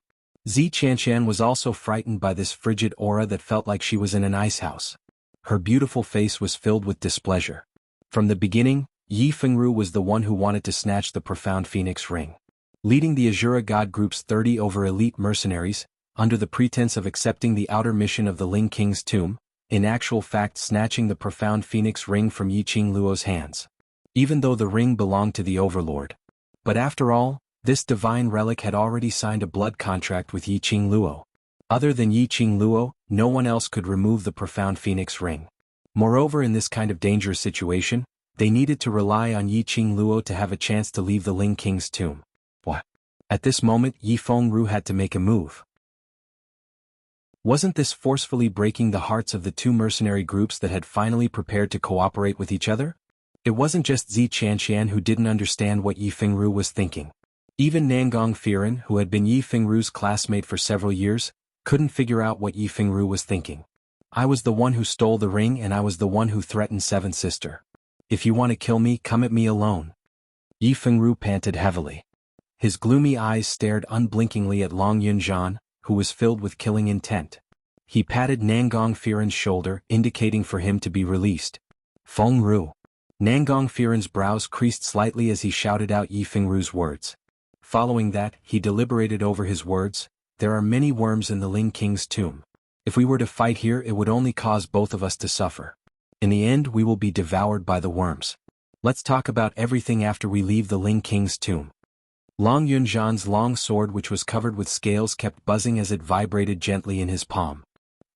Zi Qianqian was also frightened by this frigid aura that felt like she was in an ice house. Her beautiful face was filled with displeasure. From the beginning, Yi Fengru was the one who wanted to snatch the Profound Phoenix ring. Leading the Azura God Group's 30 over elite mercenaries, under the pretense of accepting the outer mission of the Ling King's tomb, in actual fact snatching the Profound Phoenix ring from Yiqing Luo's hands. Even though the ring belonged to the Overlord. But after all, this divine relic had already signed a blood contract with Yiqing Luo. Other than Yiqing Luo, no one else could remove the Profound Phoenix ring. Moreover, in this kind of dangerous situation, they needed to rely on Yiqing Luo to have a chance to leave the Ling King's tomb. What? At this moment, Yi Fengru had to make a move. Wasn't this forcefully breaking the hearts of the two mercenary groups that had finally prepared to cooperate with each other? It wasn't just Zi Qianqian who didn't understand what Yi Fengru was thinking. Even Nangong Firen, who had been Yi Fengru's classmate for several years, couldn't figure out what Yi Fengru was thinking. I was the one who stole the ring and I was the one who threatened Seventh Sister. If you want to kill me, come at me alone. Yi Fengru panted heavily. His gloomy eyes stared unblinkingly at Long Yunjan, who was filled with killing intent. He patted Nangong Firen's shoulder, indicating for him to be released. Fengru. Nangong Firen's brows creased slightly as he shouted out Yi Fengru's words. Following that, he deliberated over his words. There are many worms in the Ling King's tomb. If we were to fight here, it would only cause both of us to suffer. In the end, we will be devoured by the worms. Let's talk about everything after we leave the Ling King's tomb. Long Yunjan's long sword, which was covered with scales, kept buzzing as it vibrated gently in his palm.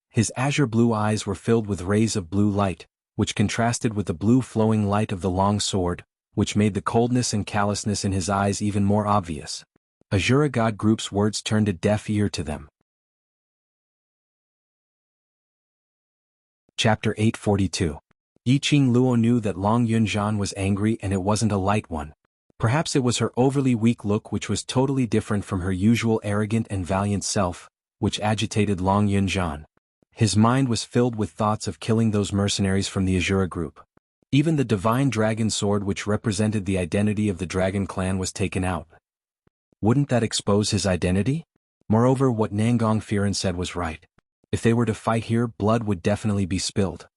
His azure blue eyes were filled with rays of blue light, which contrasted with the blue flowing light of the long sword, which made the coldness and callousness in his eyes even more obvious. Azura God Group's words turned a deaf ear to them. Chapter 842. Yiqing Luo knew that Long Yunjan was angry, and it wasn't a light one. Perhaps it was her overly weak look, which was totally different from her usual arrogant and valiant self, which agitated Long Yunjan. His mind was filled with thoughts of killing those mercenaries from the Azura group. Even the divine dragon sword, which represented the identity of the dragon clan, was taken out. Wouldn't that expose his identity? Moreover, what Nangong Firen said was right. If they were to fight here, blood would definitely be spilled.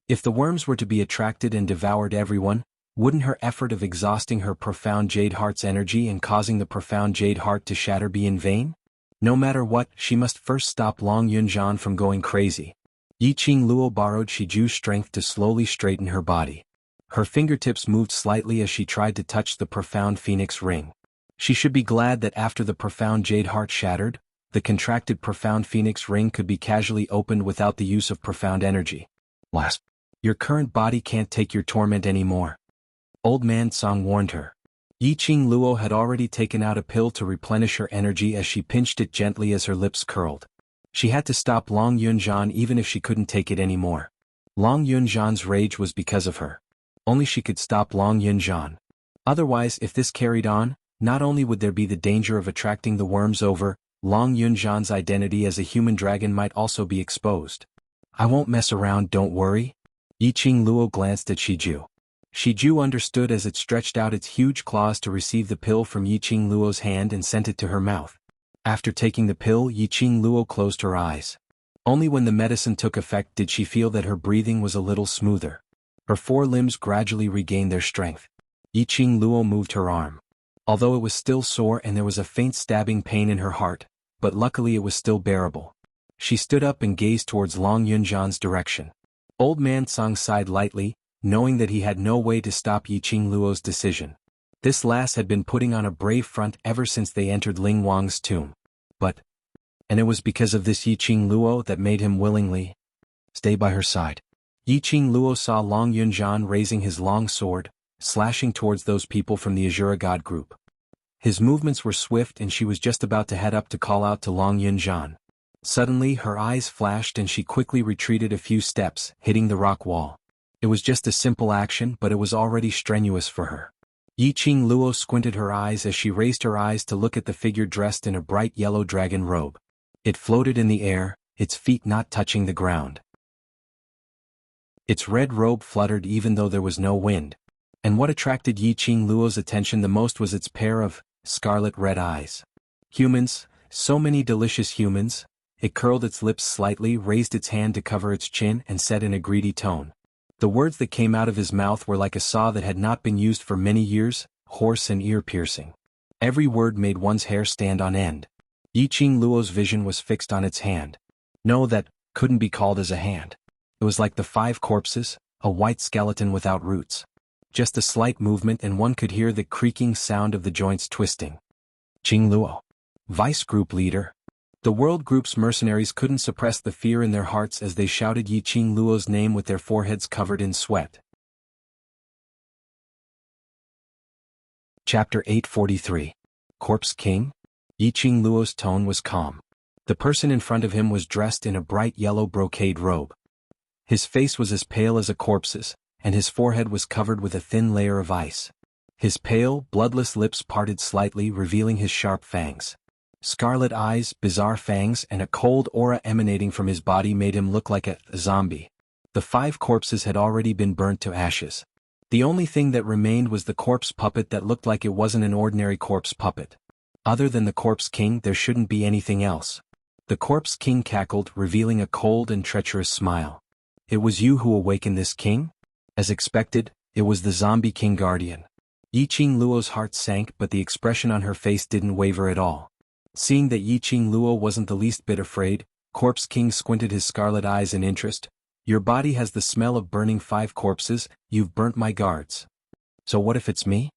If the worms were to be attracted and devoured everyone, wouldn't her effort of exhausting her profound Jade Heart's energy and causing the profound Jade Heart to shatter be in vain? No matter what, she must first stop Long Yunjan from going crazy. Yiqing Luo borrowed Shiju's strength to slowly straighten her body. Her fingertips moved slightly as she tried to touch the profound phoenix ring. She should be glad that after the profound jade heart shattered, the contracted profound phoenix ring could be casually opened without the use of profound energy. Last. Your current body can't take your torment anymore. Old Man Song warned her. Yiqing Luo had already taken out a pill to replenish her energy as she pinched it gently as her lips curled. She had to stop Long Yunzhan even if she couldn't take it anymore. Long Yunzhan's rage was because of her. Only she could stop Long Yunzhan. Otherwise, if this carried on, not only would there be the danger of attracting the worms over, Long Yunzhan's identity as a human dragon might also be exposed. I won't mess around, don't worry. Yiqing Luo glanced at Shiju. Shiju understood as it stretched out its huge claws to receive the pill from Yiqing Luo's hand and sent it to her mouth. After taking the pill, Yiqing Luo closed her eyes. Only when the medicine took effect did she feel that her breathing was a little smoother. Her four limbs gradually regained their strength. Yiqing Luo moved her arm. Although it was still sore and there was a faint stabbing pain in her heart, but luckily it was still bearable. She stood up and gazed towards Long Yunzhan's direction. Old Man Song sighed lightly, knowing that he had no way to stop Yiqing Luo's decision. This lass had been putting on a brave front ever since they entered Ling Wang's tomb. And it was because of this Yiqing Luo that made him willingly stay by her side. Yiqing Luo saw Long Yunzhan raising his long sword, slashing towards those people from the Azura God group. His movements were swift and she was just about to head up to call out to Long Yunzhan. Suddenly her eyes flashed and she quickly retreated a few steps, hitting the rock wall. It was just a simple action, but it was already strenuous for her. Yiqing Luo squinted her eyes as she raised her eyes to look at the figure dressed in a bright yellow dragon robe. It floated in the air, its feet not touching the ground. Its red robe fluttered even though there was no wind. And what attracted Yiqing Luo's attention the most was its pair of scarlet red eyes. Humans, so many delicious humans. It curled its lips slightly, raised its hand to cover its chin and said in a greedy tone. The words that came out of his mouth were like a saw that had not been used for many years, hoarse and ear-piercing. Every word made one's hair stand on end. Yiqing Luo's vision was fixed on its hand. No, that couldn't be called as a hand. It was like the 5 corpses, a white skeleton without roots. Just a slight movement and one could hear the creaking sound of the joints twisting. Qing Luo, Vice Group Leader. The World Group's mercenaries couldn't suppress the fear in their hearts as they shouted Yiqing Luo's name with their foreheads covered in sweat. Chapter 843. Corpse King? Yiqing Luo's tone was calm. The person in front of him was dressed in a bright yellow brocade robe. His face was as pale as a corpse's, and his forehead was covered with a thin layer of ice. His pale, bloodless lips parted slightly, revealing his sharp fangs. Scarlet eyes, bizarre fangs, and a cold aura emanating from his body made him look like a zombie. The 5 corpses had already been burnt to ashes. The only thing that remained was the corpse puppet that looked like it wasn't an ordinary corpse puppet. Other than the Corpse King, there shouldn't be anything else. The Corpse King cackled, revealing a cold and treacherous smile. It was you who awakened this king? As expected, it was the Zombie King Guardian. Yiqing Luo's heart sank, but the expression on her face didn't waver at all. Seeing that Yiqing Luo wasn't the least bit afraid, Corpse King squinted his scarlet eyes in interest. Your body has the smell of burning 5 corpses, you've burnt my guards. So what if it's me?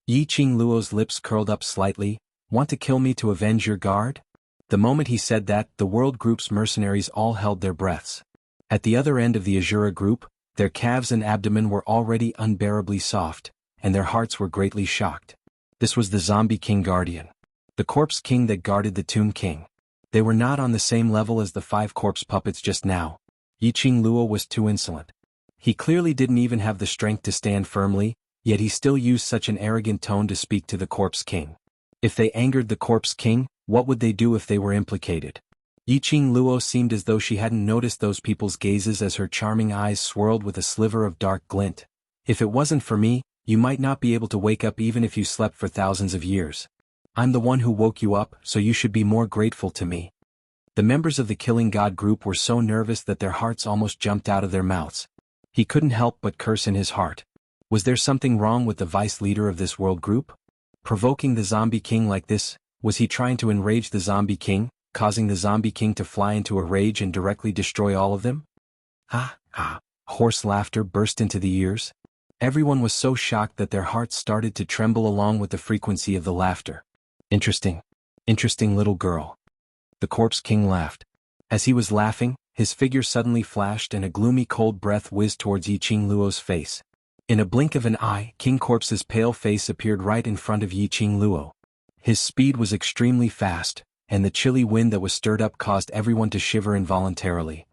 Yiqing Luo's lips curled up slightly. Want to kill me to avenge your guard? The moment he said that, the World Group's mercenaries all held their breaths. At the other end of the Azura group, their calves and abdomen were already unbearably soft, and their hearts were greatly shocked. This was the Zombie King Guardian. The Corpse King that guarded the Tomb King. They were not on the same level as the 5 corpse puppets just now. Yiqing Luo was too insolent. He clearly didn't even have the strength to stand firmly, yet he still used such an arrogant tone to speak to the Corpse King. If they angered the Corpse King, what would they do if they were implicated? Yiqing Luo seemed as though she hadn't noticed those people's gazes as her charming eyes swirled with a sliver of dark glint. If it wasn't for me, you might not be able to wake up even if you slept for thousands of years. I'm the one who woke you up, so you should be more grateful to me. The members of the Killing God group were so nervous that their hearts almost jumped out of their mouths. He couldn't help but curse in his heart. Was there something wrong with the vice leader of this world group? Provoking the Zombie King like this, was he trying to enrage the Zombie King, causing the Zombie King to fly into a rage and directly destroy all of them? Ha, ha. Hoarse laughter burst into the ears. Everyone was so shocked that their hearts started to tremble along with the frequency of the laughter. Interesting. Interesting little girl. The Corpse King laughed. As he was laughing, his figure suddenly flashed and a gloomy cold breath whizzed towards Yi Qing Luo's face. In a blink of an eye, King Corpse's pale face appeared right in front of Yi Qing Luo. His speed was extremely fast, and the chilly wind that was stirred up caused everyone to shiver involuntarily.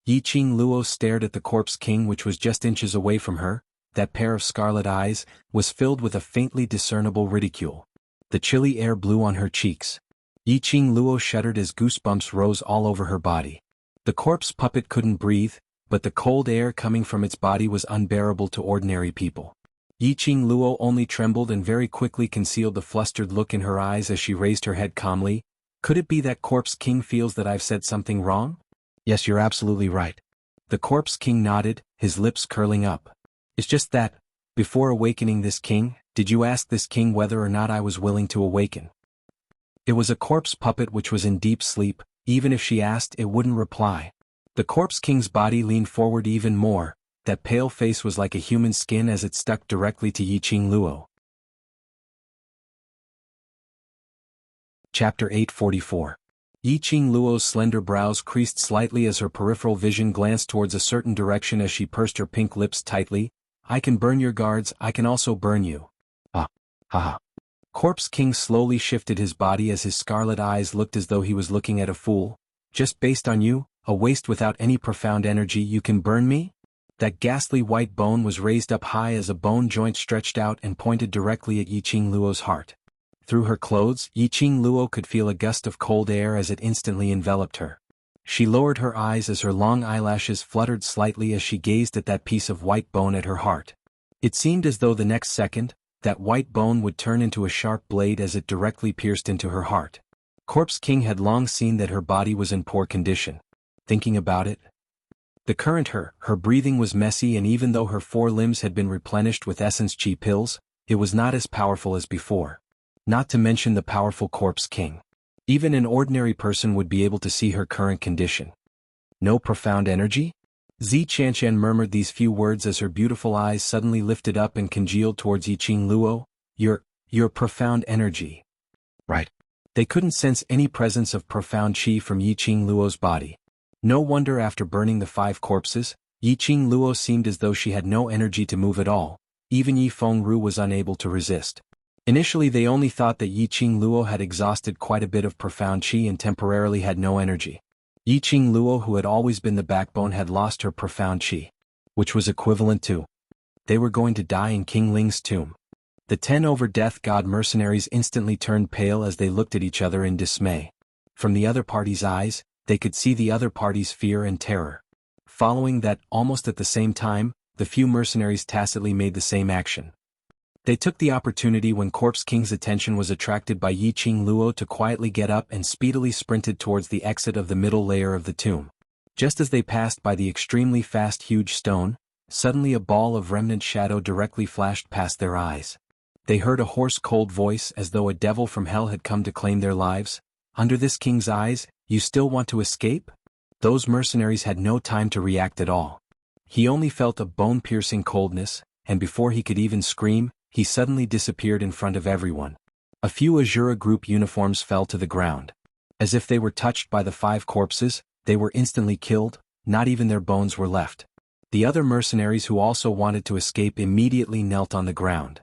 Yi Qing Luo stared at the Corpse King, which was just inches away from her. That pair of scarlet eyes was filled with a faintly discernible ridicule. The chilly air blew on her cheeks. Yi Qing Luo shuddered as goosebumps rose all over her body. The corpse puppet couldn't breathe, but the cold air coming from its body was unbearable to ordinary people. Yi Qing Luo only trembled and very quickly concealed the flustered look in her eyes as she raised her head calmly. Could it be that Corpse King feels that I've said something wrong? Yes, you're absolutely right. The Corpse King nodded, his lips curling up. It's just that, before awakening this king, did you ask this king whether or not I was willing to awaken? It was a corpse puppet which was in deep sleep. Even if she asked, it wouldn't reply. The Corpse King's body leaned forward even more. That pale face was like a human skin as it stuck directly to Yi Qing Luo. Chapter 844. Yi Qing Luo's slender brows creased slightly as her peripheral vision glanced towards a certain direction as she pursed her pink lips tightly. I can burn your guards, I can also burn you. Ah, haha. Corpse King slowly shifted his body as his scarlet eyes looked as though he was looking at a fool. Just based on you, a waste without any profound energy, you can burn me? That ghastly white bone was raised up high as a bone joint stretched out and pointed directly at Yi Qing Luo's heart. Through her clothes, Yi Qing Luo could feel a gust of cold air as it instantly enveloped her. She lowered her eyes as her long eyelashes fluttered slightly as she gazed at that piece of white bone at her heart. It seemed as though the next second, that white bone would turn into a sharp blade as it directly pierced into her heart. Corpse King had long seen that her body was in poor condition. Thinking about it, the current her breathing was messy, and even though her 4 limbs had been replenished with essence chi pills, it was not as powerful as before. Not to mention the powerful Corpse King. Even an ordinary person would be able to see her current condition. No profound energy? Zi Qianqian murmured these few words as her beautiful eyes suddenly lifted up and congealed towards Yi Qing Luo. Your profound energy. Right. They couldn't sense any presence of profound qi from Yi Qing Luo's body. No wonder after burning the 5 corpses, Yi Qing Luo seemed as though she had no energy to move at all. Even Yi Fengru was unable to resist. Initially they only thought that Yi Qing Luo had exhausted quite a bit of profound qi and temporarily had no energy. Yi Qing Luo, who had always been the backbone, had lost her profound qi, which was equivalent to they were going to die in King Ling's tomb. The 10 over Death God mercenaries instantly turned pale as they looked at each other in dismay. From the other party's eyes, they could see the other party's fear and terror. Following that, almost at the same time, the few mercenaries tacitly made the same action. They took the opportunity when Corpse King's attention was attracted by Yi Qing Luo to quietly get up and speedily sprinted towards the exit of the middle layer of the tomb. Just as they passed by the extremely fast huge stone, suddenly a ball of remnant shadow directly flashed past their eyes. They heard a hoarse cold voice as though a devil from hell had come to claim their lives. Under this king's eyes, you still want to escape? Those mercenaries had no time to react at all. He only felt a bone-piercing coldness, and before he could even scream, he suddenly disappeared in front of everyone. A few Azura group uniforms fell to the ground. As if they were touched by the 5 corpses, they were instantly killed, not even their bones were left. The other mercenaries who also wanted to escape immediately knelt on the ground.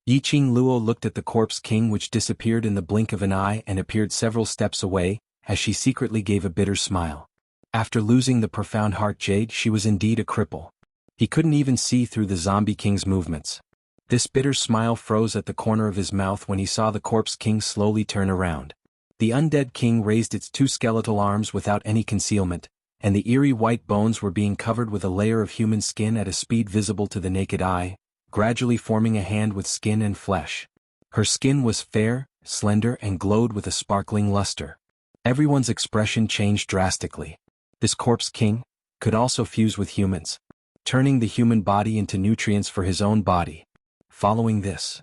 Yi Qing Luo looked at the Corpse King, which disappeared in the blink of an eye and appeared several steps away, as she secretly gave a bitter smile. After losing the profound heart jade, she was indeed a cripple. He couldn't even see through the zombie king's movements. This bitter smile froze at the corner of his mouth when he saw the Corpse King slowly turn around. The undead king raised its 2 skeletal arms without any concealment, and the eerie white bones were being covered with a layer of human skin at a speed visible to the naked eye, gradually forming a hand with skin and flesh. Her skin was fair, slender, and glowed with a sparkling luster. Everyone's expression changed drastically. This Corpse King could also fuse with humans, turning the human body into nutrients for his own body. Following this,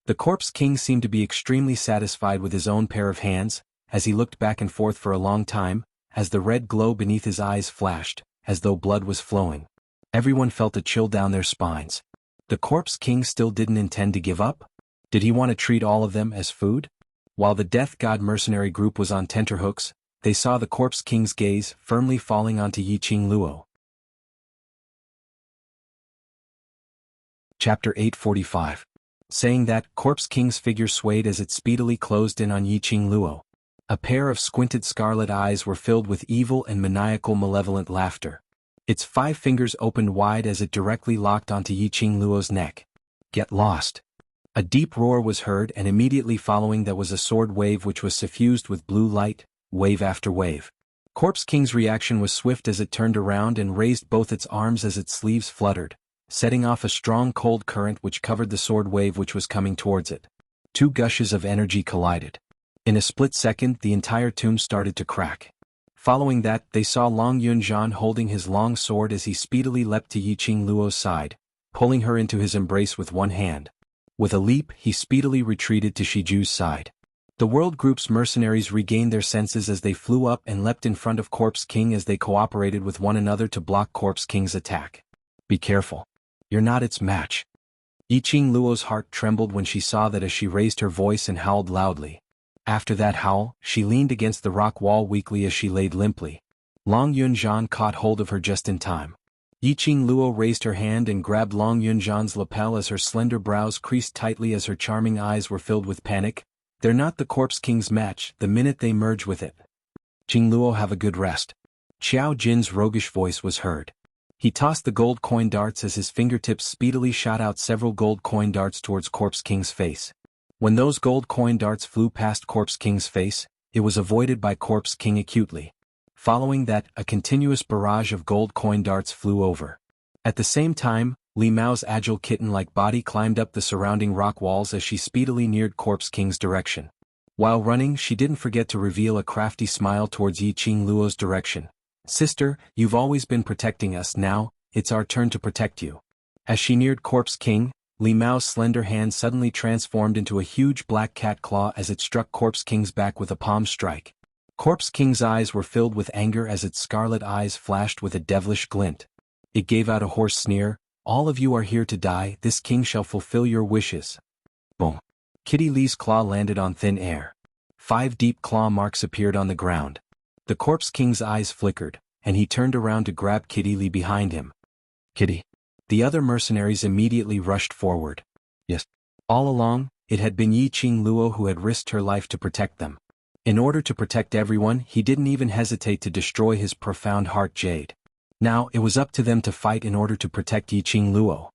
the Corpse King seemed to be extremely satisfied with his own pair of hands. As he looked back and forth for a long time, as the red glow beneath his eyes flashed, as though blood was flowing. Everyone felt a chill down their spines. The Corpse King still didn't intend to give up? Did he want to treat all of them as food? While the Death God mercenary group was on tenterhooks, they saw the Corpse King's gaze firmly falling onto Yiqing Luo. Chapter 845. Saying that, Corpse King's figure swayed as it speedily closed in on Yiqing Luo. A pair of squinted scarlet eyes were filled with evil and maniacal malevolent laughter. Its 5 fingers opened wide as it directly locked onto Yiqing Luo's neck. Get lost. A deep roar was heard, and immediately following that was a sword wave which was suffused with blue light, wave after wave. Corpse King's reaction was swift as it turned around and raised both its arms as its sleeves fluttered, setting off a strong cold current which covered the sword wave which was coming towards it. 2 gushes of energy collided. In a split second, the entire tomb started to crack. Following that, they saw Long Yunzhan holding his long sword as he speedily leapt to Yiqing Luo's side, pulling her into his embrace with one hand. With a leap, he speedily retreated to Shiju's side. The World Group's mercenaries regained their senses as they flew up and leapt in front of Corpse King as they cooperated with one another to block Corpse King's attack. Be careful. You're not its match. Yiqing Luo's heart trembled when she saw that as she raised her voice and howled loudly. After that howl, she leaned against the rock wall weakly as she laid limply. Long Yunzhan caught hold of her just in time. Yiqing Luo raised her hand and grabbed Long Yunzhan's lapel as her slender brows creased tightly as her charming eyes were filled with panic. They're not the Corpse King's match the minute they merge with it. Yiqing Luo, have a good rest. Qiao Jin's roguish voice was heard. He tossed the gold coin darts as his fingertips speedily shot out several gold coin darts towards Corpse King's face. When those gold coin darts flew past Corpse King's face, it was avoided by Corpse King acutely. Following that, a continuous barrage of gold coin darts flew over. At the same time, Li Mao's agile kitten-like body climbed up the surrounding rock walls as she speedily neared Corpse King's direction. While running, she didn't forget to reveal a crafty smile towards Yiqing Luo's direction. Sister, you've always been protecting us, now, it's our turn to protect you. As she neared Corpse King, Li Mao's slender hand suddenly transformed into a huge black cat claw as it struck Corpse King's back with a palm strike. Corpse King's eyes were filled with anger as its scarlet eyes flashed with a devilish glint. It gave out a hoarse sneer, all of you are here to die, this king shall fulfill your wishes. Boom. Kitty Lee's claw landed on thin air. 5 deep claw marks appeared on the ground. The Corpse King's eyes flickered, and he turned around to grab Kitty Lee behind him. Kitty. The other mercenaries immediately rushed forward. Yes. All along, it had been Yiqing Luo who had risked her life to protect them. In order to protect everyone, he didn't even hesitate to destroy his profound heart jade. Now, it was up to them to fight in order to protect Yiqing Luo.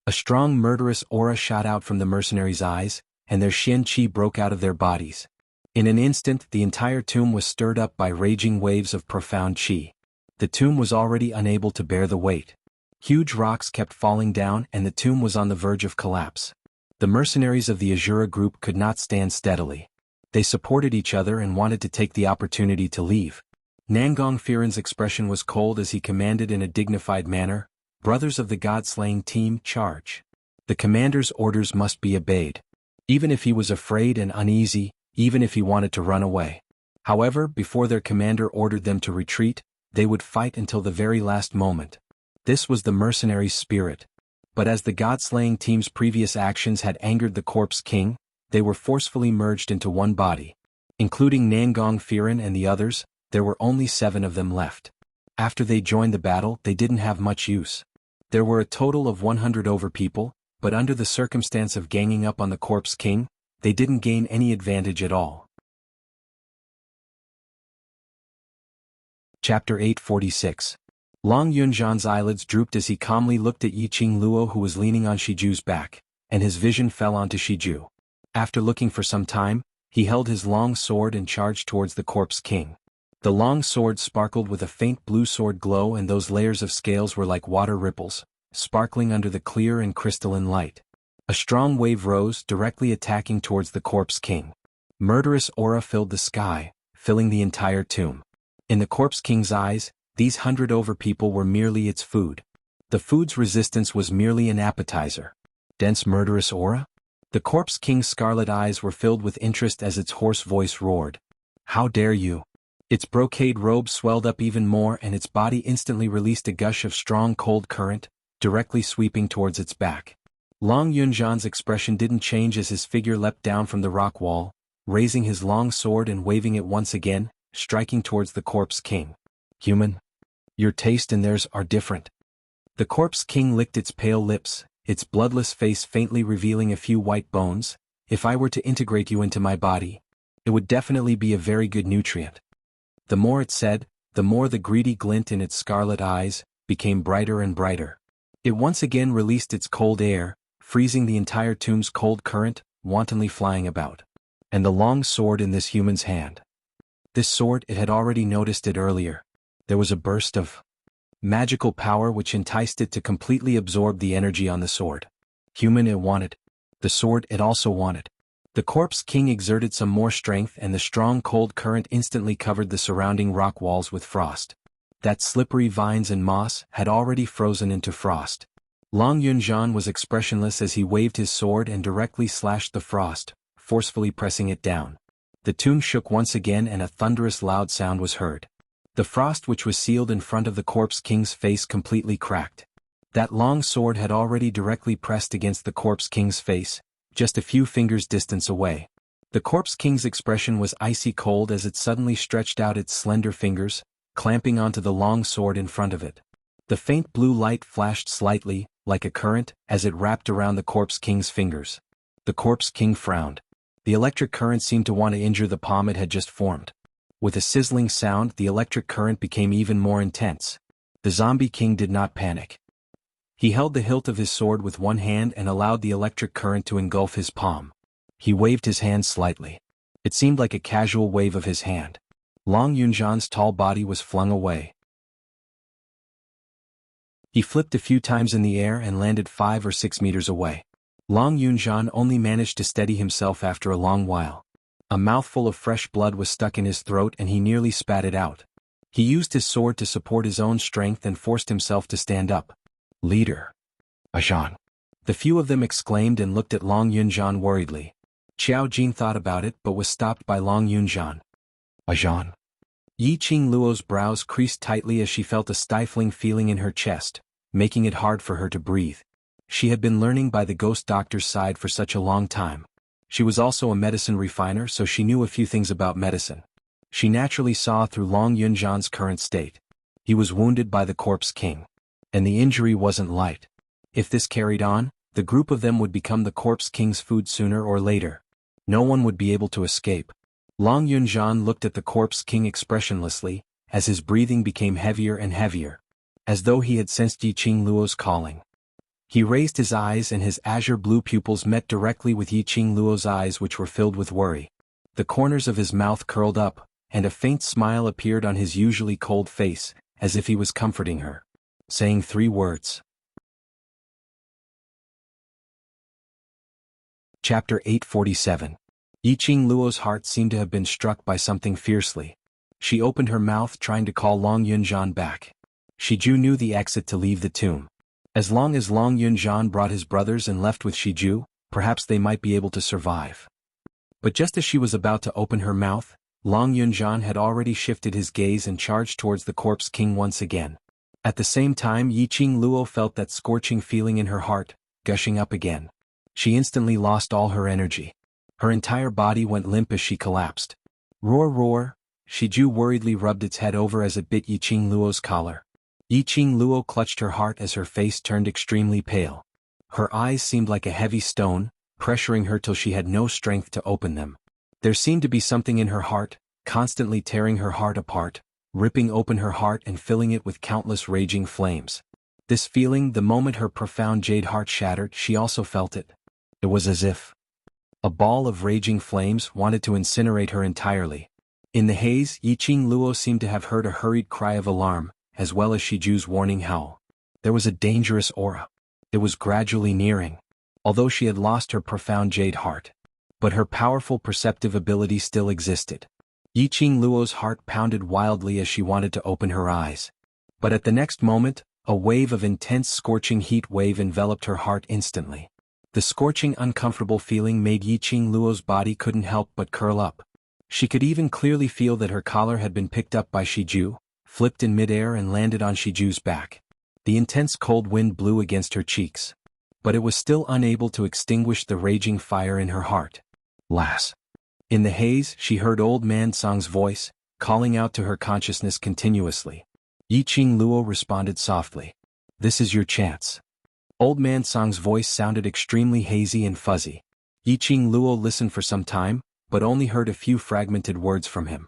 A strong murderous aura shot out from the mercenaries' eyes, and their Xian Qi broke out of their bodies. In an instant, the entire tomb was stirred up by raging waves of profound Qi. The tomb was already unable to bear the weight. Huge rocks kept falling down and the tomb was on the verge of collapse. The mercenaries of the Azura group could not stand steadily. They supported each other and wanted to take the opportunity to leave. Nangong Firen's expression was cold as he commanded in a dignified manner, "Brothers of the God-slaying team, charge." The commander's orders must be obeyed. Even if he was afraid and uneasy, even if he wanted to run away. However, before their commander ordered them to retreat, they would fight until the very last moment. This was the mercenaries' spirit. But as the God-slaying team's previous actions had angered the Corpse King, they were forcefully merged into one body. Including Nangong Firen and the others, there were only 7 of them left. After they joined the battle, they didn't have much use. There were a total of 100 over people, but under the circumstance of ganging up on the Corpse King, they didn't gain any advantage at all. Chapter 846. Long Yunzhan's eyelids drooped as he calmly looked at Yiqing Luo who was leaning on Shiju's back, and his vision fell onto Shiju. After looking for some time, he held his long sword and charged towards the Corpse King. The long sword sparkled with a faint blue sword glow and those layers of scales were like water ripples, sparkling under the clear and crystalline light. A strong wave rose, directly attacking towards the Corpse King. Murderous aura filled the sky, filling the entire tomb. In the Corpse King's eyes, these 100 over people were merely its food. The food's resistance was merely an appetizer. Dense murderous aura? The Corpse King's scarlet eyes were filled with interest as its hoarse voice roared. How dare you? Its brocade robe swelled up even more and its body instantly released a gush of strong cold current, directly sweeping towards its back. Long Yunjian's expression didn't change as his figure leapt down from the rock wall, raising his long sword and waving it once again, striking towards the corpse king. Human, your taste and theirs are different. The corpse king licked its pale lips, its bloodless face faintly revealing a few white bones. If I were to integrate you into my body, it would definitely be a very good nutrient. The more it said, the more the greedy glint in its scarlet eyes became brighter and brighter. It once again released its cold air, freezing the entire tomb's cold current, wantonly flying about. And the long sword in this human's hand. This sword, it had already noticed it earlier. There was a burst of magical power which enticed it to completely absorb the energy on the sword. Human it wanted. The sword it also wanted. The corpse king exerted some more strength and the strong cold current instantly covered the surrounding rock walls with frost. That slippery vines and moss had already frozen into frost. Long Yunjian was expressionless as he waved his sword and directly slashed the frost, forcefully pressing it down. The tomb shook once again and a thunderous loud sound was heard. The frost which was sealed in front of the corpse king's face completely cracked. That long sword had already directly pressed against the corpse king's face, just a few fingers distance away. The corpse king's expression was icy cold as it suddenly stretched out its slender fingers, clamping onto the long sword in front of it. The faint blue light flashed slightly, like a current, as it wrapped around the corpse king's fingers. The corpse king frowned. The electric current seemed to want to injure the palm it had just formed. With a sizzling sound, the electric current became even more intense. The zombie king did not panic. He held the hilt of his sword with one hand and allowed the electric current to engulf his palm. He waved his hand slightly. It seemed like a casual wave of his hand. Long Yunjian's tall body was flung away. He flipped a few times in the air and landed 5 or 6 meters away. Long Yunjian only managed to steady himself after a long while. A mouthful of fresh blood was stuck in his throat and he nearly spat it out. He used his sword to support his own strength and forced himself to stand up. Leader. Ajan. The few of them exclaimed and looked at Long Yunjian worriedly. Qiao Jin thought about it but was stopped by Long Yunjian. Ajan. Yi Qing Luo's brows creased tightly as she felt a stifling feeling in her chest, making it hard for her to breathe. She had been learning by the ghost doctor's side for such a long time. She was also a medicine refiner, so she knew a few things about medicine. She naturally saw through Long Yunjian's current state. He was wounded by the corpse king. And the injury wasn't light. If this carried on, the group of them would become the corpse king's food sooner or later. No one would be able to escape. Long Yunjian looked at the corpse king expressionlessly, as his breathing became heavier and heavier, as though he had sensed Yi Qing Luo's calling. He raised his eyes and his azure blue pupils met directly with Yi Qing Luo's eyes which were filled with worry. The corners of his mouth curled up, and a faint smile appeared on his usually cold face, as if he was comforting her. Saying 3 words. Chapter 847. Yi Qing Luo's heart seemed to have been struck by something fiercely. She opened her mouth trying to call Long Yunjian back. Shiju knew the exit to leave the tomb. As long as Long Yunjian brought his brothers and left with Shiju, perhaps they might be able to survive. But just as she was about to open her mouth, Long Yunjian had already shifted his gaze and charged towards the corpse king once again. At the same time, Yi Qing Luo felt that scorching feeling in her heart, gushing up again. She instantly lost all her energy. Her entire body went limp as she collapsed. Roar roar, Shiju worriedly rubbed its head over as it bit Yi Qing Luo's collar. Yi Qing Luo clutched her heart as her face turned extremely pale. Her eyes seemed like a heavy stone, pressuring her till she had no strength to open them. There seemed to be something in her heart, constantly tearing her heart apart, ripping open her heart and filling it with countless raging flames. This feeling, the moment her profound jade heart shattered, she also felt it. It was as if a ball of raging flames wanted to incinerate her entirely. In the haze, Yi Qing Luo seemed to have heard a hurried cry of alarm, as well as Shiju's warning howl. There was a dangerous aura. It was gradually nearing. Although she had lost her profound jade heart, but her powerful perceptive ability still existed. Yi Qing Luo's heart pounded wildly as she wanted to open her eyes. But at the next moment, a wave of intense scorching heat wave enveloped her heart instantly. The scorching uncomfortable feeling made Yi Qing Luo's body couldn't help but curl up. She could even clearly feel that her collar had been picked up by Shiju, flipped in midair and landed on Shiju's back. The intense cold wind blew against her cheeks. But it was still unable to extinguish the raging fire in her heart. Lass. In the haze, she heard Old Man Song's voice, calling out to her consciousness continuously. Yiqing Luo responded softly. This is your chance. Old Man Song's voice sounded extremely hazy and fuzzy. Yiqing Luo listened for some time, but only heard a few fragmented words from him.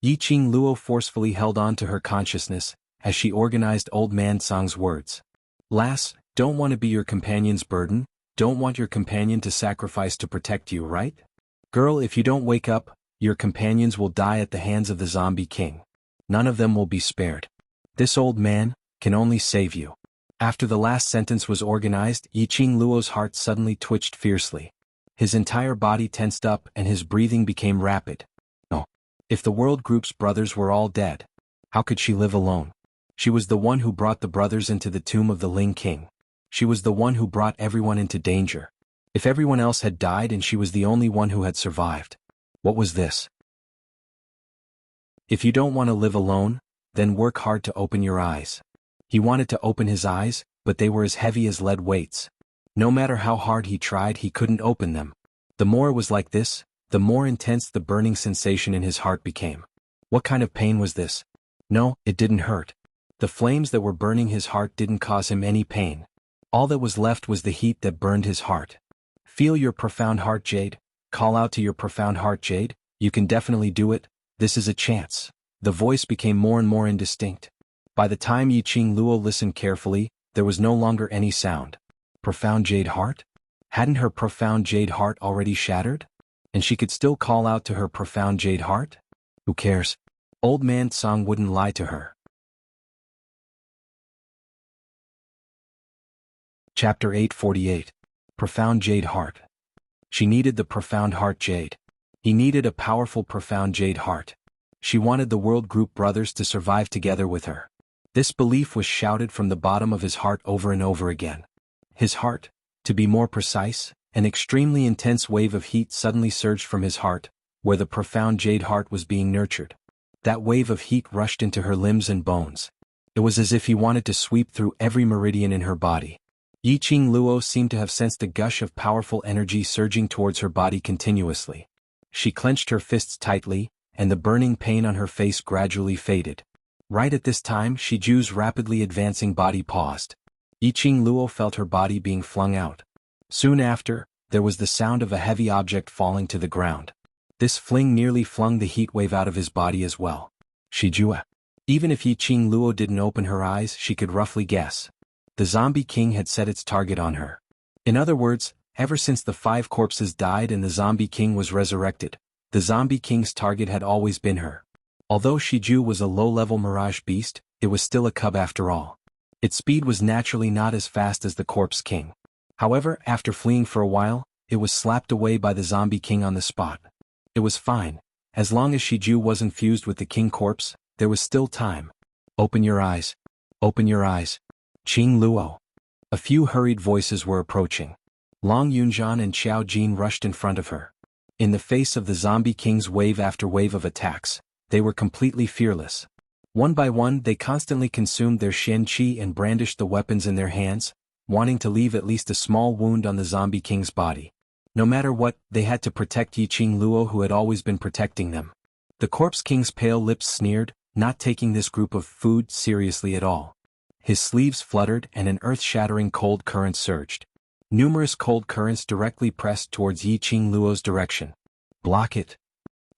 Yiqing Luo forcefully held on to her consciousness, as she organized Old Man Song's words. Lass, don't want to be your companion's burden, don't want your companion to sacrifice to protect you, right? Girl, if you don't wake up, your companions will die at the hands of the zombie king. None of them will be spared. This old man can only save you. After the last sentence was organized, Yiqing Luo's heart suddenly twitched fiercely. His entire body tensed up and his breathing became rapid. Oh, if the world group's brothers were all dead, how could she live alone? She was the one who brought the brothers into the tomb of the Ling King. She was the one who brought everyone into danger. If everyone else had died and she was the only one who had survived, what was this? If you don't want to live alone, then work hard to open your eyes. He wanted to open his eyes, but they were as heavy as lead weights. No matter how hard he tried, he couldn't open them. The more it was like this, the more intense the burning sensation in his heart became. What kind of pain was this? No, it didn't hurt. The flames that were burning his heart didn't cause him any pain. All that was left was the heat that burned his heart. Feel your profound heart, Jade. Call out to your profound heart, Jade. You can definitely do it. This is a chance. The voice became more and more indistinct. By the time Yiqing Luo listened carefully, there was no longer any sound. Profound Jade heart? Hadn't her profound Jade heart already shattered? And she could still call out to her profound Jade heart? Who cares? Old Man Song wouldn't lie to her. Chapter 848. Profound Jade Heart. She needed the profound heart Jade. He needed a powerful profound Jade heart. She wanted the world group brothers to survive together with her. This belief was shouted from the bottom of his heart over and over again. His heart, to be more precise, an extremely intense wave of heat suddenly surged from his heart, where the profound Jade heart was being nurtured. That wave of heat rushed into her limbs and bones. It was as if he wanted to sweep through every meridian in her body. Yiqing Luo seemed to have sensed a gush of powerful energy surging towards her body continuously. She clenched her fists tightly, and the burning pain on her face gradually faded. Right at this time, Shiju's rapidly advancing body paused. Yiqing Luo felt her body being flung out. Soon after, there was the sound of a heavy object falling to the ground. This fling nearly flung the heat wave out of his body as well. Shijua. Even if Yiqing Luo didn't open her eyes, she could roughly guess. The zombie king had set its target on her. In other words, ever since the 5 corpses died and the zombie king was resurrected, the zombie king's target had always been her. Although Shiju was a low-level mirage beast, it was still a cub after all. Its speed was naturally not as fast as the corpse king. However, after fleeing for a while, it was slapped away by the zombie king on the spot. It was fine. As long as Shiju wasn't fused with the king corpse, there was still time. Open your eyes. Open your eyes. Qing Luo. A few hurried voices were approaching. Long Yunjian and Xiao Jin rushed in front of her. In the face of the zombie king's wave after wave of attacks, they were completely fearless. One by one, they constantly consumed their Shen Qi and brandished the weapons in their hands, wanting to leave at least a small wound on the zombie king's body. No matter what, they had to protect Yiqing Luo, who had always been protecting them. The corpse king's pale lips sneered, not taking this group of food seriously at all. His sleeves fluttered and an earth-shattering cold current surged. Numerous cold currents directly pressed towards Yiqing Luo's direction. Block it.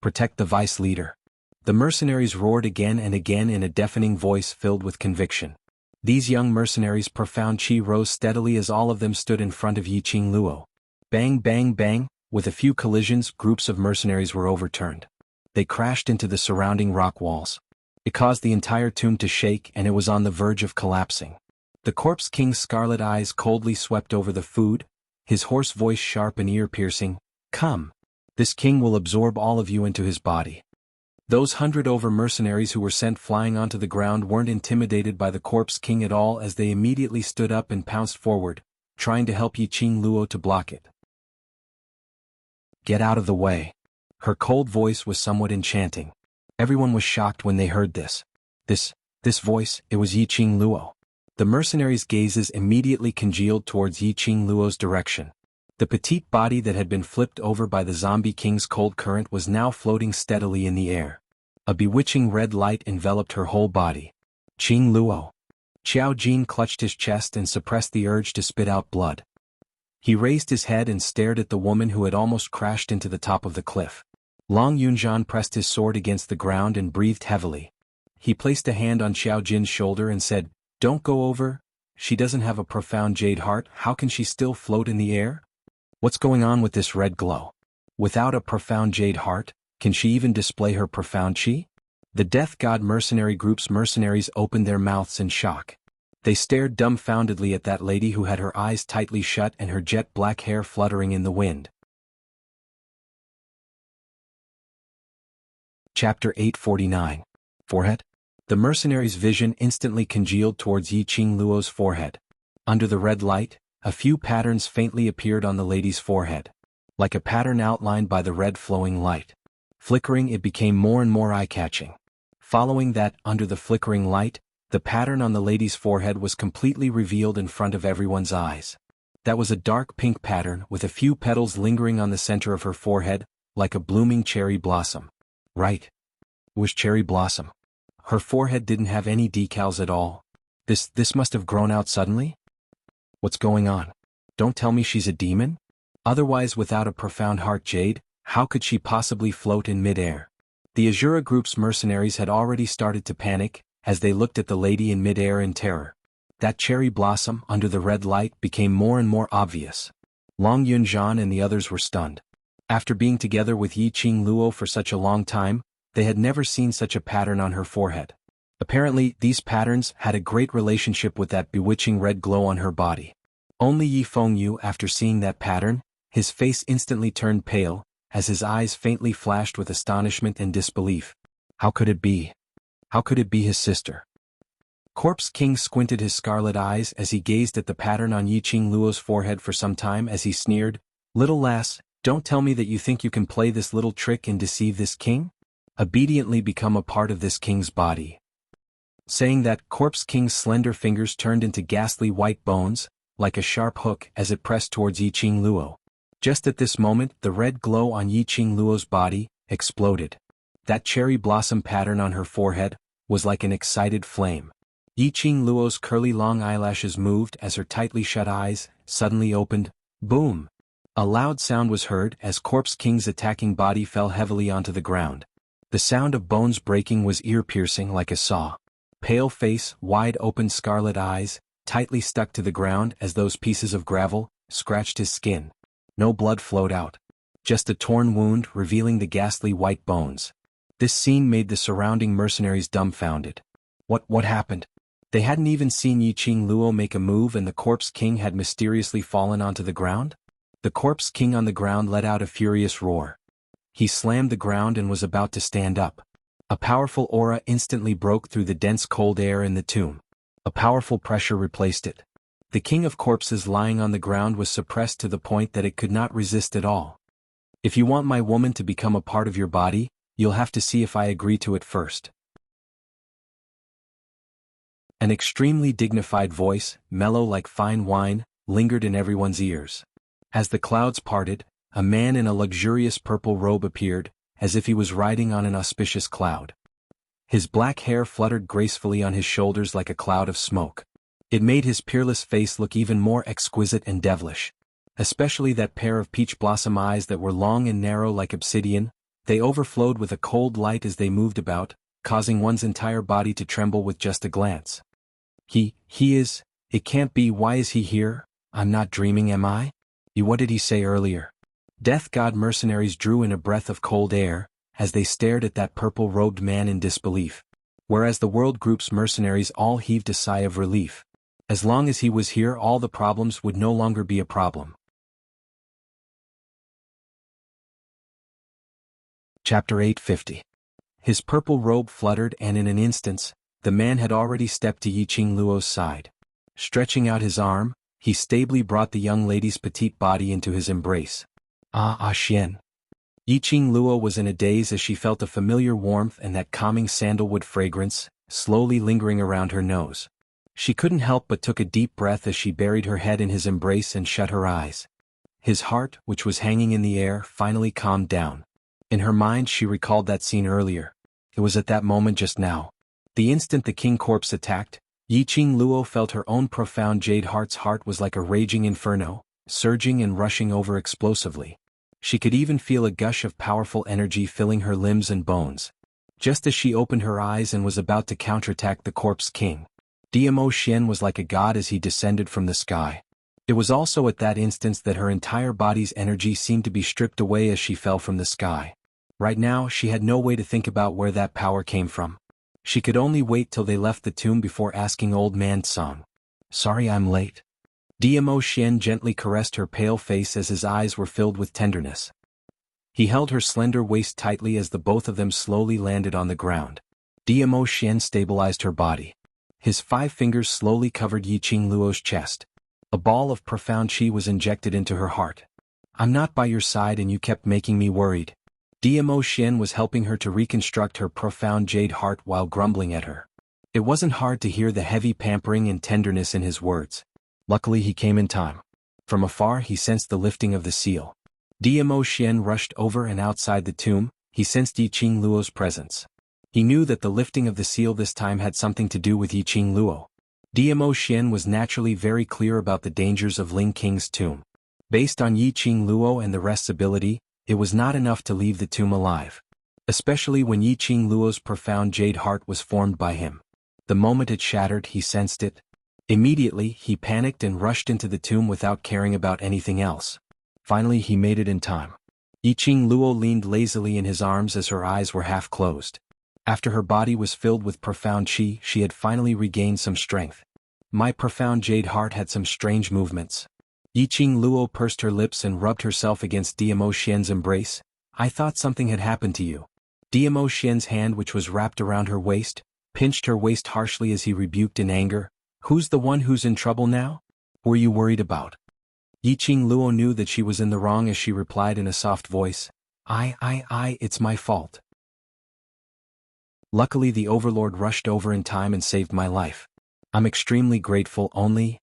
Protect the vice leader. The mercenaries roared again and again in a deafening voice filled with conviction. These young mercenaries' profound chi rose steadily as all of them stood in front of Yiqing Luo. Bang bang bang, with a few collisions, groups of mercenaries were overturned. They crashed into the surrounding rock walls. It caused the entire tomb to shake and it was on the verge of collapsing. The corpse king's scarlet eyes coldly swept over the food, his hoarse voice sharp and ear-piercing. Come. This king will absorb all of you into his body. Those 100 mercenaries who were sent flying onto the ground weren't intimidated by the corpse king at all, as they immediately stood up and pounced forward, trying to help Yiqing Luo to block it. Get out of the way. Her cold voice was somewhat enchanting. Everyone was shocked when they heard this. This voice, it was Yiqing Luo. The mercenaries' gazes immediately congealed towards Yiqing Luo's direction. The petite body that had been flipped over by the zombie king's cold current was now floating steadily in the air. A bewitching red light enveloped her whole body. Qing Luo. Xiao Jin clutched his chest and suppressed the urge to spit out blood. He raised his head and stared at the woman who had almost crashed into the top of the cliff. Long Yunzhan pressed his sword against the ground and breathed heavily. He placed a hand on Xiao Jin's shoulder and said, "Don't go over. She doesn't have a profound jade heart. How can she still float in the air? What's going on with this red glow? Without a profound jade heart, can she even display her profound qi?" The Death God mercenary group's mercenaries opened their mouths in shock. They stared dumbfoundedly at that lady who had her eyes tightly shut and her jet black hair fluttering in the wind. Chapter 849. Forehead? The mercenary's vision instantly congealed towards Yiqing Luo's forehead. Under the red light, a few patterns faintly appeared on the lady's forehead. Like a pattern outlined by the red flowing light. Flickering, it became more and more eye-catching. Following that, under the flickering light, the pattern on the lady's forehead was completely revealed in front of everyone's eyes. That was a dark pink pattern with a few petals lingering on the center of her forehead, like a blooming cherry blossom. Right. It was cherry blossom. Her forehead didn't have any decals at all. This must have grown out suddenly? What's going on? Don't tell me she's a demon? Otherwise, without a profound heart jade, how could she possibly float in mid-air? The Azura group's mercenaries had already started to panic, as they looked at the lady in mid-air in terror. That cherry blossom under the red light became more and more obvious. Long Yunzhan and the others were stunned. After being together with Yiqing Luo for such a long time, they had never seen such a pattern on her forehead. Apparently, these patterns had a great relationship with that bewitching red glow on her body. Only Yi Fengyu, after seeing that pattern, his face instantly turned pale, as his eyes faintly flashed with astonishment and disbelief. How could it be? How could it be his sister? Corpse King squinted his scarlet eyes as he gazed at the pattern on Yiqing Luo's forehead for some time as he sneered, "Little lass, don't tell me that you think you can play this little trick and deceive this king? Obediently become a part of this king's body." Saying that, Corpse King's slender fingers turned into ghastly white bones, like a sharp hook as it pressed towards Yiqing Luo. Just at this moment, the red glow on Yiqing Luo's body exploded. That cherry blossom pattern on her forehead was like an excited flame. Yiqing Luo's curly long eyelashes moved as her tightly shut eyes suddenly opened. Boom! A loud sound was heard as Corpse King's attacking body fell heavily onto the ground. The sound of bones breaking was ear-piercing like a saw. Pale face, wide-open scarlet eyes, tightly stuck to the ground as those pieces of gravel scratched his skin. No blood flowed out. Just a torn wound revealing the ghastly white bones. This scene made the surrounding mercenaries dumbfounded. What happened? They hadn't even seen Yiqing Luo make a move and the Corpse King had mysteriously fallen onto the ground? The Corpse King on the ground let out a furious roar. He slammed the ground and was about to stand up. A powerful aura instantly broke through the dense cold air in the tomb. A powerful pressure replaced it. The King of Corpses lying on the ground was suppressed to the point that it could not resist at all. "If you want my woman to become a part of your body, you'll have to see if I agree to it first." An extremely dignified voice, mellow like fine wine, lingered in everyone's ears. As the clouds parted, a man in a luxurious purple robe appeared, as if he was riding on an auspicious cloud. His black hair fluttered gracefully on his shoulders like a cloud of smoke. It made his peerless face look even more exquisite and devilish. Especially that pair of peach blossom eyes that were long and narrow like obsidian, they overflowed with a cold light as they moved about, causing one's entire body to tremble with just a glance. He is, it can't be, why is he here? I'm not dreaming, am I? What did he say earlier? Death God mercenaries drew in a breath of cold air, as they stared at that purple-robed man in disbelief. Whereas the World Group's mercenaries all heaved a sigh of relief. As long as he was here, all the problems would no longer be a problem. Chapter 850. His purple robe fluttered and in an instant, the man had already stepped to Yiqing Luo's side. Stretching out his arm, he stably brought the young lady's petite body into his embrace. Ah, Xian. Yiqing Luo was in a daze as she felt a familiar warmth and that calming sandalwood fragrance, slowly lingering around her nose. She couldn't help but took a deep breath as she buried her head in his embrace and shut her eyes. His heart, which was hanging in the air, finally calmed down. In her mind she recalled that scene earlier. It was at that moment just now. The instant the king corpse attacked, Yiqing Luo felt her own profound jade heart's heart was like a raging inferno, surging and rushing over explosively. She could even feel a gush of powerful energy filling her limbs and bones. Just as she opened her eyes and was about to counterattack the corpse king, Diamo Xian was like a god as he descended from the sky. It was also at that instant that her entire body's energy seemed to be stripped away as she fell from the sky. Right now she had no way to think about where that power came from. She could only wait till they left the tomb before asking Old Man Song. "Sorry I'm late." Diamo Xian gently caressed her pale face as his eyes were filled with tenderness. He held her slender waist tightly as the both of them slowly landed on the ground. Diamo Xian stabilized her body. His 5 fingers slowly covered Yiqing Luo's chest. A ball of profound qi was injected into her heart. "I'm not by your side and you kept making me worried." Diamo Xian was helping her to reconstruct her profound jade heart while grumbling at her. It wasn't hard to hear the heavy pampering and tenderness in his words. Luckily he came in time. From afar he sensed the lifting of the seal. Diamo Xian rushed over and outside the tomb, he sensed Yiqing Luo's presence. He knew that the lifting of the seal this time had something to do with Yiqing Luo. Diamo Xian was naturally very clear about the dangers of Ling King's tomb. Based on Yiqing Luo and the rest's ability, it was not enough to leave the tomb alive. Especially when Yiqing Luo's profound jade heart was formed by him. The moment it shattered he sensed it. Immediately he panicked and rushed into the tomb without caring about anything else. Finally he made it in time. Yiqing Luo leaned lazily in his arms as her eyes were half closed. After her body was filled with profound qi, she had finally regained some strength. My profound jade heart had some strange movements. Yiqing Luo pursed her lips and rubbed herself against Diamo Xian's embrace. "I thought something had happened to you." Diamo Xian's hand, which was wrapped around her waist, pinched her waist harshly as he rebuked in anger. "Who's the one who's in trouble now? Who are you worried about?" Yiqing Luo knew that she was in the wrong as she replied in a soft voice. It's my fault. Luckily the Overlord rushed over in time and saved my life. I'm extremely grateful. Only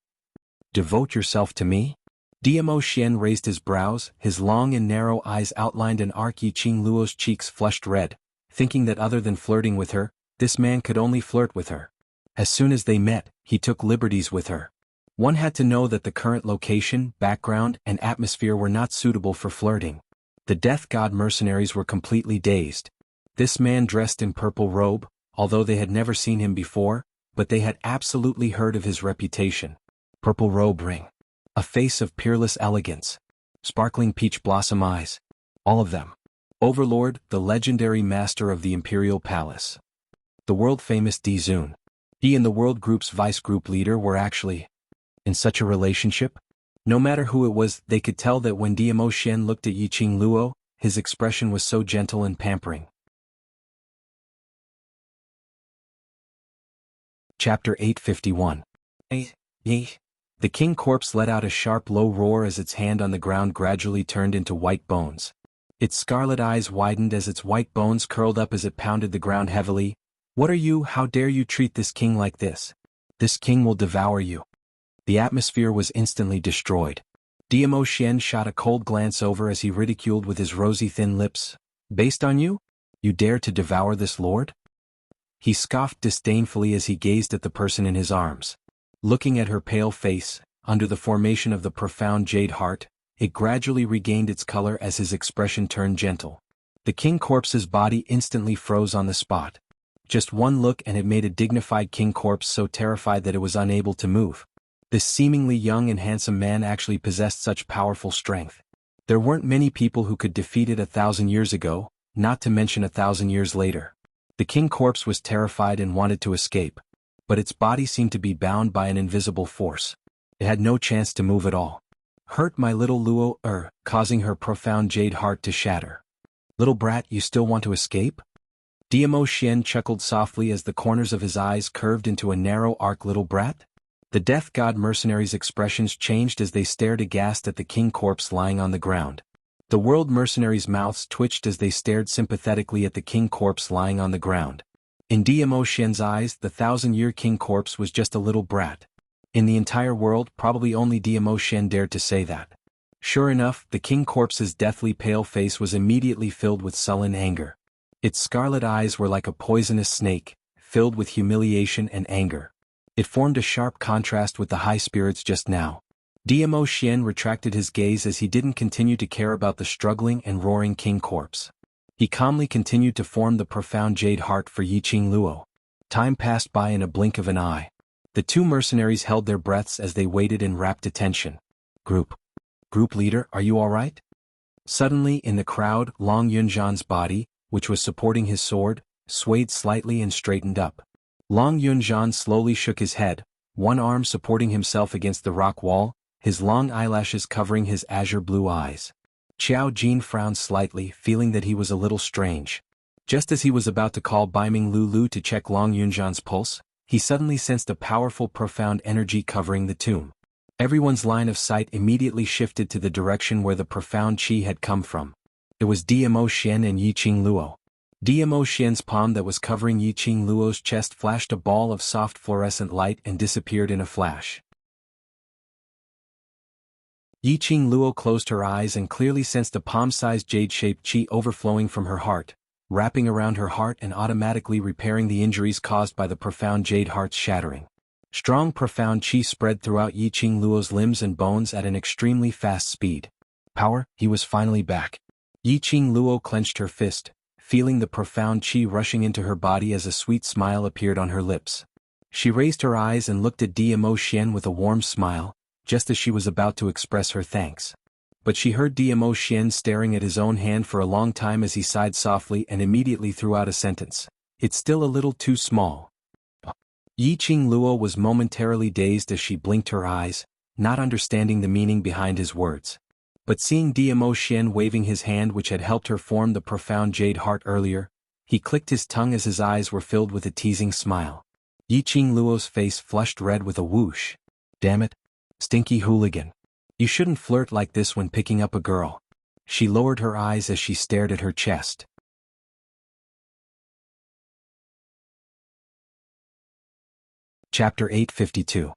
devote yourself to me?" Diamo Xian raised his brows, his long and narrow eyes outlined an arc. Yiqing Luo's cheeks flushed red, thinking that other than flirting with her, this man could only flirt with her. As soon as they met, he took liberties with her. One had to know that the current location, background, and atmosphere were not suitable for flirting. The Death God mercenaries were completely dazed. This man dressed in purple robe, although they had never seen him before, but they had absolutely heard of his reputation. Purple robe ring. A face of peerless elegance. Sparkling peach blossom eyes. All of them. Overlord, the legendary master of the Imperial Palace. The world-famous Di Zun. He and the World Group's vice group leader were actually in such a relationship? No matter who it was, they could tell that when Diamo Xian looked at Yiqing Luo, his expression was so gentle and pampering. Chapter 851. The king corpse let out a sharp low roar as its hand on the ground gradually turned into white bones. Its scarlet eyes widened as its white bones curled up as it pounded the ground heavily. "What are you? How dare you treat this king like this? This king will devour you." The atmosphere was instantly destroyed. Diamo Xian shot a cold glance over as he ridiculed with his rosy thin lips. "Based on you? You dare to devour this lord?" He scoffed disdainfully as he gazed at the person in his arms. Looking at her pale face, under the formation of the profound jade heart, it gradually regained its color as his expression turned gentle. The king corpse's body instantly froze on the spot. Just one look and it made a dignified king corpse so terrified that it was unable to move. This seemingly young and handsome man actually possessed such powerful strength. There weren't many people who could defeat it 1,000 years ago, not to mention 1,000 years later. The king corpse was terrified and wanted to escape. But its body seemed to be bound by an invisible force. It had no chance to move at all. "Hurt my little Luo, causing her profound jade heart to shatter. Little brat, you still want to escape?" Diamo Xian chuckled softly as the corners of his eyes curved into a narrow arc. "Little brat?" The Death God mercenaries' expressions changed as they stared aghast at the king corpse lying on the ground. The world mercenaries' mouths twitched as they stared sympathetically at the king corpse lying on the ground. In Dmo Xian's eyes, the 1,000-year king corpse was just a little brat. In the entire world, probably only Dmo Xian dared to say that. Sure enough, the king corpse's deathly pale face was immediately filled with sullen anger. Its scarlet eyes were like a poisonous snake, filled with humiliation and anger. It formed a sharp contrast with the high spirits just now. Dmo Xian retracted his gaze as he didn't continue to care about the struggling and roaring king corpse. He calmly continued to form the profound jade heart for Yiqing Luo. Time passed by in a blink of an eye. The two mercenaries held their breaths as they waited in rapt attention. Group leader, are you all right? Suddenly, in the crowd, Long Yunzhan's body, which was supporting his sword, swayed slightly and straightened up. Long Yunzhan slowly shook his head, one arm supporting himself against the rock wall, his long eyelashes covering his azure blue eyes. Qiao Jin frowned slightly, feeling that he was a little strange. Just as he was about to call Baiming Lulu to check Long Yunzhan's pulse, he suddenly sensed a powerful profound energy covering the tomb. Everyone's line of sight immediately shifted to the direction where the profound qi had come from. It was Dmo Xian and Yiqing Luo. Dmo Xian's palm that was covering Yiqing Luo's chest flashed a ball of soft fluorescent light and disappeared in a flash. Yiqing Luo closed her eyes and clearly sensed a palm-sized jade-shaped qi overflowing from her heart, wrapping around her heart and automatically repairing the injuries caused by the profound jade heart's shattering. Strong profound qi spread throughout Yiqing Luo's limbs and bones at an extremely fast speed. Power, he was finally back. Yiqing Luo clenched her fist, feeling the profound qi rushing into her body as a sweet smile appeared on her lips. She raised her eyes and looked at Dmo Xian with a warm smile, just as she was about to express her thanks. But she heard Dmo Xian staring at his own hand for a long time as he sighed softly and immediately threw out a sentence. It's still a little too small. Yiqing Luo was momentarily dazed as she blinked her eyes, not understanding the meaning behind his words. But seeing Dmo Xian waving his hand which had helped her form the profound jade heart earlier, he clicked his tongue as his eyes were filled with a teasing smile. Yiqing Luo's face flushed red with a whoosh. Damn it. Stinky hooligan. You shouldn't flirt like this when picking up a girl. She lowered her eyes as she stared at her chest. Chapter 852.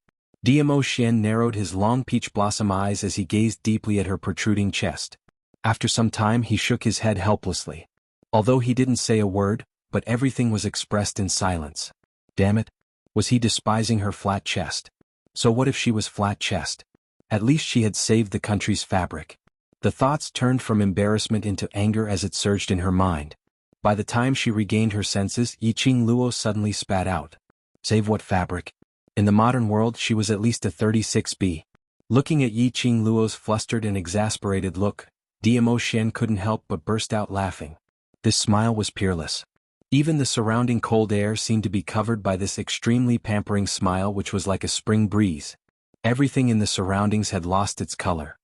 Dmo Xian narrowed his long peach blossom eyes as he gazed deeply at her protruding chest. After some time he shook his head helplessly. Although he didn't say a word, but everything was expressed in silence. Damn it. Was he despising her flat chest? So what if she was flat chest? At least she had saved the country's fabric. The thoughts turned from embarrassment into anger as it surged in her mind. By the time she regained her senses, Yiqing Luo suddenly spat out. Save what fabric? In the modern world she was at least a 36B. Looking at Yiqing Luo's flustered and exasperated look, Dmo Xian couldn't help but burst out laughing. This smile was peerless. Even the surrounding cold air seemed to be covered by this extremely pampering smile which was like a spring breeze. Everything in the surroundings had lost its color.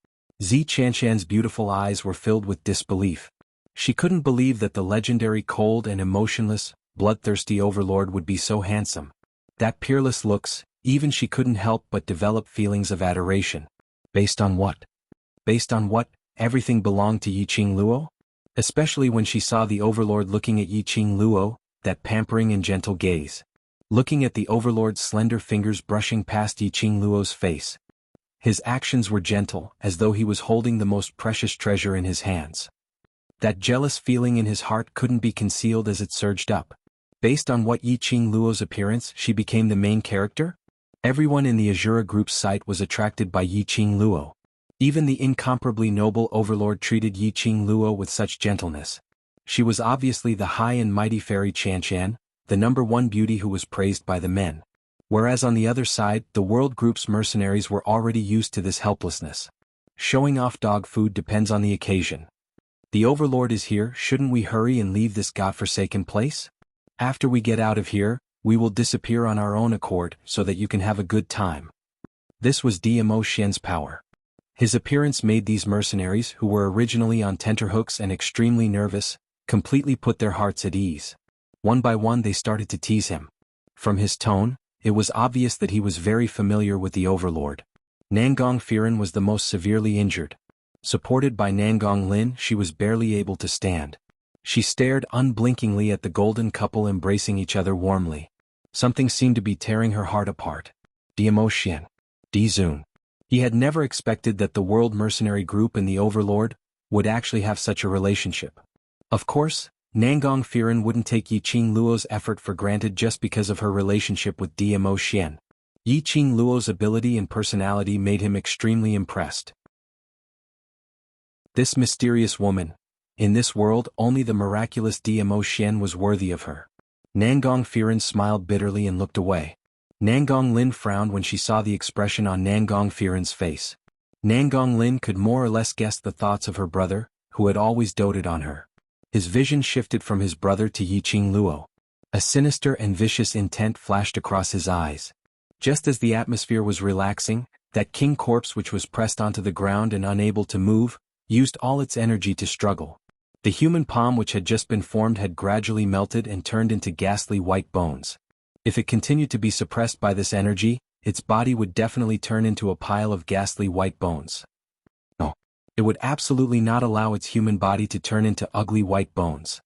Zi Chanshan's beautiful eyes were filled with disbelief. She couldn't believe that the legendary cold and emotionless, bloodthirsty overlord would be so handsome. That peerless looks, even she couldn't help but develop feelings of adoration. Based on what? Based on what? Everything belonged to Yiqing Luo? Especially when she saw the overlord looking at Yiqing Luo, that pampering and gentle gaze. Looking at the overlord's slender fingers brushing past Yiqing Luo's face. His actions were gentle, as though he was holding the most precious treasure in his hands. That jealous feeling in his heart couldn't be concealed as it surged up. Based on what Yiqing Luo's appearance, she became the main character? Everyone in the Azura group's sight was attracted by Yiqing Luo. Even the incomparably noble overlord treated Yiqing Luo with such gentleness. She was obviously the high and mighty fairy Chanshan, the #1 beauty who was praised by the men. Whereas on the other side, the world group's mercenaries were already used to this helplessness. Showing off dog food depends on the occasion. The overlord is here, shouldn't we hurry and leave this godforsaken place? After we get out of here, we will disappear on our own accord so that you can have a good time. This was Dmo Xian's power. His appearance made these mercenaries, who were originally on tenterhooks and extremely nervous, completely put their hearts at ease. One by one they started to tease him. From his tone, it was obvious that he was very familiar with the overlord. Nangong Firen was the most severely injured. Supported by Nangong Lin, she was barely able to stand. She stared unblinkingly at the golden couple embracing each other warmly. Something seemed to be tearing her heart apart. Diamo Xian. Di Zun. He had never expected that the World Mercenary Group and the Overlord would actually have such a relationship. Of course, Nangong Firen wouldn't take Yiqing Luo's effort for granted just because of her relationship with Diamo Xian. Yiqing Luo's ability and personality made him extremely impressed. This mysterious woman. In this world, only the miraculous Diamo Xian was worthy of her. Nangong Firen smiled bitterly and looked away. Nangong Lin frowned when she saw the expression on Nangong Firen's face. Nangong Lin could more or less guess the thoughts of her brother, who had always doted on her. His vision shifted from his brother to Yiqing Luo. A sinister and vicious intent flashed across his eyes. Just as the atmosphere was relaxing, that king corpse which was pressed onto the ground and unable to move, used all its energy to struggle. The human palm which had just been formed had gradually melted and turned into ghastly white bones. If it continued to be suppressed by this energy, its body would definitely turn into a pile of ghastly white bones. No. It would absolutely not allow its human body to turn into ugly white bones.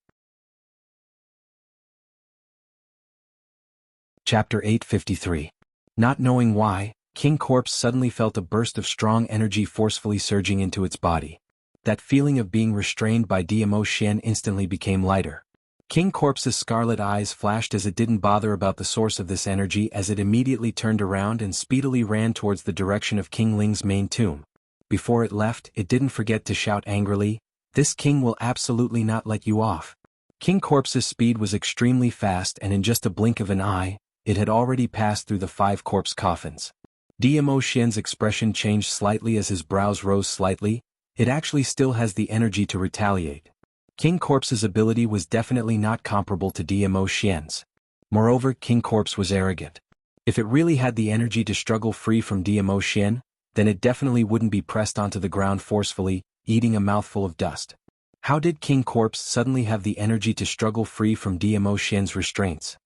Chapter 853. Not knowing why, King Corpse suddenly felt a burst of strong energy forcefully surging into its body. That feeling of being restrained by Diamo Xian instantly became lighter. King Corpse's scarlet eyes flashed as it didn't bother about the source of this energy as it immediately turned around and speedily ran towards the direction of King Ling's main tomb. Before it left, it didn't forget to shout angrily, "This king will absolutely not let you off." King Corpse's speed was extremely fast and in just a blink of an eye, it had already passed through the 5 corpse coffins. Diamo Xian's expression changed slightly as his brows rose slightly. It actually still has the energy to retaliate. King Corpse's ability was definitely not comparable to Diamo Xian's. Moreover, King Corpse was arrogant. If it really had the energy to struggle free from Diamo Xian, then it definitely wouldn't be pressed onto the ground forcefully, eating a mouthful of dust. How did King Corpse suddenly have the energy to struggle free from Diamo Xian's restraints?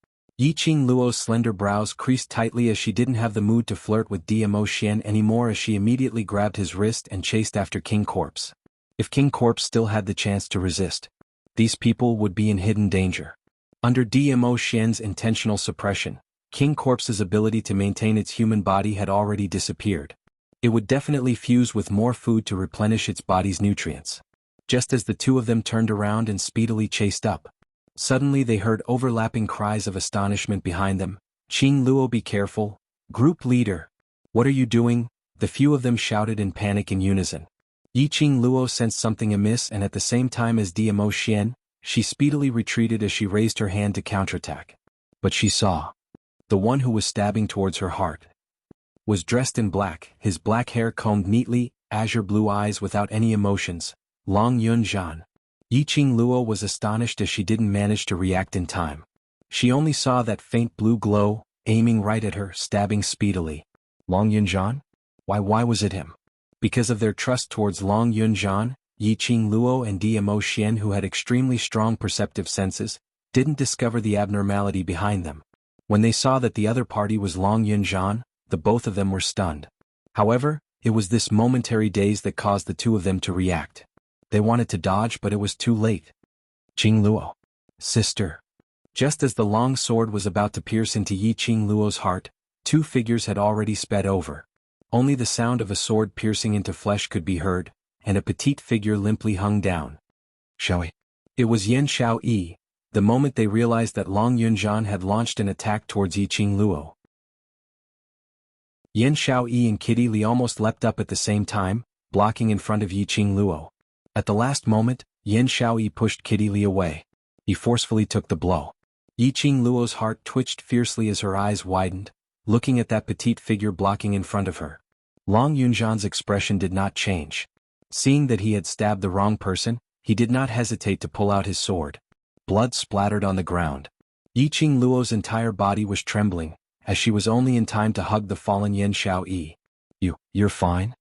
Yiqing Luo's slender brows creased tightly as she didn't have the mood to flirt with Diamo Xian anymore as she immediately grabbed his wrist and chased after King Corpse. If King Corpse still had the chance to resist, these people would be in hidden danger. Under Diamo Xian's intentional suppression, King Corpse's ability to maintain its human body had already disappeared. It would definitely fuse with more food to replenish its body's nutrients. Just as the two of them turned around and speedily chased up, suddenly they heard overlapping cries of astonishment behind them. "Qing Luo, be careful! Group leader! What are you doing?" the few of them shouted in panic in unison. Yiqing Luo sensed something amiss and at the same time as Diamo Xian, she speedily retreated as she raised her hand to counterattack. But she saw. The one who was stabbing towards her heart was dressed in black, his black hair combed neatly, azure blue eyes without any emotions, Long Yun Zhan. Yiqing Luo was astonished as she didn't manage to react in time. She only saw that faint blue glow, aiming right at her, stabbing speedily. Long Yun Zhan? Why was it him? Because of their trust towards Long Yun Zhan, Yiqing Luo and Diamo Xian, who had extremely strong perceptive senses, didn't discover the abnormality behind them. When they saw that the other party was Long Yun Zhan, the both of them were stunned. However, it was this momentary daze that caused the two of them to react. They wanted to dodge but it was too late. "Qing Luo. Sister." Just as the long sword was about to pierce into Yiqing Luo's heart, 2 figures had already sped over. Only the sound of a sword piercing into flesh could be heard, and a petite figure limply hung down. Xiaoyi. It was Yan Xiaoyi, the moment they realized that Long Yunzhan had launched an attack towards Yiqing Luo. Yan Xiaoyi and Kitty Li almost leapt up at the same time, blocking in front of Yiqing Luo. At the last moment, Yan Xiaoyi pushed Kitty Li away. He forcefully took the blow. Yiqing Luo's heart twitched fiercely as her eyes widened, looking at that petite figure blocking in front of her. Long Yunzhan's expression did not change. Seeing that he had stabbed the wrong person, he did not hesitate to pull out his sword. Blood splattered on the ground. Yiqing Luo's entire body was trembling, as she was only in time to hug the fallen Yan Xiaoyi. You're fine?"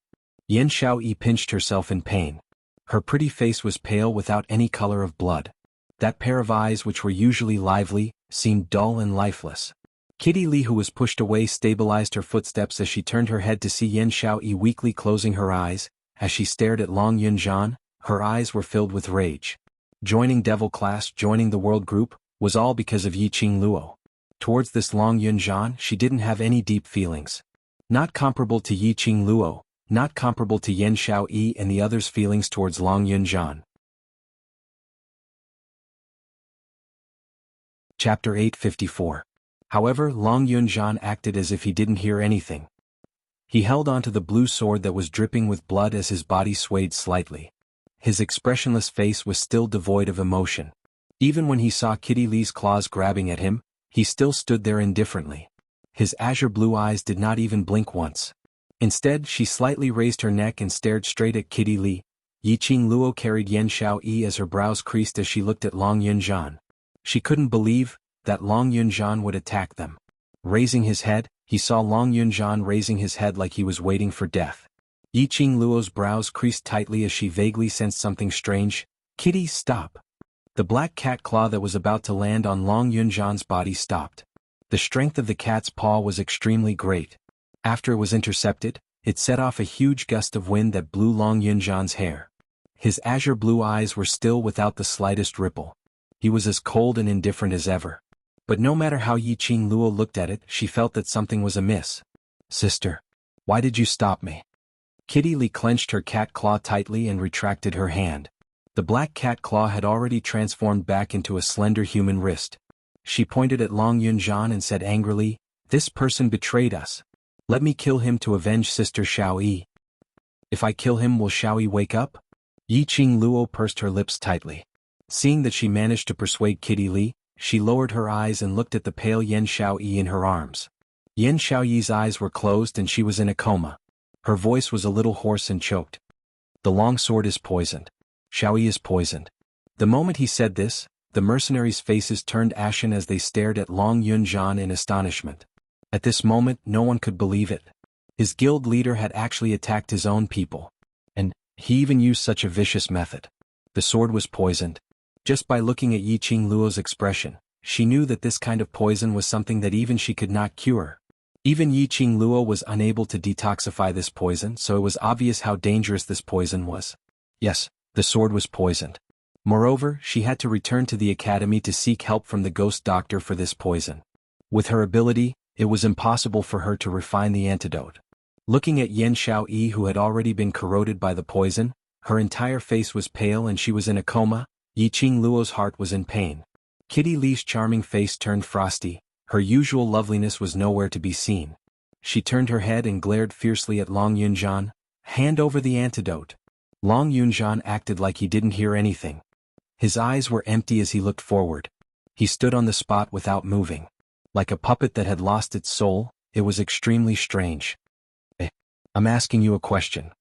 Yan Xiaoyi pinched herself in pain. Her pretty face was pale without any color of blood. That pair of eyes which were usually lively, seemed dull and lifeless. Kitty Li, who was pushed away, stabilized her footsteps as she turned her head to see Yan Xiaoyi weakly closing her eyes, as she stared at Long Yunjian, her eyes were filled with rage. Joining Devil Class, joining the World Group, was all because of Yiqing Luo. Towards this Long Yunjian she didn't have any deep feelings. Not comparable to Yiqing Luo, not comparable to Yan Xiaoyi and the others' feelings towards Long Yunjian. Chapter 854. However, Long Yunjian acted as if he didn't hear anything. He held onto the blue sword that was dripping with blood as his body swayed slightly. His expressionless face was still devoid of emotion. Even when he saw Kitty Lee's claws grabbing at him, he still stood there indifferently. His azure blue eyes did not even blink once. Instead, she slightly raised her neck and stared straight at Kitty Lee. Yiqing Luo carried Yan Xiaoyi as her brows creased as she looked at Long Yunjian. She couldn't believe that Long Yunjian would attack them. Raising his head, he saw Long Yunjian raising his head like he was waiting for death. Yiqing Luo's brows creased tightly as she vaguely sensed something strange. "Kitty, stop!" The black cat claw that was about to land on Long Yunjian's body stopped. The strength of the cat's paw was extremely great. After it was intercepted, it set off a huge gust of wind that blew Long Yunjian's hair. His azure blue eyes were still without the slightest ripple. He was as cold and indifferent as ever. But no matter how Yiqing Luo looked at it, she felt that something was amiss. "Sister, why did you stop me?" Kitty Lee clenched her cat claw tightly and retracted her hand. The black cat claw had already transformed back into a slender human wrist. She pointed at Long Yunjian and said angrily, "This person betrayed us. Let me kill him to avenge Sister Xiaoyi. If I kill him, will Xiaoyi wake up?" Yiqing Luo pursed her lips tightly. Seeing that she managed to persuade Kitty Lee, she lowered her eyes and looked at the pale Yan Xiaoyi in her arms. Yan Xiaoyi's eyes were closed and she was in a coma. Her voice was a little hoarse and choked. "The long sword is poisoned. Xiaoyi is poisoned." The moment he said this, the mercenaries' faces turned ashen as they stared at Long Yunjian in astonishment. At this moment no one could believe it. His guild leader had actually attacked his own people. And he even used such a vicious method. The sword was poisoned. Just by looking at Yiqing Luo's expression, she knew that this kind of poison was something that even she could not cure. Even Yiqing Luo was unable to detoxify this poison, so it was obvious how dangerous this poison was. Yes, the sword was poisoned. Moreover, she had to return to the academy to seek help from the ghost doctor for this poison. With her ability, it was impossible for her to refine the antidote. Looking at Yan Xiaoyi, who had already been corroded by the poison, her entire face was pale and she was in a coma. Yiqing Luo's heart was in pain. Kitty Lee's charming face turned frosty. Her usual loveliness was nowhere to be seen. She turned her head and glared fiercely at Long Yunjian. "Hand over the antidote." Long Yunjian acted like he didn't hear anything. His eyes were empty as he looked forward. He stood on the spot without moving. Like a puppet that had lost its soul, it was extremely strange. I'm asking you a question.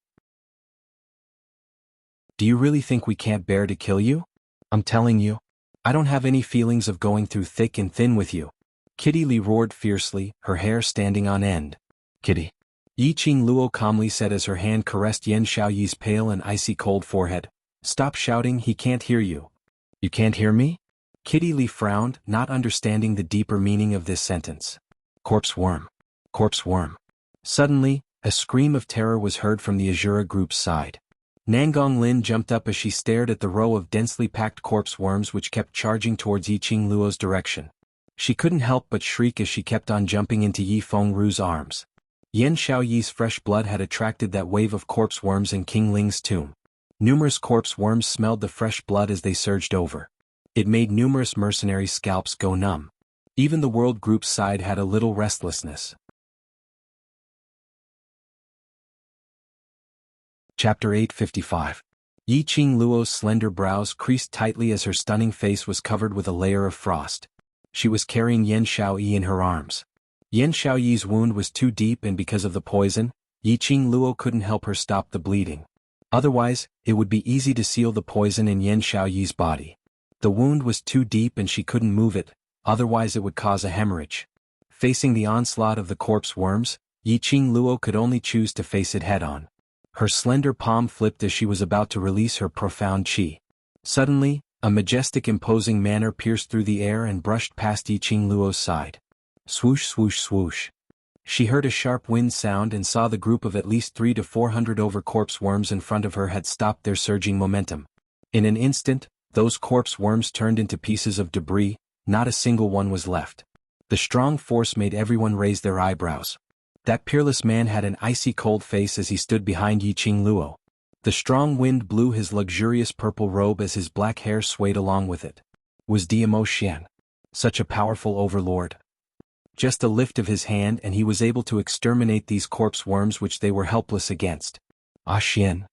Do you really think we can't bear to kill you? I'm telling you, I don't have any feelings of going through thick and thin with you." Kitty Lee roared fiercely, her hair standing on end. "Kitty," Yiqing Luo calmly said as her hand caressed Yan Xiaoyi's pale and icy cold forehead. "Stop shouting, he can't hear you." "You can't hear me?" Kitty Lee frowned, not understanding the deeper meaning of this sentence. "Corpse worm. Corpse worm." Suddenly, a scream of terror was heard from the Azura group's side. Nangong Lin jumped up as she stared at the row of densely packed corpse worms which kept charging towards Yiqing Luo's direction. She couldn't help but shriek as she kept on jumping into Yi Fengru's arms. Yan Xiaoyi's fresh blood had attracted that wave of corpse worms in King Ling's tomb. Numerous corpse worms smelled the fresh blood as they surged over. It made numerous mercenary scalps go numb. Even the world group's side had a little restlessness. Chapter 855. Yiqing Luo's slender brows creased tightly as her stunning face was covered with a layer of frost. She was carrying Yan Xiaoyi in her arms. Yan Xiaoyi's wound was too deep and because of the poison, Yiqing Luo couldn't help her stop the bleeding. Otherwise, it would be easy to seal the poison in Yan Xiaoyi's body. The wound was too deep and she couldn't move it, otherwise it would cause a hemorrhage. Facing the onslaught of the corpse worms, Yiqing Luo could only choose to face it head-on. Her slender palm flipped as she was about to release her profound qi. Suddenly, a majestic imposing manner pierced through the air and brushed past Yiqing Luo's side. Swoosh swoosh swoosh. She heard a sharp wind sound and saw the group of at least 300 to 400 over corpse worms in front of her had stopped their surging momentum. In an instant, those corpse worms turned into pieces of debris, not a single one was left. The strong force made everyone raise their eyebrows. That peerless man had an icy cold face as he stood behind Yiqing Luo. The strong wind blew his luxurious purple robe as his black hair swayed along with it. Was Diamo Xian such a powerful overlord? Just a lift of his hand and he was able to exterminate these corpse worms which they were helpless against. Ah Xian.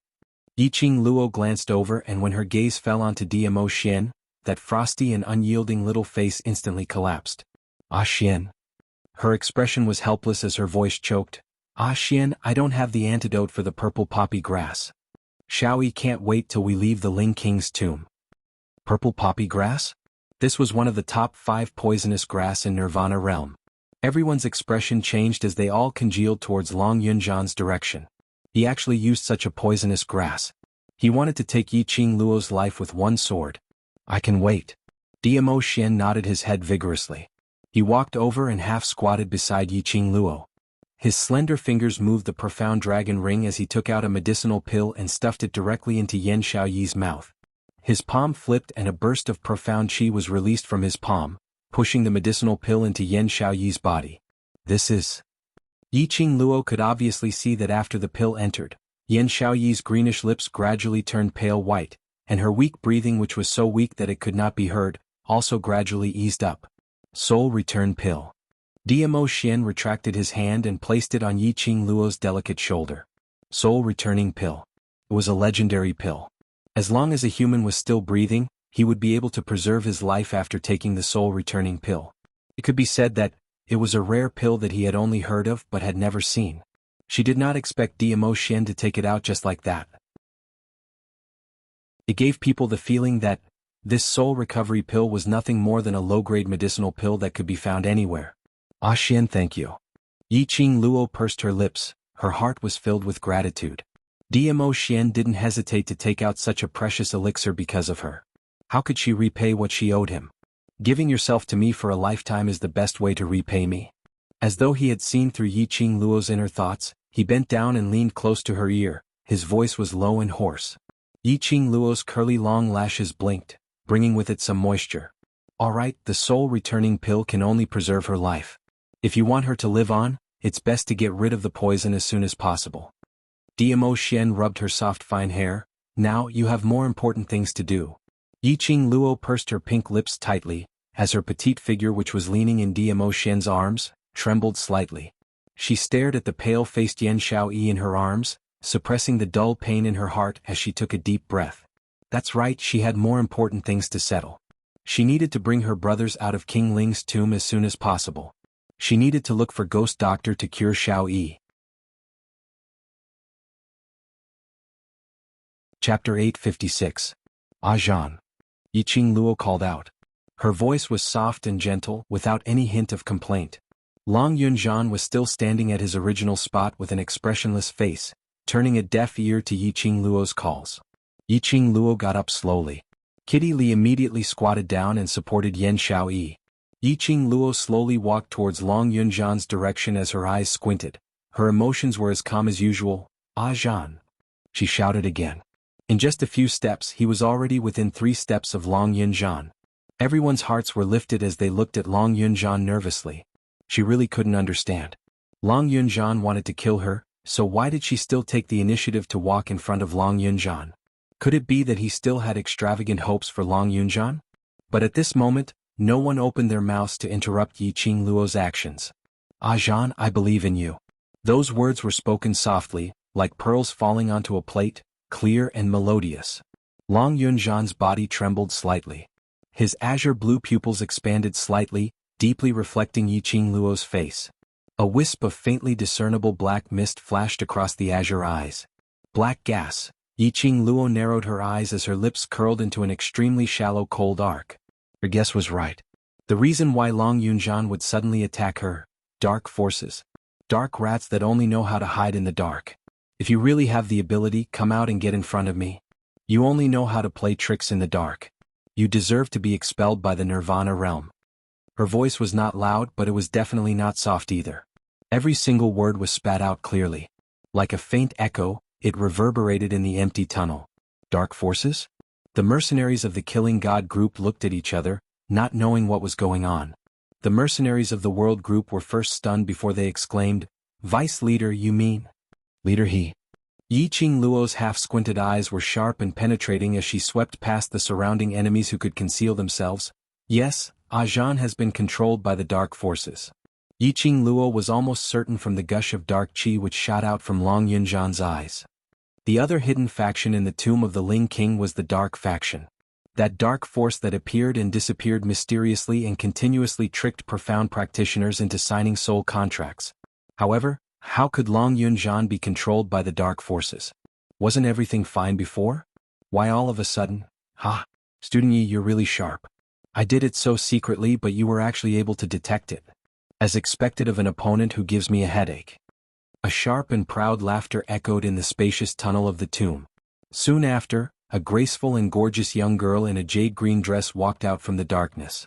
Yiqing Luo glanced over and when her gaze fell onto Diamo Xian, that frosty and unyielding little face instantly collapsed. Ah Xian. Her expression was helpless as her voice choked. Ah Xian, I don't have the antidote for the purple poppy grass. Xiaoyi can't wait till we leave the Ling King's tomb. Purple poppy grass? This was one of the top 5 poisonous grass in Nirvana realm. Everyone's expression changed as they all congealed towards Long Yunzhan's direction. He actually used such a poisonous grass. He wanted to take Yiqing Luo's life with one sword. I can wait. Diamo Xian nodded his head vigorously. He walked over and half squatted beside Yiqing Luo. His slender fingers moved the profound dragon ring as he took out a medicinal pill and stuffed it directly into Yan Xiaoyi's mouth. His palm flipped and a burst of profound qi was released from his palm, pushing the medicinal pill into Yan Xiaoyi's body. This is... Yiqing Luo could obviously see that after the pill entered, Yan Xiaoyi's greenish lips gradually turned pale white, and her weak breathing, which was so weak that it could not be heard, also gradually eased up. Soul Return Pill. Diamo Xian retracted his hand and placed it on Yiqing Luo's delicate shoulder. Soul Returning Pill. It was a legendary pill. As long as a human was still breathing, he would be able to preserve his life after taking the Soul Returning Pill. It could be said that it was a rare pill that he had only heard of but had never seen. She did not expect Diamo Xian to take it out just like that. It gave people the feeling that this soul recovery pill was nothing more than a low-grade medicinal pill that could be found anywhere. Ah Xian, thank you. Yiqing Luo pursed her lips, her heart was filled with gratitude. Diamo Xian didn't hesitate to take out such a precious elixir because of her. How could she repay what she owed him? Giving yourself to me for a lifetime is the best way to repay me. As though he had seen through Yiqing Luo's inner thoughts, he bent down and leaned close to her ear. His voice was low and hoarse. Yiqing Luo's curly long lashes blinked, bringing with it some moisture. All right, the soul returning pill can only preserve her life. If you want her to live on, it's best to get rid of the poison as soon as possible. Diamo Xian rubbed her soft fine hair. Now you have more important things to do. Yiqing Luo pursed her pink lips tightly, as her petite figure, which was leaning in Diamo Xian's arms, trembled slightly. She stared at the pale-faced Yan Xiaoyi in her arms, suppressing the dull pain in her heart as she took a deep breath. That's right, she had more important things to settle. She needed to bring her brothers out of King Ling's tomb as soon as possible. She needed to look for Ghost Doctor to cure Xiaoyi. Chapter 856. Zhan. Yiqing Luo called out. Her voice was soft and gentle, without any hint of complaint. Long Yunzhan was still standing at his original spot with an expressionless face, turning a deaf ear to Yiqing Luo's calls. Yiqing Luo got up slowly. Kitty Li immediately squatted down and supported Yan Xiaoyi. Yiqing Luo slowly walked towards Long Yunzhan's direction as her eyes squinted. Her emotions were as calm as usual. Zhan. She shouted again. In just a few steps he was already within 3 steps of Long Yunzhan. Everyone's hearts were lifted as they looked at Long Yunzhan nervously. She really couldn't understand. Long Yunzhan wanted to kill her, so why did she still take the initiative to walk in front of Long Yunzhan? Could it be that he still had extravagant hopes for Long Yunzhan? But at this moment, no one opened their mouths to interrupt Yiqing Luo's actions. Zhan, I believe in you. Those words were spoken softly, like pearls falling onto a plate, clear and melodious. Long Yunzhan's body trembled slightly. His azure blue pupils expanded slightly, deeply reflecting Yiqing Luo's face. A wisp of faintly discernible black mist flashed across the azure eyes. Black gas. Yiqing Luo narrowed her eyes as her lips curled into an extremely shallow cold arc. Her guess was right. The reason why Long Yunzhan would suddenly attack her: dark forces. Dark rats that only know how to hide in the dark. If you really have the ability, come out and get in front of me. You only know how to play tricks in the dark. You deserve to be expelled by the Nirvana realm. Her voice was not loud, but it was definitely not soft either. Every single word was spat out clearly. Like a faint echo, it reverberated in the empty tunnel. Dark forces? The mercenaries of the Killing God group looked at each other, not knowing what was going on. The mercenaries of the World group were first stunned before they exclaimed, "Vice leader, you mean?" "Leader he." Yi Qing Luo's half-squinted eyes were sharp and penetrating as she swept past the surrounding enemies who could conceal themselves. "Yes, Ajan has been controlled by the dark forces." Yi Qing Luo was almost certain from the gush of dark qi which shot out from Long Yunzhan's eyes. The other hidden faction in the tomb of the Ling King was the Dark Faction. That dark force that appeared and disappeared mysteriously and continuously tricked profound practitioners into signing soul contracts. However, how could Long Yunzhan be controlled by the dark forces? Wasn't everything fine before? Why all of a sudden? Ha! Student Yi, you're really sharp. I did it so secretly, but you were actually able to detect it. As expected of an opponent who gives me a headache. A sharp and proud laughter echoed in the spacious tunnel of the tomb. Soon after, a graceful and gorgeous young girl in a jade-green dress walked out from the darkness.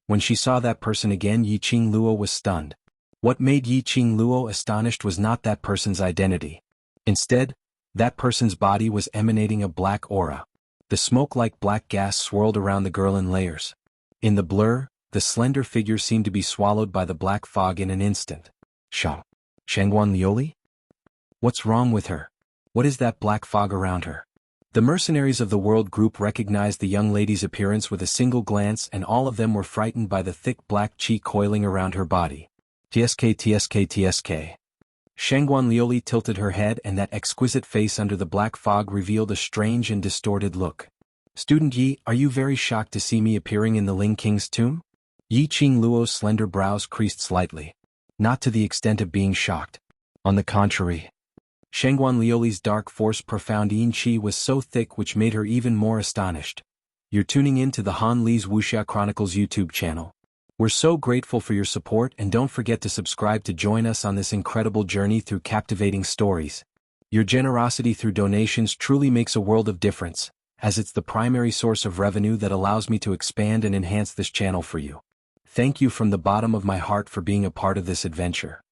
When she saw that person again, Yi Qing Luo was stunned. What made Yi Qing Luo astonished was not that person's identity. Instead, that person's body was emanating a black aura. The smoke-like black gas swirled around the girl in layers. In the blur, the slender figure seemed to be swallowed by the black fog in an instant. Shangguan Lioli? What's wrong with her? What is that black fog around her? The mercenaries of the World group recognized the young lady's appearance with a single glance, and all of them were frightened by the thick black qi coiling around her body. TSK. Shangguan Lioli tilted her head, and that exquisite face under the black fog revealed a strange and distorted look. Student Yi, are you very shocked to see me appearing in the Ling King's tomb? Yi Qing Luo's slender brows creased slightly. Not to the extent of being shocked. On the contrary. Shangguan Lioli's dark force profound yin qi was so thick which made her even more astonished. You're tuning in to the Han Li's Wuxia Chronicles YouTube channel. We're so grateful for your support, and don't forget to subscribe to join us on this incredible journey through captivating stories. Your generosity through donations truly makes a world of difference, as it's the primary source of revenue that allows me to expand and enhance this channel for you. Thank you from the bottom of my heart for being a part of this adventure.